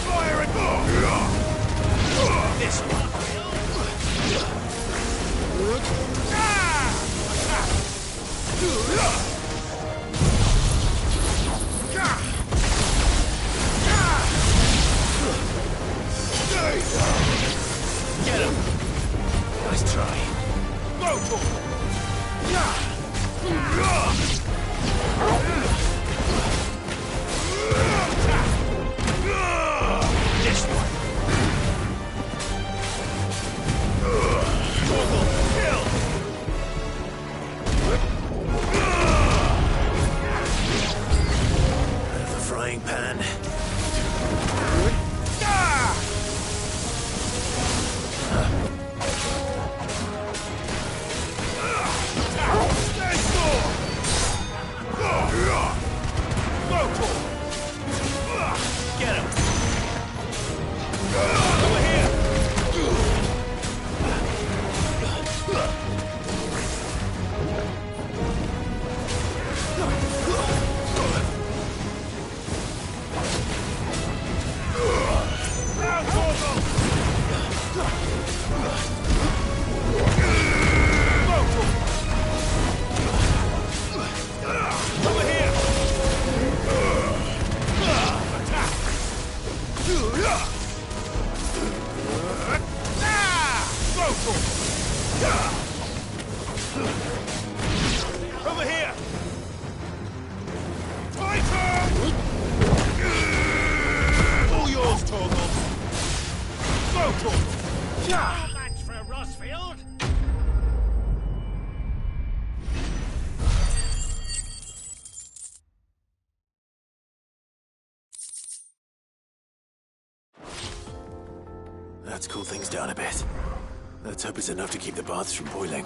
Fire and this one. Get him! Nice try. Go for this one. Kill! Out of the frying pan. Get him! Over here! Over here! yours, Torgal! Go, Torgal! No match for Rossfield! Let's cool things down a bit. Let's hope it's enough to keep the baths from boiling.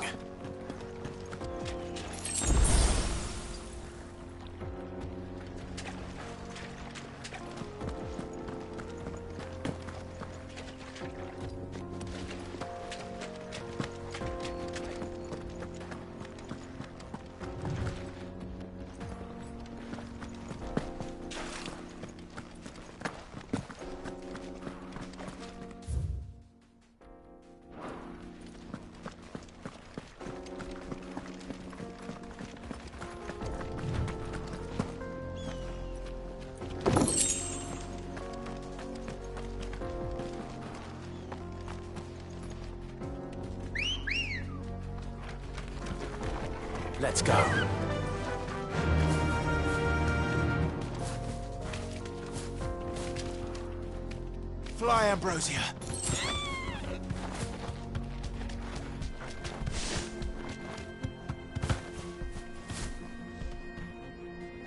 Let's go. Fly, Ambrosia.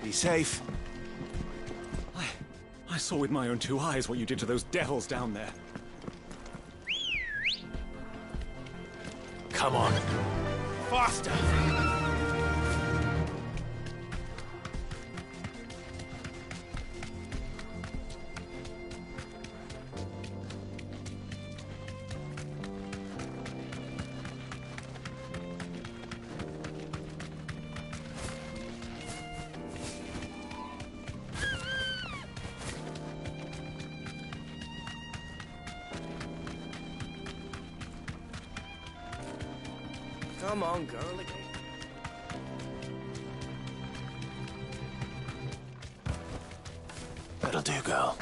Be safe. I saw with my own two eyes what you did to those devils down there. Come on. Faster! Come on, girlie. That'll do, girl.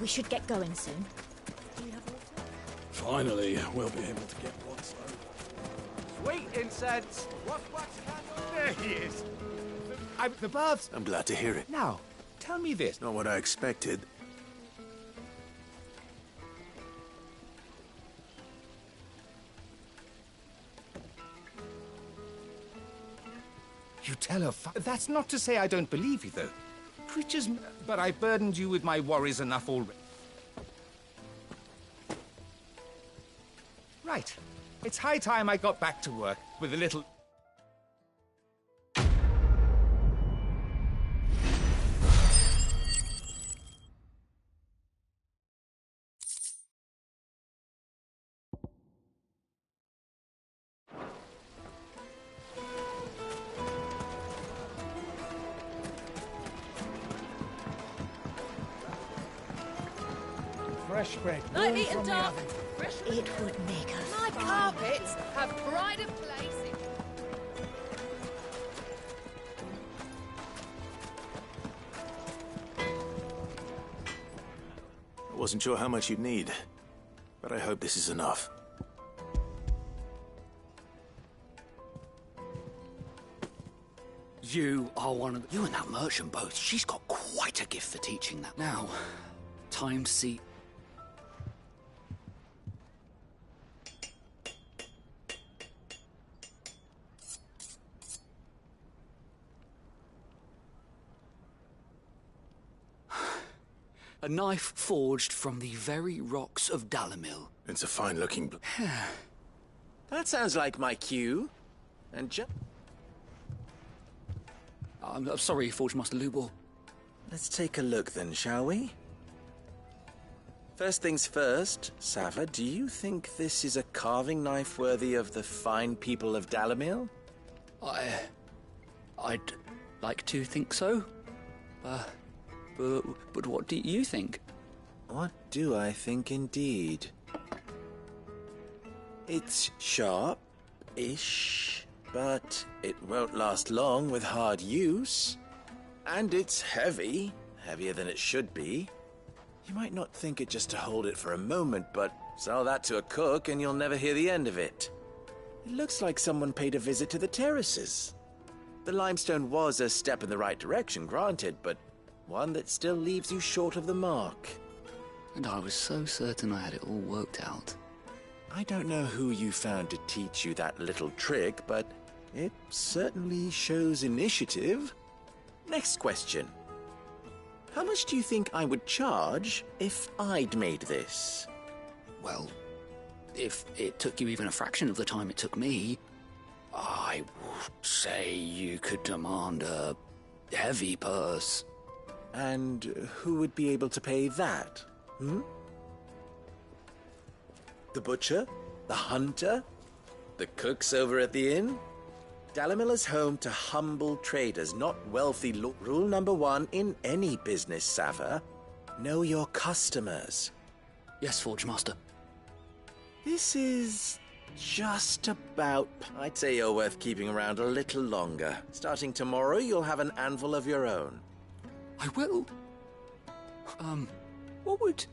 We should get going soon. Finally, we'll be able to get what's over. Sweet incense! What's candle? There he is! The baths... I'm glad to hear it. Now, tell me this. Not what I expected. You tell her... That's not to say I don't believe you, though. Creatures... But I burdened you with my worries enough already. Right. It's high time I got back to work with a little... Fresh bread. Light eaten dark. It would make a My carpets have pride of place. I wasn't sure how much you'd need, but I hope this is enough. You are one of... You and that merchant both. She's got quite a gift for teaching that. Now, time to see... A knife forged from the very rocks of Dalamil. It's a fine-looking... That sounds like my cue. And I'm sorry, Forge Master Lubor. Let's take a look then, shall we? First things first, Sava, do you think this is a carving knife worthy of the fine people of Dalamil? I'd like to think so. But what do you think? What do I think indeed? It's sharp-ish, but it won't last long with hard use. And it's heavy, heavier than it should be. You might not think it just to hold it for a moment, but sell that to a cook and you'll never hear the end of it. It looks like someone paid a visit to the terraces. The limestone was a step in the right direction, granted, but One that still leaves you short of the mark. And I was so certain I had it all worked out. I don't know who you found to teach you that little trick, but it certainly shows initiative. Next question. How much do you think I would charge if I'd made this? Well, if it took you even a fraction of the time it took me, I would say you could demand a heavy purse. And who would be able to pay that? The butcher? The hunter? The cooks over at the inn? Dalimil is home to humble traders, not wealthy Rule number 1 in any business, Sava. Know your customers. Yes, Forge Master. This is just about... I'd say you're worth keeping around a little longer. Starting tomorrow, you'll have an anvil of your own. I will? What would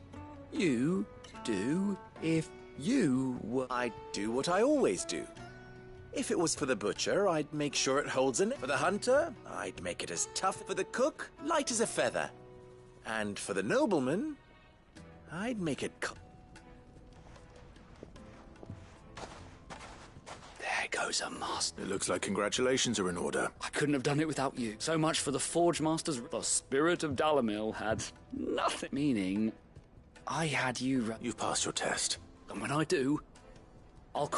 you do if you were... I'd do what I always do. If it was for the butcher, I'd make sure it holds in it. For the hunter, I'd make it as tough. For the cook, light as a feather. And for the nobleman, I'd make it... There goes a master. It looks like congratulations are in order. I couldn't have done it without you. So much for the Forge Masters. The spirit of Dalimil had nothing. Meaning, I had you... You've passed your test. And when I do, I'll...